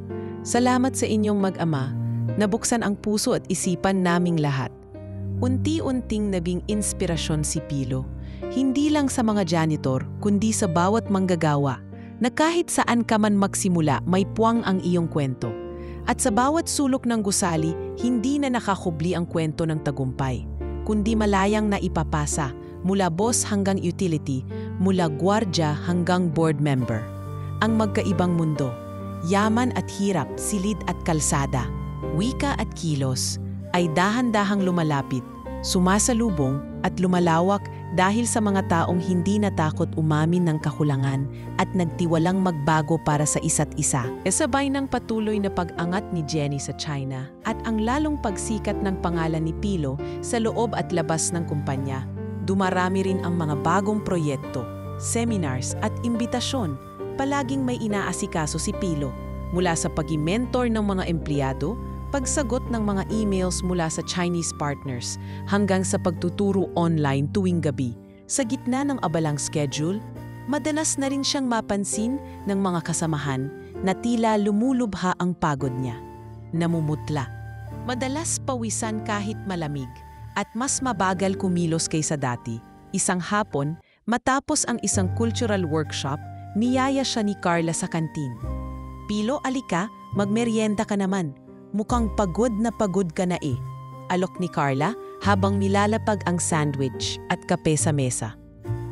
Salamat sa inyong mag-ama, nabuksan ang puso at isipan naming lahat. Unti-unting naging inspirasyon si Pilo, hindi lang sa mga janitor, kundi sa bawat manggagawa, na kahit saan ka man magsimula, may puwang ang iyong kwento. At sa bawat sulok ng gusali, hindi na nakakubli ang kwento ng tagumpay, kundi malayang na ipapasa, mula boss hanggang utility, mula gwardya hanggang board member. Ang magkaibang mundo, yaman at hirap, silid at kalsada, wika at kilos, ay dahan-dahang lumalapit, sumasalubong at lumalawak dahil sa mga taong hindi natakot umamin ng kakulangan at nagtiwalang magbago para sa isa't isa. Kasabay ng patuloy na pag-angat ni Jenny sa China at ang lalong pagsikat ng pangalan ni Pilo sa loob at labas ng kumpanya, dumarami rin ang mga bagong proyekto, seminars at imbitasyon. Palaging may inaasikaso si Pilo, mula sa pag-mentor ng mga empleyado, pagsagot ng mga emails mula sa Chinese partners, hanggang sa pagtuturo online tuwing gabi. Sa gitna ng abalang schedule, madalas na rin siyang mapansin ng mga kasamahan na tila lumulubha ang pagod niya. Namumutla. Madalas pawisan kahit malamig at mas mabagal kumilos kaysa dati. Isang hapon, matapos ang isang cultural workshop, niyaya siya ni Carla sa kantin. Pilo, alika, magmeryenda ka naman. Mukhang pagod na pagod ka na eh. Alok ni Carla habang nilalapag ang sandwich at kape sa mesa.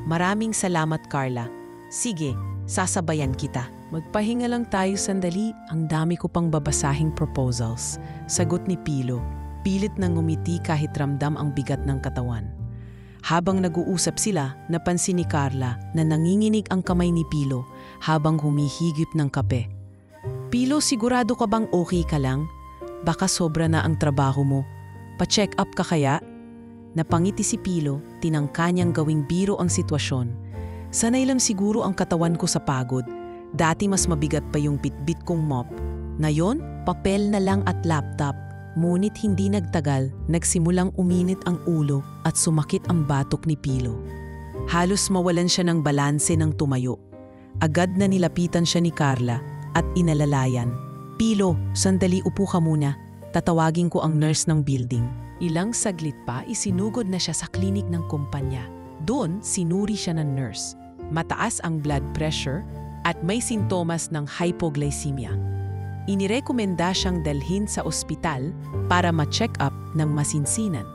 Maraming salamat, Carla. Sige, sasabayan kita. Magpahinga lang tayo sandali, ang dami ko pang babasahing proposals. Sagot ni Pilo, pilit nang ngumiti kahit ramdam ang bigat ng katawan. Habang nag-uusap sila, napansin ni Carla na nanginginig ang kamay ni Pilo habang humihigip ng kape. Pilo, sigurado ka bang okay ka lang? Baka sobra na ang trabaho mo. Pa-check up ka kaya? Napangiti si Pilo, tinangka niyang gawing biro ang sitwasyon. Sanay lang siguro ang katawan ko sa pagod. Dati mas mabigat pa yung bitbit kong mop. Ngayon, papel na lang at laptop. Ngunit hindi nagtagal, nagsimulang uminit ang ulo at sumakit ang batok ni Pilo. Halos mawalan siya ng balanse ng tumayo. Agad na nilapitan siya ni Carla at inalalayan. Pilo, sandali upo ka muna. Tatawagin ko ang nurse ng building. Ilang saglit pa, isinugod na siya sa klinik ng kumpanya. Doon, sinuri siya ng nurse. Mataas ang blood pressure at may sintomas ng hypoglycemia. Inirekomenda siyang dalhin sa ospital para ma-check up ng masinsinan.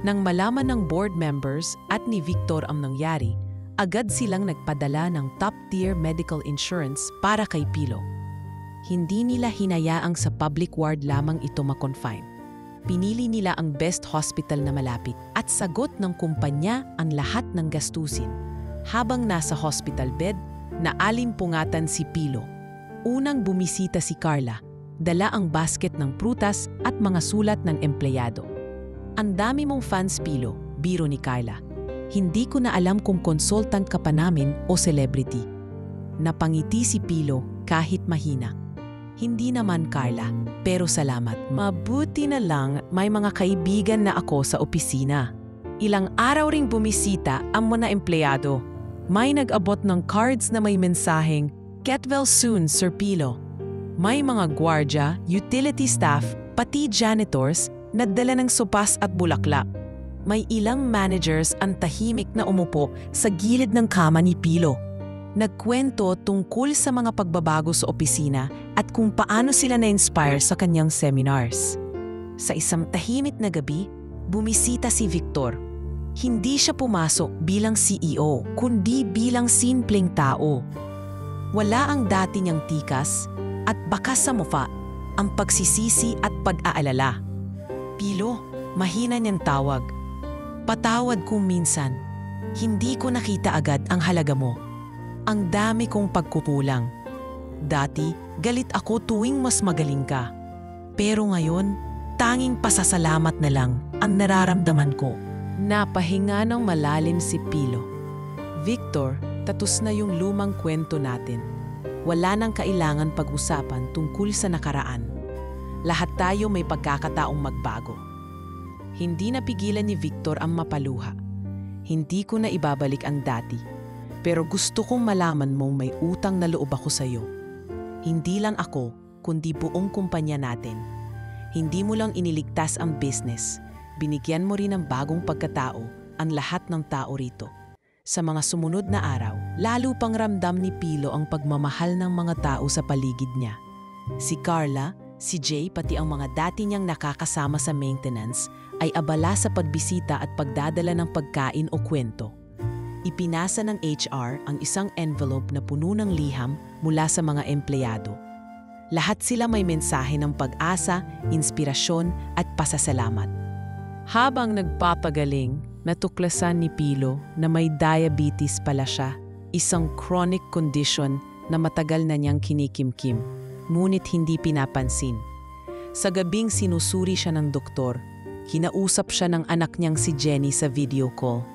Nang malaman ng board members at ni Victor ang nangyari, agad silang nagpadala ng top-tier medical insurance para kay Pilo. Hindi nila hinayaang sa public ward lamang ito ma-confine. Pinili nila ang best hospital na malapit at sagot ng kumpanya ang lahat ng gastusin. Habang nasa hospital bed, naalimpungatan si Pilo. Unang bumisita si Carla, dala ang basket ng prutas at mga sulat ng empleyado. Ang dami mong fans, Pilo, biro ni Carla. Hindi ko na alam kung consultant ka pa namin o celebrity. Napangiti si Pilo kahit mahina. Hindi naman, Carla, pero salamat. Mabuti na lang may mga kaibigan na ako sa opisina. Ilang araw ring bumisita ang mga empleyado. May nag-abot ng cards na may mensaheng, "Get well soon, Sir Pilo." May mga gwardya, utility staff, pati janitors, nagdala ng sopas at bulaklak. May ilang managers ang tahimik na umupo sa gilid ng kama ni Pilo. Nagkwento tungkol sa mga pagbabago sa opisina at kung paano sila na-inspire sa kanyang seminars. Sa isang tahimik na gabi, bumisita si Victor. Hindi siya pumasok bilang CEO, kundi bilang simpleng tao. Wala ang dati niyang tikas at bakas sa mukha, ang pagsisisi at pag-aalala. "Pilo, mahina niyang tawag. Patawad kung minsan. Hindi ko nakita agad ang halaga mo. Ang dami kong pagkukulang. Dati, galit ako tuwing mas magaling ka. Pero ngayon, tanging pasasalamat na lang ang nararamdaman ko." Napahinga ng malalim si Pilo. "Victor, tatus na yung lumang kwento natin. Wala nang kailangan pag-usapan tungkol sa nakaraan. Lahat tayo may pagkakataong magbago." Hindi napigilan ni Victor ang mapaluha. "Hindi ko na ibabalik ang dati. Pero gusto kong malaman mong may utang na loob ako sa iyo. Hindi lang ako, kundi buong kumpanya natin. Hindi mo lang iniligtas ang business. Binigyan mo rin ng bagong pagkatao ang lahat ng tao rito." Sa mga sumunod na araw, lalo pang ramdam ni Pilo ang pagmamahal ng mga tao sa paligid niya. Si Carla, si Jay pati ang mga dati niyang nakakasama sa maintenance ay abala sa pagbisita at pagdadala ng pagkain o kwento. Ipinasa ng HR ang isang envelope na puno ng liham mula sa mga empleyado. Lahat sila may mensahe ng pag-asa, inspirasyon at pasasalamat. Habang nagpapagaling, natuklasan ni Pilo na may diabetes pala siya, isang chronic condition na matagal na niyang kinikimkim, ngunit hindi pinapansin. Sa gabing sinusuri siya ng doktor, kinausap siya ng anak niyang si Jenny sa video call.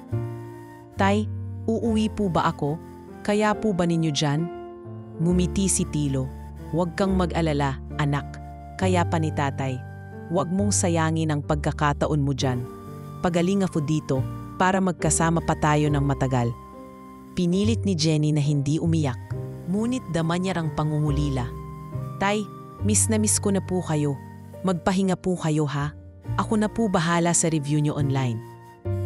"Tay, uuwi po ba ako? Kaya po ba ninyo dyan?" Ngumiti si Pilo. "Huwag kang mag-alala, anak. Kaya pa ni tatay. Huwag mong sayangin ang pagkakataon mo dyan. Pagaling ako dito para magkasama pa tayo ng matagal." Pinilit ni Jenny na hindi umiyak, ngunit dama niya ang pangungulila. "Tay, miss na miss ko na po kayo. Magpahinga po kayo ha. Ako na po bahala sa review niyo online."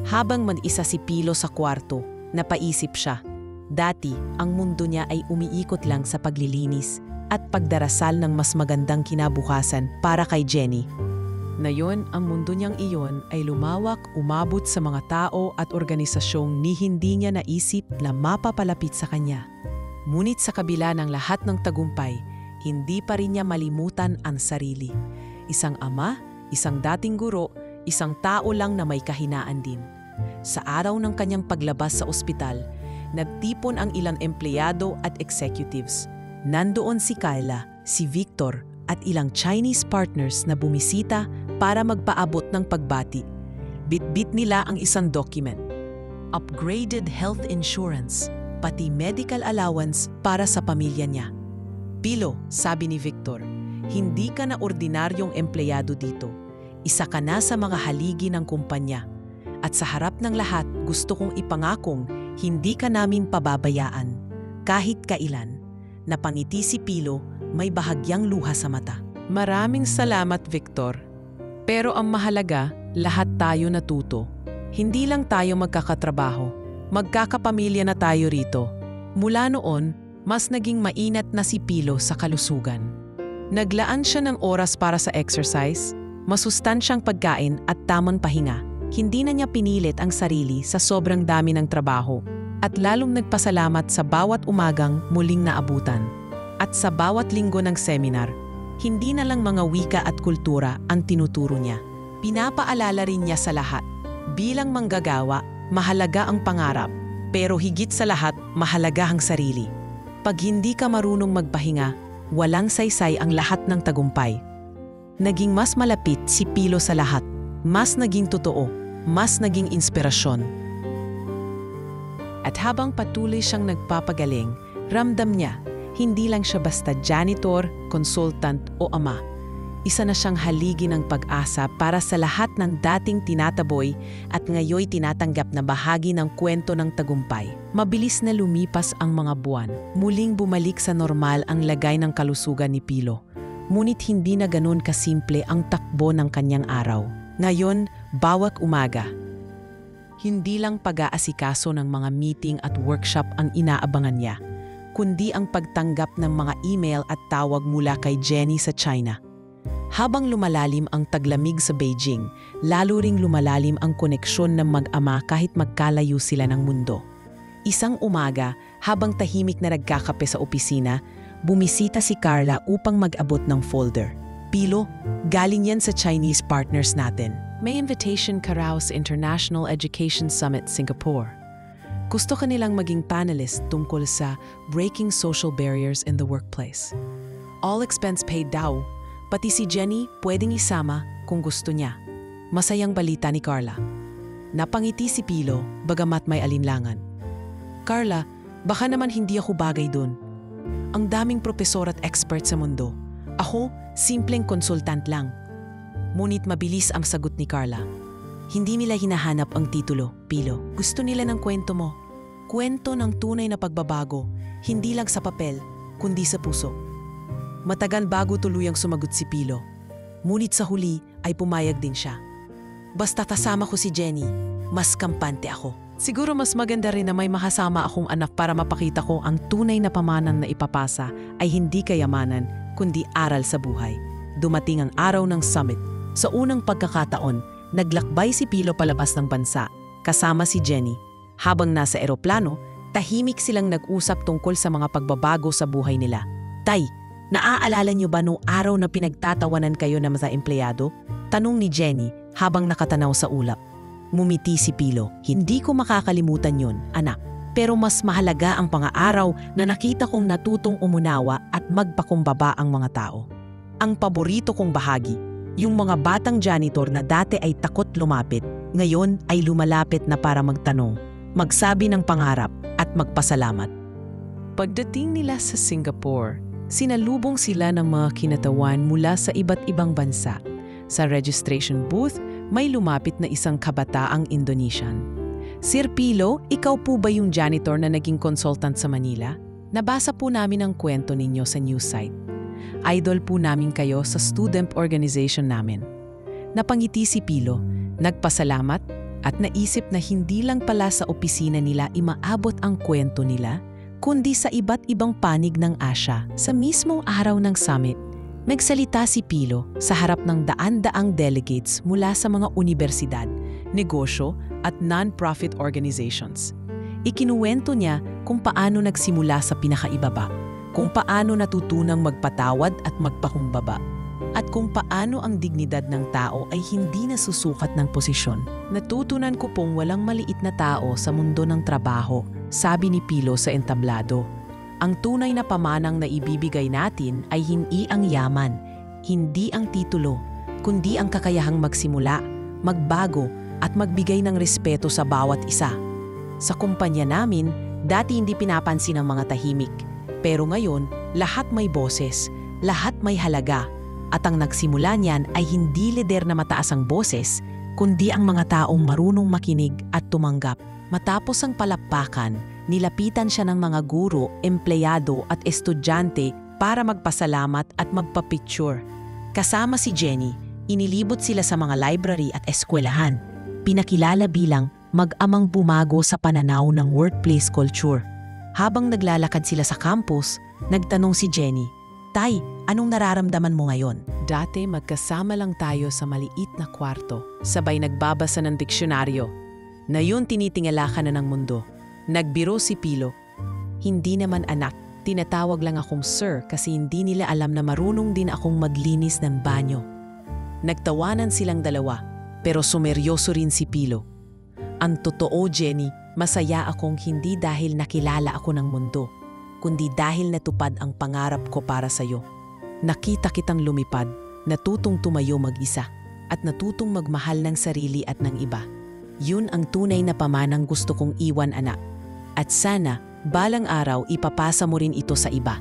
Habang mag-isa si Pilo sa kwarto, napaisip siya. Dati, ang mundo niya ay umiikot lang sa paglilinis, at pagdarasal ng mas magandang kinabukasan para kay Jenny. Ngayon, ang mundo niyang iyon ay lumawak, umabot sa mga tao at organisasyong hindi niya naisip na mapapalapit sa kanya. Ngunit sa kabila ng lahat ng tagumpay, hindi pa rin niya malimutan ang sarili. Isang ama, isang dating guro, isang tao lang na may kahinaan din. Sa araw ng kanyang paglabas sa ospital, nagtipon ang ilang empleyado at executives. Nandoon si Carla, si Victor at ilang Chinese partners na bumisita para magpaabot ng pagbati. Bitbit nila ang isang document. Upgraded health insurance, pati medical allowance para sa pamilya niya. Pilo, sabi ni Victor, hindi ka na ordinaryong empleyado dito. Isa ka na sa mga haligi ng kumpanya. At sa harap ng lahat, gusto kong ipangakong hindi ka namin pababayaan. Kahit kailan. Napangiti si Pilo, may bahagyang luha sa mata. Maraming salamat, Victor. Pero ang mahalaga, lahat tayo natuto. Hindi lang tayo magkakatrabaho. Magkakapamilya na tayo rito. Mula noon, mas naging mainat na si Pilo sa kalusugan. Naglaan siya ng oras para sa exercise, masustansyang pagkain at tamang pahinga. Hindi na niya pinilit ang sarili sa sobrang dami ng trabaho at lalong nagpasalamat sa bawat umagang muling naabutan. At sa bawat linggo ng seminar, hindi na lang mga wika at kultura ang tinuturo niya. Pinapaalala rin niya sa lahat. Bilang manggagawa, mahalaga ang pangarap, pero higit sa lahat, mahalaga ang sarili. Pag hindi ka marunong magpahinga, walang saysay ang lahat ng tagumpay. Naging mas malapit si Pilo sa lahat, mas naging totoo, mas naging inspirasyon. At habang patuloy siyang nagpapagaling, ramdam niya, hindi lang siya basta janitor, consultant o ama. Isa na siyang haligi ng pag-asa para sa lahat ng dating tinataboy at ngayoy tinatanggap na bahagi ng kwento ng tagumpay. Mabilis na lumipas ang mga buwan. Muling bumalik sa normal ang lagay ng kalusugan ni Pilo. Ngunit hindi na ganun kasimple ang takbo ng kanyang araw. Ngayon, bawat umaga, hindi lang pag-aasikaso ng mga meeting at workshop ang inaabangan niya, kundi ang pagtanggap ng mga email at tawag mula kay Jenny sa China. Habang lumalalim ang taglamig sa Beijing, lalo ring lumalalim ang koneksyon ng mag-ama kahit magkalayo sila ng mundo. Isang umaga, habang tahimik na nagkakape sa opisina, bumisita si Carla upang mag-abot ng folder. Pilo, galing yan sa Chinese partners natin. May invitation ka raw sa International Education Summit Singapore. Gusto ka nilang maging panelist tungkol sa breaking social barriers in the workplace. All expense paid daw, pati si Jenny pwedeng isama kung gusto niya. Masayang balita ni Carla. Napangiti si Pilo, bagamat may alinlangan. Carla, baka naman hindi ako bagay dun. Ang daming propesor at expert sa mundo. Ako, simpleng konsultant lang. Ngunit mabilis ang sagot ni Carla. Hindi nila hinahanap ang titulo, Pilo. Gusto nila ng kwento mo. Kwento ng tunay na pagbabago, hindi lang sa papel, kundi sa puso. Matagal bago tuluyang sumagot si Pilo. Ngunit sa huli ay pumayag din siya. Basta kasama ko si Jenny, mas kampante ako. Siguro mas maganda rin na may makasama akong anak para mapakita ko ang tunay na pamanan na ipapasa ay hindi kayamanan, kundi aral sa buhay. Dumating ang araw ng summit. Sa unang pagkakataon, naglakbay si Pilo palabas ng bansa, kasama si Jenny. Habang nasa eroplano, tahimik silang nag-usap tungkol sa mga pagbabago sa buhay nila. Tay, naaalala niyo ba nung araw na pinagtatawanan kayo ng mga empleyado? Tanong ni Jenny habang nakatanaw sa ulap. Mumiti si Pilo. Hindi ko makakalimutan yun, anak. Pero mas mahalaga ang pang-aaraw na nakita kong natutong umunawa at magpakumbaba ang mga tao. Ang paborito kong bahagi, yung mga batang janitor na dati ay takot lumapit, ngayon ay lumalapit na para magtanong, magsabi ng pangarap at magpasalamat. Pagdating nila sa Singapore, sinalubong sila ng mga kinatawan mula sa iba't ibang bansa. Sa registration booth, may lumapit na isang kabataang Indonesian. Sir Pilo, ikaw po ba yung janitor na naging consultant sa Manila? Nabasa po namin ang kwento ninyo sa news site. Idol po namin kayo sa student organization namin. Napangiti si Pilo, nagpasalamat at naisip na hindi lang pala sa opisina nila imaabot ang kwento nila, kundi sa iba't ibang panig ng Asya. Sa mismong araw ng summit, nagsalita si Pilo sa harap ng daan-daang delegates mula sa mga universidad, negosyo at non-profit organizations. Ikinuwento niya kung paano nagsimula sa pinakaibaba, kung paano natutunang magpatawad at magpakumbaba, at kung paano ang dignidad ng tao ay hindi nasusukat ng posisyon. Natutunan ko pong walang maliit na tao sa mundo ng trabaho, sabi ni Pilo sa entablado. Ang tunay na pamanang na ibibigay natin ay hindi ang yaman, hindi ang titulo, kundi ang kakayahang magsimula, magbago at magbigay ng respeto sa bawat isa. Sa kumpanya namin, dati hindi pinapansin ang mga tahimik. Pero ngayon, lahat may boses, lahat may halaga. At ang nagsimula niyan ay hindi lider na mataas ang boses, kundi ang mga taong marunong makinig at tumanggap. Matapos ang palakpakan, nilapitan siya ng mga guro, empleyado at estudyante para magpasalamat at magpapicture. Kasama si Jenny, inilibot sila sa mga library at eskwelahan. Pinakilala bilang mag-amang bumago sa pananaw ng workplace culture. Habang naglalakad sila sa campus, nagtanong si Jenny, "Tay, anong nararamdaman mo ngayon?" Dati magkasama lang tayo sa maliit na kwarto, sabay nagbabasa ng diksyonaryo. Ngayon tinitingala ka na ng mundo. Nagbiro si Pilo. "Hindi naman anak, tinatawag lang akong sir kasi hindi nila alam na marunong din akong maglinis ng banyo." Nagtawanan silang dalawa, pero sumeryoso rin si Pilo. "Ang totoo, Jenny, masaya akong hindi dahil nakilala ako ng mundo, kundi dahil natupad ang pangarap ko para sa'yo. Nakita kitang lumipad, natutong tumayo mag-isa, at natutong magmahal ng sarili at ng iba. Yun ang tunay na pamanang gusto kong iwan, anak. At sana, balang araw ipapasa mo rin ito sa iba."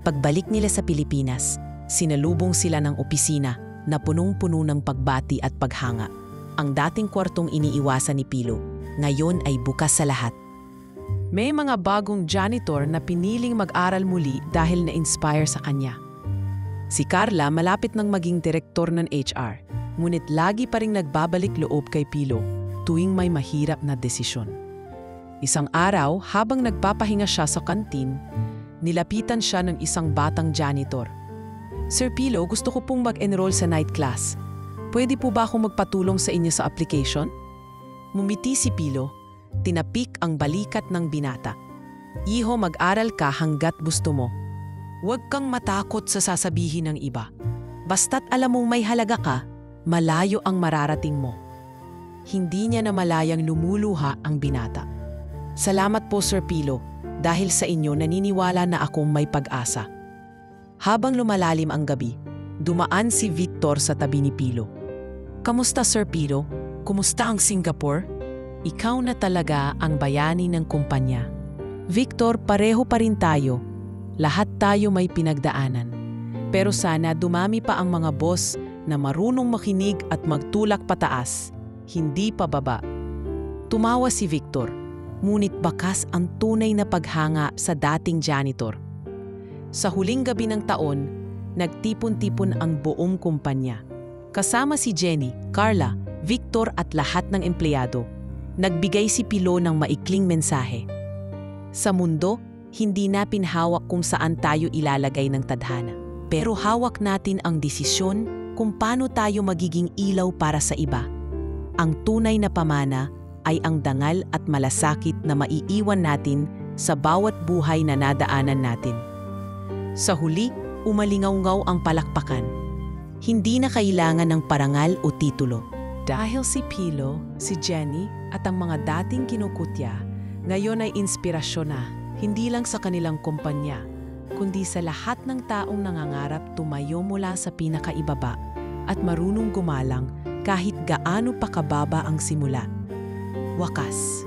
Pagbalik nila sa Pilipinas, sinalubong sila ng opisina na punong-puno ng pagbati at paghanga. Ang dating kwartong iniiwasan ni Pilo, ngayon ay bukas sa lahat. May mga bagong janitor na piniling mag-aral muli dahil na-inspire sa kanya. Si Carla malapit nang maging direktor ng HR, ngunit lagi pa ring nagbabalik loob kay Pilo tuwing may mahirap na desisyon. Isang araw, habang nagpapahinga siya sa kantin, nilapitan siya ng isang batang janitor. "Sir Pilo, gusto ko pong mag-enroll sa night class. Pwede po ba akong magpatulong sa inyo sa application?" Mumiti si Pilo, tinapik ang balikat ng binata. "Iho, mag-aral ka hanggat gusto mo. Huwag kang matakot sa sasabihin ng iba. Basta't alam mong may halaga ka, malayo ang mararating mo." Hindi niya namalayang lumuluha ang binata. "Salamat po, Sir Pilo. Dahil sa inyo naniniwala na akong may pag-asa." Habang lumalalim ang gabi, dumaan si Victor sa tabi ni Pilo. "Kamusta, Sir Pilo? Kumusta ang Singapore?" "Ikaw na talaga ang bayani ng kumpanya." "Victor, pareho pa rin tayo. Lahat tayo may pinagdaanan. Pero sana dumami pa ang mga boss na marunong makinig at magtulak pataas, hindi pababa." Tumawa si Victor, ngunit bakas ang tunay na paghanga sa dating janitor. Sa huling gabi ng taon, nagtipon-tipon ang buong kumpanya. Kasama si Jenny, Carla, Victor at lahat ng empleyado. Nagbigay si Pilo ng maikling mensahe. Sa mundo, hindi na pinhawak kung saan tayo ilalagay ng tadhana. Pero hawak natin ang desisyon kung paano tayo magiging ilaw para sa iba. Ang tunay na pamana ay ang dangal at malasakit na maiiwan natin sa bawat buhay na nadaanan natin. Sa huli, umalingaw-ngaw ang palakpakan. Hindi na kailangan ng parangal o titulo. Dahil si Pilo, si Jenny at ang mga dating kinukutya, ngayon ay inspirasyon na, hindi lang sa kanilang kumpanya, kundi sa lahat ng taong nangangarap tumayo mula sa pinakaibaba at marunong gumalang kahit gaano pa kababa ang simula. Wakas.